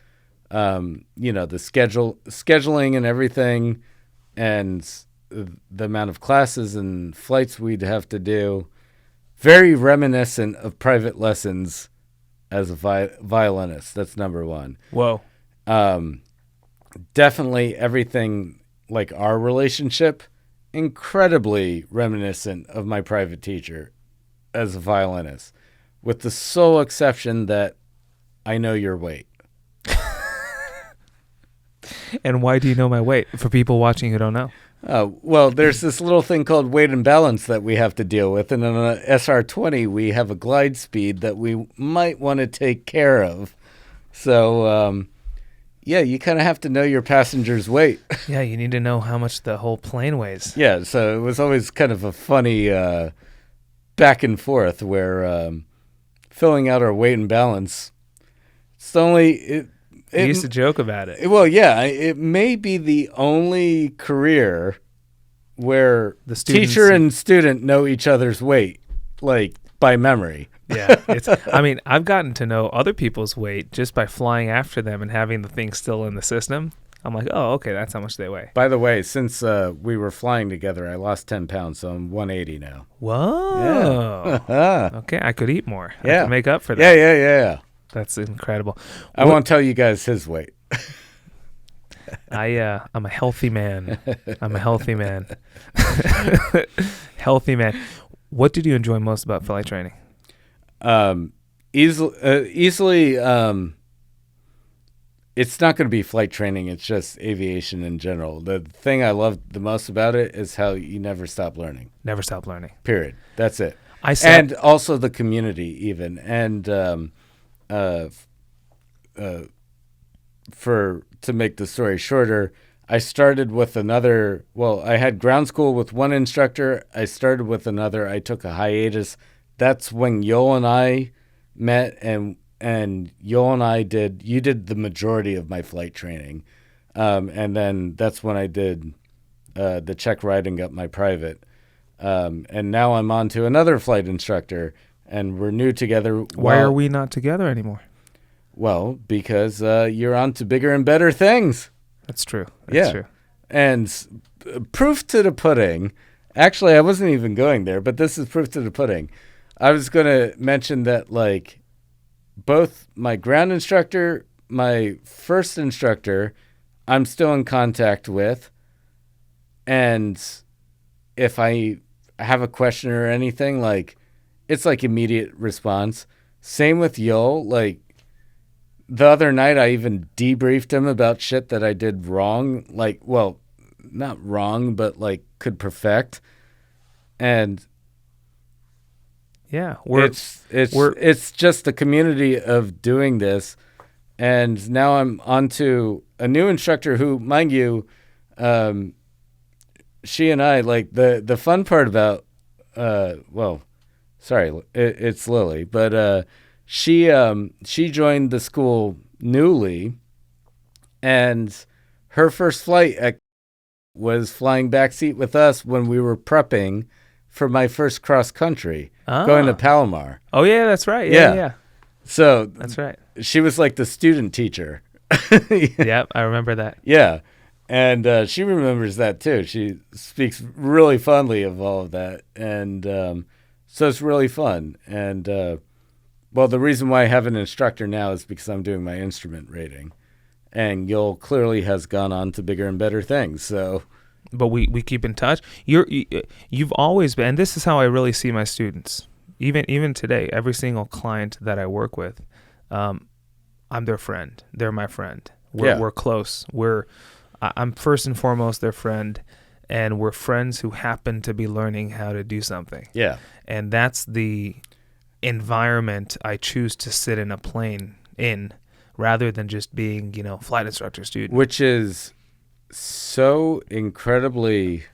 you know, the scheduling and everything, and the amount of classes and flights we'd have to do, very reminiscent of private lessons as a violinist. That's number one. Whoa. Definitely everything, like our relationship, incredibly reminiscent of my private teacher as a violinist, with the sole exception that I know your weight. And why do you know my weight? For people watching who don't know. Well, there's this little thing called weight and balance that we have to deal with, and on an SR-20 we have a glide speed that we might want to take care of. So, yeah, you kind of have to know your passenger's weight. Yeah, you need to know how much the whole plane weighs. Yeah, so it was always kind of a funny back and forth where filling out our weight and balance, it's only... We used to joke about it. Well, yeah, it may be the only career where the teacher and student know each other's weight, like, by memory. Yeah, I mean, I've gotten to know other people's weight just by flying after them and having the thing still in the system. I'm like, oh, okay, that's how much they weigh. By the way, since we were flying together, I lost 10 pounds, so I'm 180 now. Whoa. Yeah. Okay, I could eat more. Yeah. I could make up for that. Yeah. That's incredible. I won't tell you guys his weight. I'm a healthy man. I'm a healthy man. Healthy man. What did you enjoy most about flight training? Easily, it's not going to be flight training. It's just aviation in general. The thing I loved the most about it is how you never stop learning. Never stop learning. Period. That's it. And also the community even. And to make the story shorter, I started with another. Well, I had ground school with one instructor. I started with another. I took a hiatus. That's when Yoel and I met, and Yoel and I did. You did the majority of my flight training, and then that's when I did the check ride and got my private. And now I'm on to another flight instructor, and we're new together. Why are we not together anymore? Well, because you're on to bigger and better things. That's true. That's true. And proof to the pudding. Actually, I wasn't even going there, but this is proof to the pudding. I was going to mention that, like, both my ground instructor, my first instructor, I'm still in contact with. And if I have a question or anything, like, it's like immediate response. Same with Yoel. Like, the other night, I even debriefed him about shit that I did wrong. Like, well, not wrong, but like could perfect. And yeah, it's just the community of doing this. And now I'm on to a new instructor who, mind you, she and I, like, the fun part about, it's Lily, but she joined the school newly, and her first flight was flying backseat with us when we were prepping for my first cross country, going to Palomar. Oh yeah, that's right. Yeah. So that's right. She was like the student teacher. Yep, I remember that. Yeah. And she remembers that too. She speaks really fondly of all of that. And so it's really fun. And well, the reason why I have an instructor now is because I'm doing my instrument rating. And Yoel clearly has gone on to bigger and better things. So, but we keep in touch. You've always been, and this is how I really see my students. Even today, every single client that I work with, I'm their friend. They're my friend. We're close. I'm first and foremost their friend, and we're friends who happen to be learning how to do something. Yeah. And that's the environment I choose to sit in a plane in, rather than just being, flight instructor student. Which is so incredibly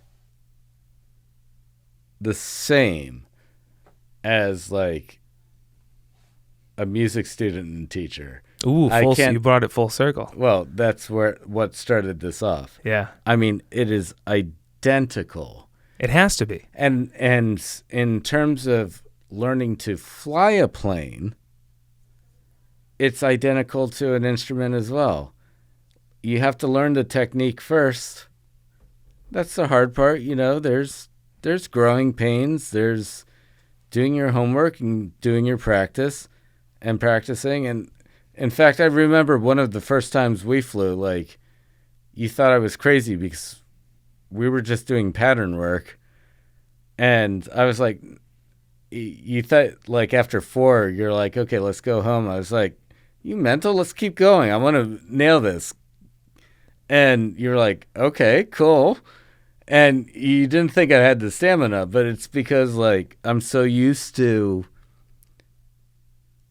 the same as, like, a music student and teacher. Ooh, you brought it full circle. Well, that's what started this off. Yeah. I mean, it is identical. It has to be. And in terms of learning to fly a plane, it's identical to an instrument as well. You have to learn the technique first. That's the hard part. There's growing pains. There's doing your homework and doing your practice and practicing. And in fact, I remember one of the first times we flew, like, you thought I was crazy because we were just doing pattern work. And I was like, you thought, like, after 4, you're like, okay, let's go home. I was like, you mental? Let's keep going. I want to nail this. And you're like, okay, cool. And you didn't think I had the stamina, but it's because, like, I'm so used to,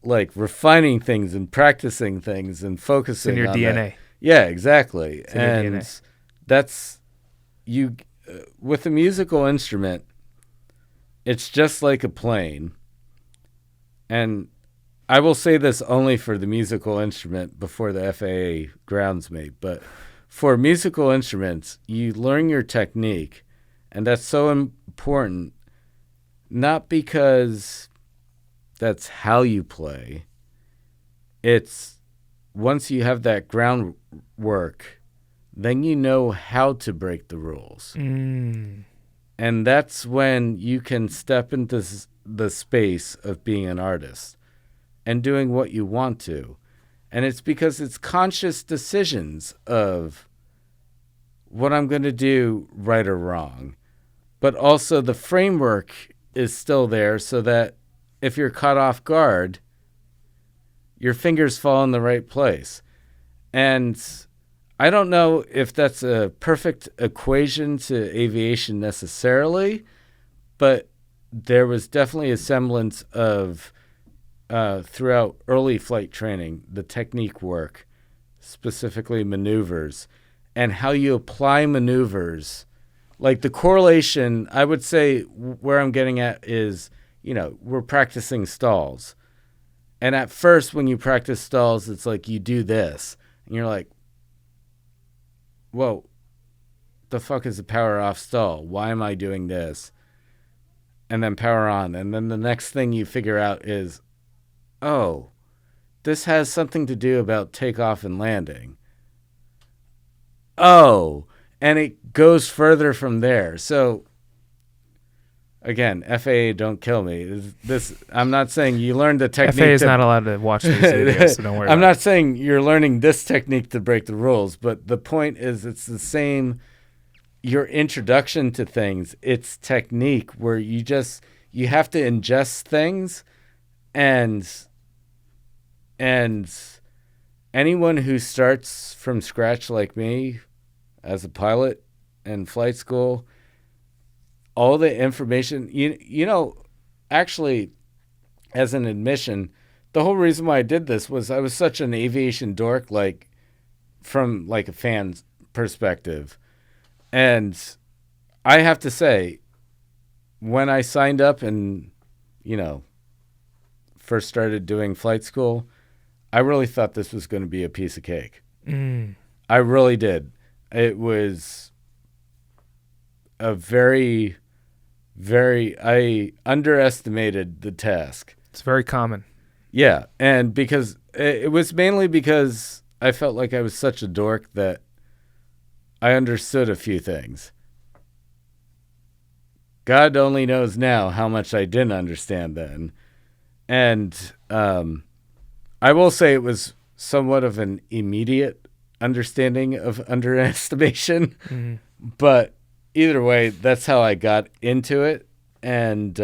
like, refining things and practicing things and focusing on your DNA. That. Yeah, exactly. And that's you with a musical instrument. It's just like a plane. And I will say this only for the musical instrument before the FAA grounds me, but for musical instruments, you learn your technique, and that's so important, not because that's how you play. It's once you have that groundwork, then you know how to break the rules. Mm. And that's when you can step into the space of being an artist and doing what you want to. And it's because it's conscious decisions of what I'm going to do, right or wrong. But also the framework is still there so that if you're caught off guard, your fingers fall in the right place. And I don't know if that's a perfect equation to aviation necessarily, but there was definitely a semblance of, throughout early flight training, the technique work, specifically maneuvers. and how you apply maneuvers. Like the correlation, I would say where I'm getting at is, we're practicing stalls. And at first, when you practice stalls, it's like you do this. And you're like, whoa, the fuck is a power off stall? Why am I doing this? And then power on. And then the next thing you figure out is, oh, this has something to do about takeoff and landing. Oh, and it goes further from there. So, again, FAA, don't kill me. I'm not saying you learned the technique. FAA is not allowed to watch these videos, so don't worry. I'm not saying you're learning this technique to break the rules, but the point is it's the same. Your introduction to things, it's technique where you have to ingest things, and anyone who starts from scratch like me as a pilot in flight school, all the information, actually, as an admission, the whole reason why I did this was I was such an aviation dork, like from like a fan's perspective. And I have to say, when I signed up and, first started doing flight school, I really thought this was going to be a piece of cake. I really did. It was a very, I underestimated the task. It's very common. Yeah. And because it was mainly because I felt like I was such a dork that I understood a few things. God only knows now how much I didn't understand then. And I will say it was somewhat of an immediate understanding of underestimation. Mm-hmm. But either way, that's how I got into it. And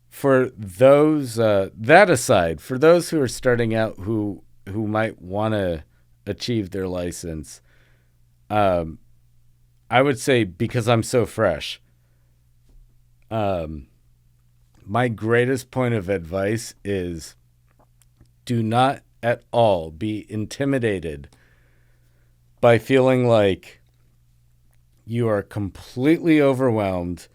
for those, that aside, for those who are starting out who might want to achieve their license, I would say, because I'm so fresh, my greatest point of advice is do not at all be intimidated by feeling like you are completely overwhelmed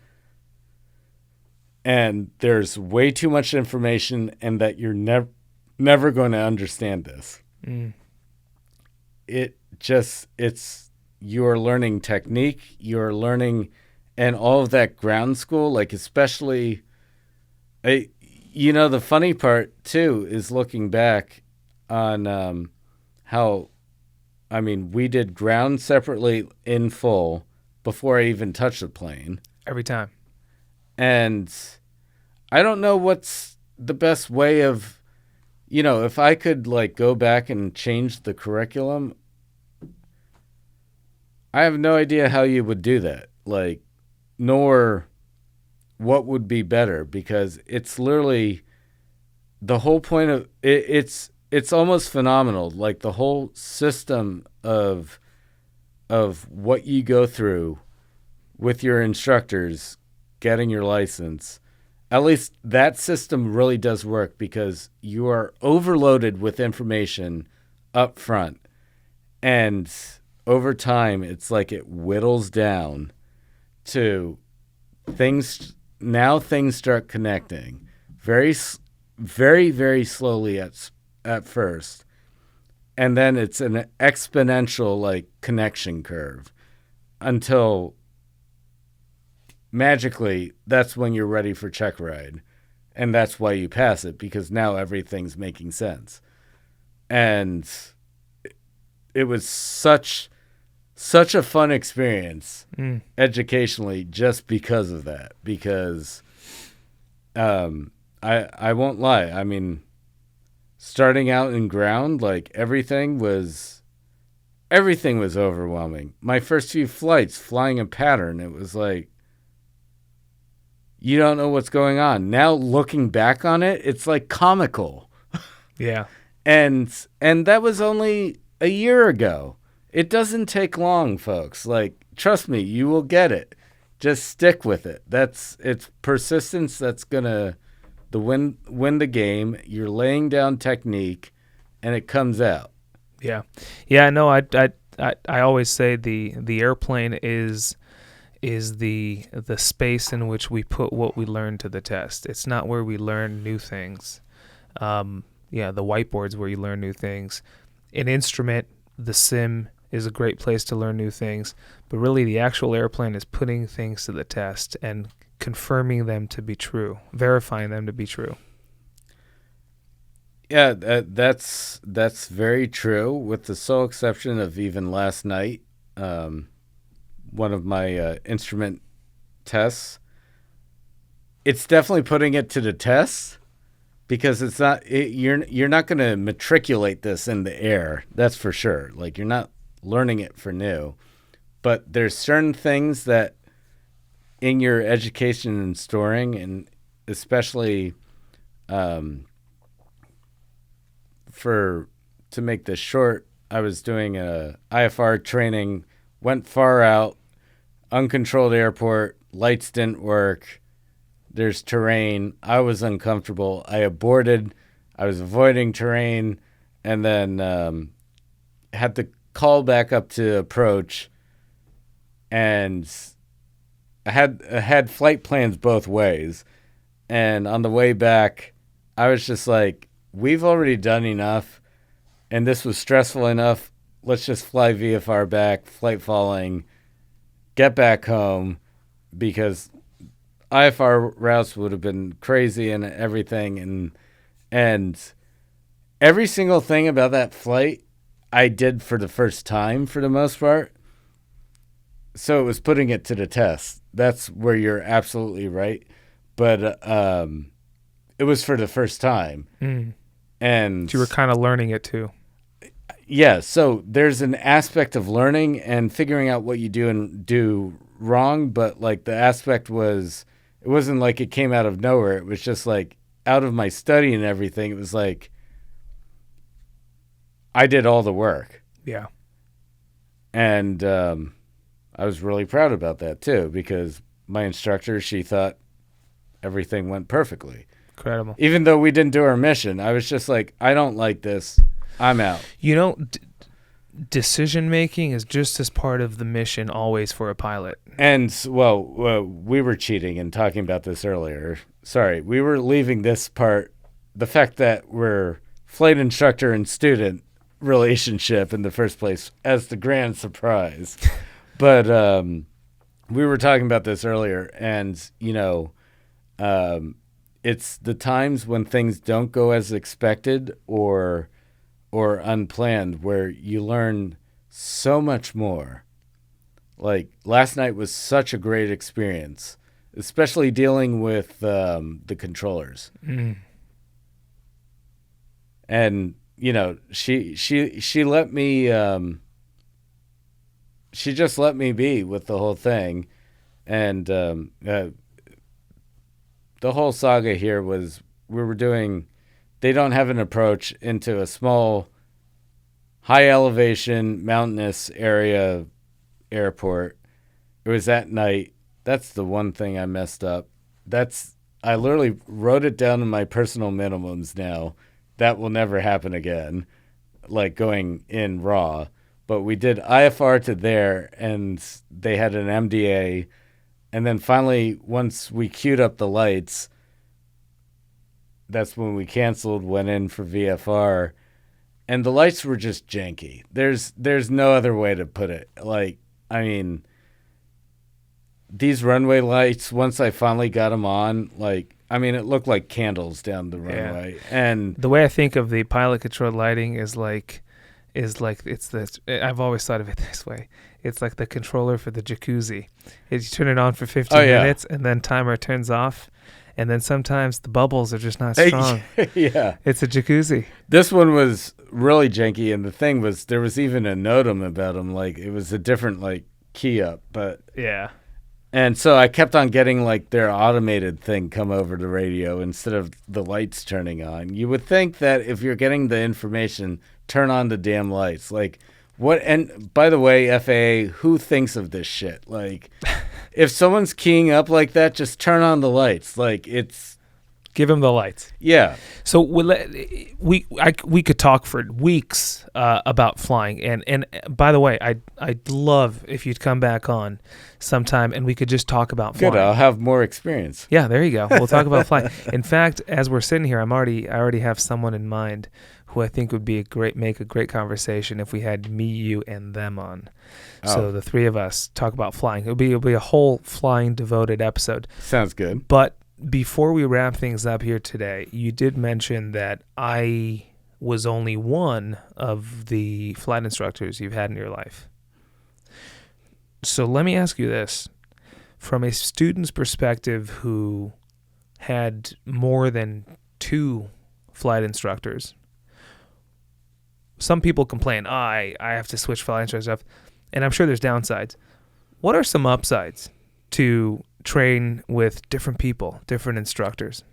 and there's way too much information and that you're never going to understand this. You're learning technique, you're learning, and all of that ground school, like especially, the funny part too is looking back on how, we did ground separately in full before I even touched the plane. Every time. And I don't know what's the best way of, if I could like go back and change the curriculum, I have no idea how you would do that. Like, nor what would be better, because it's literally the whole point of it. It's almost phenomenal. Like the whole system of what you go through with your instructors getting your license. At least that system really does work because you are overloaded with information up front. And over time, it's like it whittles down to things. Now things start connecting very, very, very slowly at first. And then it's an exponential like connection curve until magically that's when you're ready for check ride. And that's why you pass it, because now everything's making sense. And it was such a fun experience educationally just because of that. Because I won't lie. Starting out in ground, like everything was overwhelming. My first few flights flying a pattern, it was like, you don't know what's going on. Now looking back on it, it's like comical. Yeah. And that was only a year ago. It doesn't take long, folks. Like, trust me, you will get it. Just stick with it. It's persistence that's gonna win the game. You're laying down technique, and it comes out. Yeah, yeah. No, I always say the airplane is the space in which we put what we learn to the test. It's not where we learn new things. Yeah, the whiteboard's where you learn new things. An instrument, the sim, is a great place to learn new things. But really, the actual airplane is putting things to the test and confirming them to be true, verifying them to be true. Yeah, that's very true. With the sole exception of even last night, um, one of my instrument tests, it's definitely putting it to the test because it's not you're not going to matriculate this in the air. That's for sure. Like you're not learning it for new. But there's certain things that in your education and storing, and especially um, for to make this short, I was doing a IFR training, went far out, uncontrolled airport, lights didn't work. There's terrain. I was uncomfortable. I aborted. I was avoiding terrain, and then had to call back up to approach. And I had flight plans both ways. And on the way back, I was just like, we've already done enough, and this was stressful enough. Let's just fly VFR back, flight falling, get back home, because IFR routes would have been crazy and everything, and every single thing about that flight I did for the first time for the most part. So it was putting it to the test. That's where you're absolutely right. But it was for the first time. Mm. And So you were kind of learning it too. yeah, so there's an aspect of learning and figuring out what you do and do wrong, but like the aspect was it wasn't like it came out of nowhere. It was just like out of my study and everything. It was like I did all the work. Yeah. And I was really proud about that too because my instructor, she thought everything went perfectly. Incredible. Even though we didn't do our mission, I was just like, I don't like this. I'm out. You know, decision making is just as part of the mission always for a pilot. And, well, we were cheating and talking about this earlier. Sorry, we were leaving this part, the fact that we're flight instructor and student relationship in the first place as the grand surprise. But we were talking about this earlier, and, you know, it's the times when things don't go as expected or unplanned where you learn so much more. Like last night was such a great experience, especially dealing with the controllers. Mm. And you know, she let me she just let me be with the whole thing, and the whole saga here was we were doing. They don't have an approach into a small, high elevation, mountainous area airport. It was at night. That's the one thing I messed up. I literally wrote it down in my personal minimums now. That will never happen again, like going in raw. But we did IFR to there, and they had an MDA. And then finally, once we queued up the lights, that's when we canceled, went in for VFR, and the lights were just janky. There's no other way to put it. Like, I mean, these runway lights, once I finally got them on, like, I mean, it looked like candles down the runway. Yeah. And the way I think of the pilot controlled lighting is like it's this. I've always thought of it this way. It's like the controller for the jacuzzi. You turn it on for 15 minutes, and then timer turns off. And then sometimes the bubbles are just not strong. Yeah. It's a jacuzzi. This one was really janky, and the thing was there was even a NOTAM about them. Like, it was a different, like, key up. But yeah. And so I kept on getting, like, their automated thing come over the radio instead of the lights turning on. You would think that if you're getting the information, turn on the damn lights. Like, what? And by the way, FAA, who thinks of this shit? Like... If someone's keying up like that, just turn on the lights. Like, it's Give him the lights. Yeah. So we could talk for weeks about flying, and by the way, I'd love if you'd come back on sometime and we could just talk about flying. Good. I'll have more experience. Yeah, there you go. We'll talk about flying. In fact, as we're sitting here, I already have someone in mind who I think would be make a great conversation if we had me, you, and them on. Oh. So the three of us talk about flying. It'll be a whole flying devoted episode. Sounds good. But before we wrap things up here today, you did mention that I was only one of the flight instructors you've had in your life. So let me ask you this. From a student's perspective who had more than 2 flight instructors, some people complain, I have to switch flight instructors, and I'm sure there's downsides. What are some upsides to train with different people, different instructors?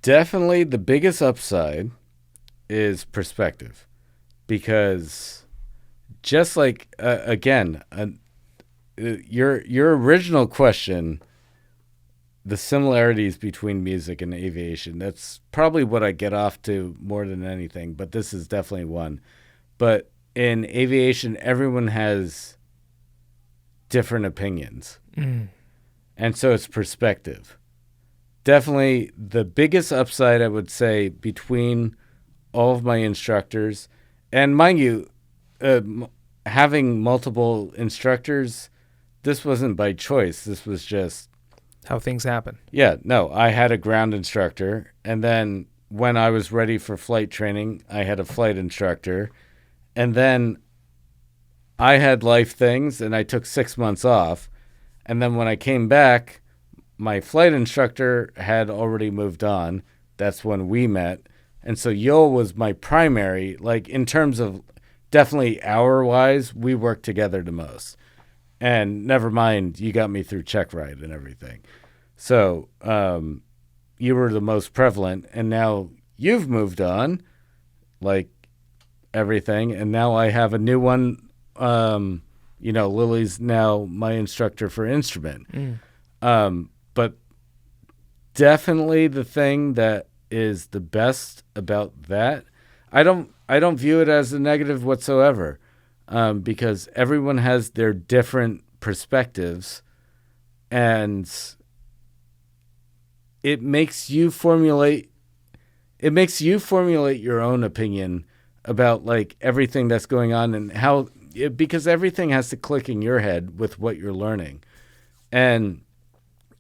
Definitely the biggest upside is perspective, because just like your original question, the similarities between music and aviation, that's probably what I get off to more than anything, but this is definitely one. But in aviation, everyone has different opinions. And so it's perspective. Definitely the biggest upside, I would say, between all of my instructors, and mind you, having multiple instructors, this wasn't by choice. This was just how things happen. Yeah, no, I had a ground instructor, and then when I was ready for flight training, I had a flight instructor, and then I had life things, and I took 6 months off. And then when I came back, my flight instructor had already moved on. That's when we met. And so Yoel was my primary, like in terms of definitely hour-wise, we worked together the most. And never mind, you got me through check ride and everything. So you were the most prevalent, and now you've moved on, like everything. And now I have a new one. Lily's now my instructor for instrument. But definitely the thing that is the best about that, I don't view it as a negative whatsoever, because everyone has their different perspectives, and it makes you formulate your own opinion about like everything that's going on and how. Because everything has to click in your head with what you're learning. And,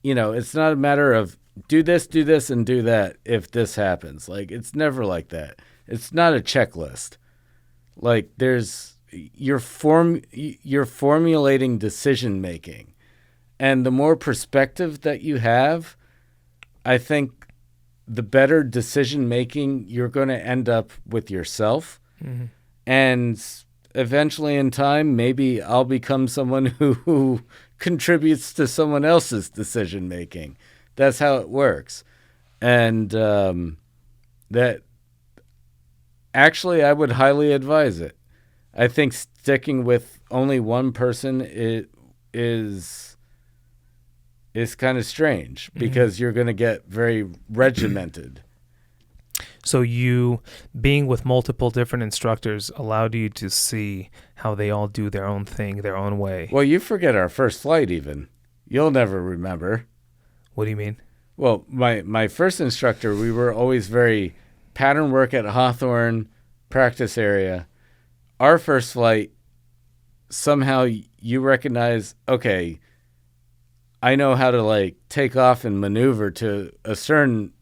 it's not a matter of do this, and do that if this happens. Like, it's never like that. It's not a checklist. Like, you're formulating decision making. And the more perspective that you have, I think the better decision making you're going to end up with yourself. Mm-hmm. And eventually in time, maybe I'll become someone who contributes to someone else's decision making. That's how it works. And that actually I would highly advise it. I think sticking with only one person is kind of strange, because you're going to get very regimented. So you being with multiple different instructors allowed you to see how they all do their own thing, their own way. Well, you forget our first flight even. You'll never remember. What do you mean? Well, my first instructor, we were always very pattern work at Hawthorne practice area. Our first flight, somehow you recognize, okay, I know how to like take off and maneuver to a certain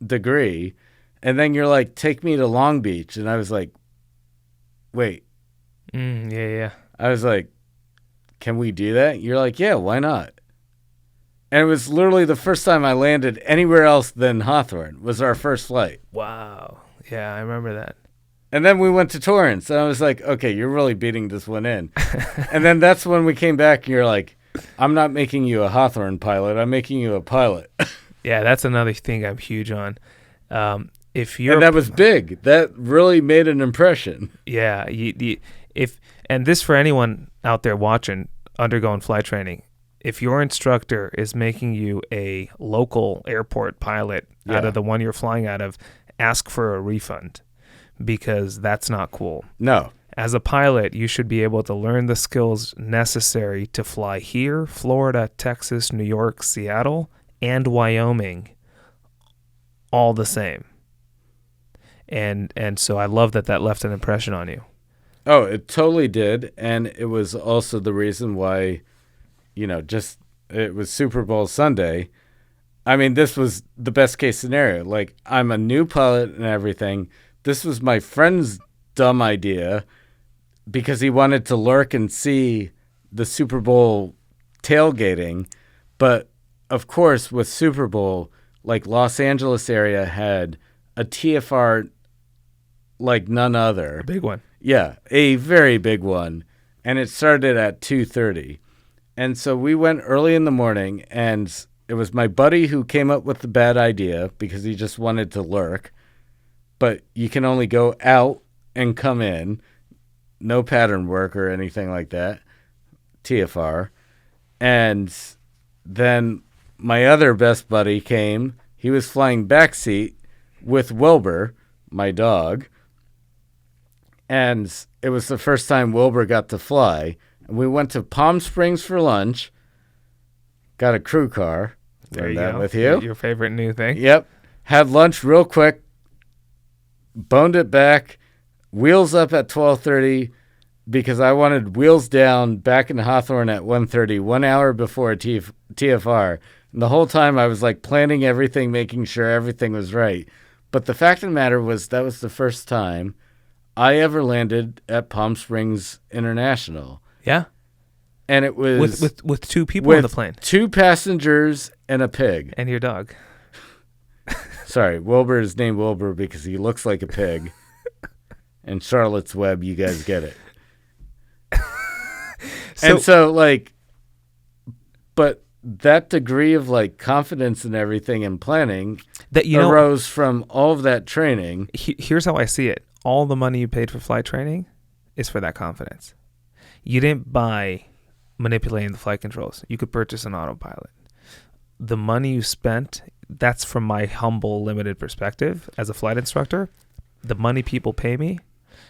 degree. And then you're like, take me to Long Beach. And I was like, wait. Yeah. I was like, can we do that? You're like, yeah, why not? And it was literally the first time I landed anywhere else than Hawthorne was our first flight. Wow. Yeah, I remember that. And then we went to Torrance. And I was like, okay, you're really beating this one in. And then that's when we came back and you're like, I'm not making you a Hawthorne pilot. I'm making you a pilot. Yeah, that's another thing I'm huge on. And that was big. That really made an impression. Yeah. And this for anyone out there watching, undergoing flight training, If your instructor is making you a local airport pilot out Yeah. of the one you're flying out of, ask for a refund because that's not cool. No. As a pilot, you should be able to learn the skills necessary to fly here, Florida, Texas, New York, Seattle, and Wyoming, all the same. And so I love that left an impression on you. Oh, it totally did. And it was also the reason why, just it was Super Bowl Sunday. I mean, this was the best case scenario. Like, I'm a new pilot and everything. This was my friend's dumb idea because he wanted to lurk and see the Super Bowl tailgating. But of course, with Super Bowl, like Los Angeles area had a TFR like none other. A big one. Yeah, a very big one. And it started at 2:30. And so we went early in the morning, and it was my buddy who came up with the bad idea because he just wanted to lurk. But you can only go out and come in. No pattern work or anything like that. TFR. And then my other best buddy came. He was flying backseat with Wilbur, my dog. And it was the first time Wilbur got to fly. And we went to Palm Springs for lunch. Got a crew car. There you that go. with you. Your favorite new thing. Yep. Had lunch real quick. Boned it back. Wheels up at 12:30 because I wanted wheels down back in Hawthorne at 1:30, 1 hour before TFR. And the whole time I was like planning everything, making sure everything was right. But the fact of the matter was that was the first time I ever landed at Palm Springs International. Yeah. And it was with two people on the plane. 2 passengers and a pig. And your dog. Sorry, Wilbur is named Wilbur because he looks like a pig. And Charlotte's Web, you guys get it. But that degree of like confidence and everything and planning that arose from all of that training. Here's how I see it. All the money you paid for flight training is for that confidence. You didn't buy manipulating the flight controls. You could purchase an autopilot. The money you spent, that's from my humble, limited perspective as a flight instructor. The money people pay me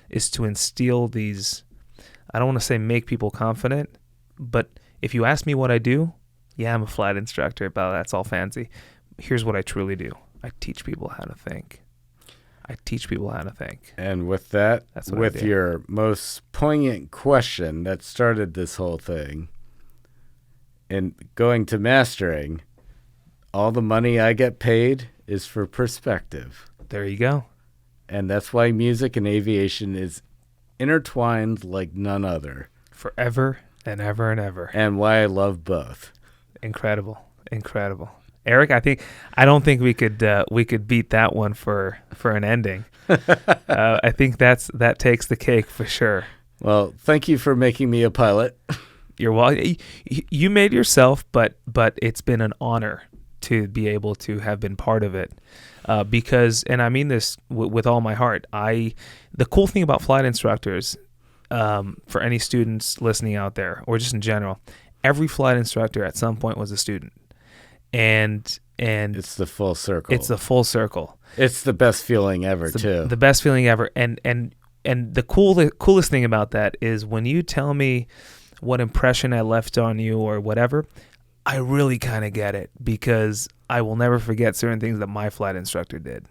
is to instill these, I don't want to say make people confident, but if you ask me what I do, yeah, I'm a flight instructor, but that's all fancy. Here's what I truly do. I teach people how to think. And with that, that's what with your most poignant question that started this whole thing, and going to mastering, all the money I get paid is for perspective. There you go. And that's why music and aviation is intertwined like none other. Forever and ever and ever. And why I love both. Incredible. Eric, I don't think we could beat that one for an ending. I think that takes the cake for sure. Well, thank you for making me a pilot. You're welcome. You made yourself, but it's been an honor to be able to have been part of it. Because, and I mean this with all my heart, the cool thing about flight instructors, for any students listening out there, or just in general, every flight instructor at some point was a student. And it's the full circle. It's the full circle. It's the best feeling ever, too. The best feeling ever. And the coolest thing about that is when you tell me what impression I left on you or whatever, I really kind of get it, because I will never forget certain things that my flight instructor did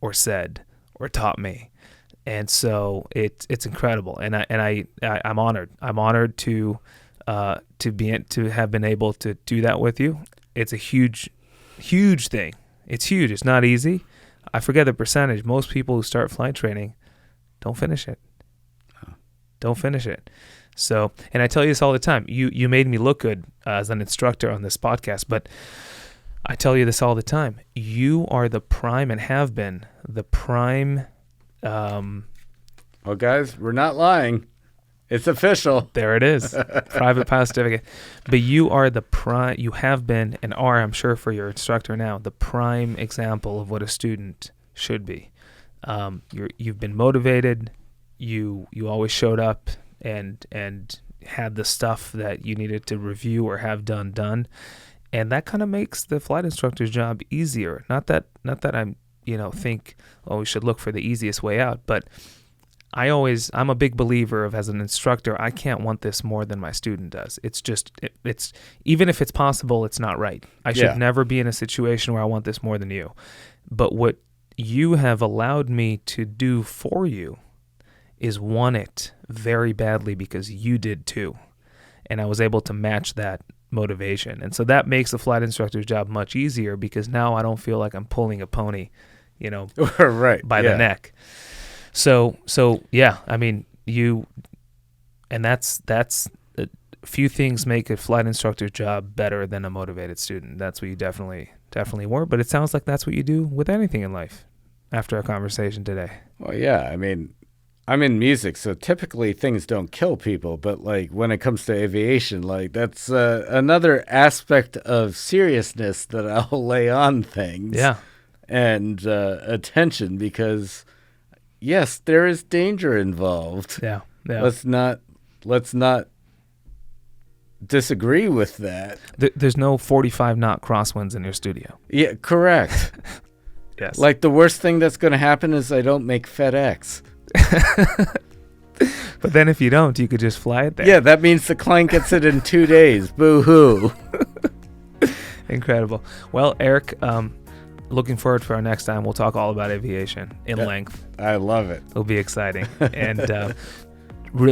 or said or taught me. And so it's incredible. And I'm honored. I'm honored to have been able to do that with you. It's a huge thing. It's huge. It's not easy. I forget the percentage. Most people who start flight training don't finish it. Don't finish it. So, and I tell you this all the time. You made me look good as an instructor on this podcast, but I tell you this all the time. You are the prime, and have been the prime. Well, guys, we're not lying. It's official. There it is. Private pilot certificate. But you are the prime. You have been and are, I'm sure, for your instructor now, the prime example of what a student should be. You've been motivated. You always showed up and had the stuff that you needed to review or have done. And that kind of makes the flight instructor's job easier. Not that I'm, think, oh, we should look for the easiest way out, but I'm a big believer of, as an instructor, I can't want this more than my student does. It's just, it's even if it's possible, it's not right. I should never be in a situation where I want this more than you. But what you have allowed me to do for you is want it very badly because you did too. And I was able to match that motivation. And so that makes the flight instructor's job much easier because now I don't feel like I'm pulling a pony, right, by the neck. So yeah, I mean, that's few things make a flight instructor's job better than a motivated student. That's what you definitely were. But it sounds like that's what you do with anything in life after our conversation today. Well, yeah, I mean, I'm in music, so typically things don't kill people. But like when it comes to aviation, like that's another aspect of seriousness that I'll lay on things. Yeah. And attention, because yes, there is danger involved. Yeah. Let's not disagree with that. There's no 45 knot crosswinds in your studio. Yeah, correct. Yes. Like the worst thing that's going to happen is I don't make FedEx. But then if you don't, you could just fly it there. Yeah, that means the client gets it in 2 days. Boo-hoo. Incredible. Well, Eric, looking forward for our next time. We'll talk all about aviation in length. I love it. It'll be exciting. And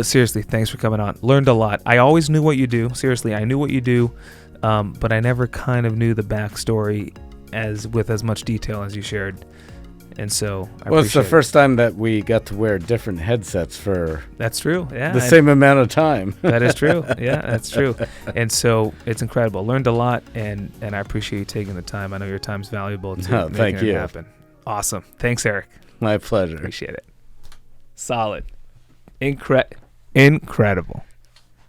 seriously, thanks for coming on. Learned a lot. I always knew what you do. Seriously, I knew what you do, but I never kind of knew the backstory with as much detail as you shared. And so it's the first time that we got to wear different headsets for that's true. Yeah, the same amount of time. That is true. Yeah, that's true. And so it's incredible. Learned a lot, and I appreciate you taking the time. I know your time's valuable to making it happen. Awesome. Thanks, Eric. My pleasure. Appreciate it. Solid. Incredible.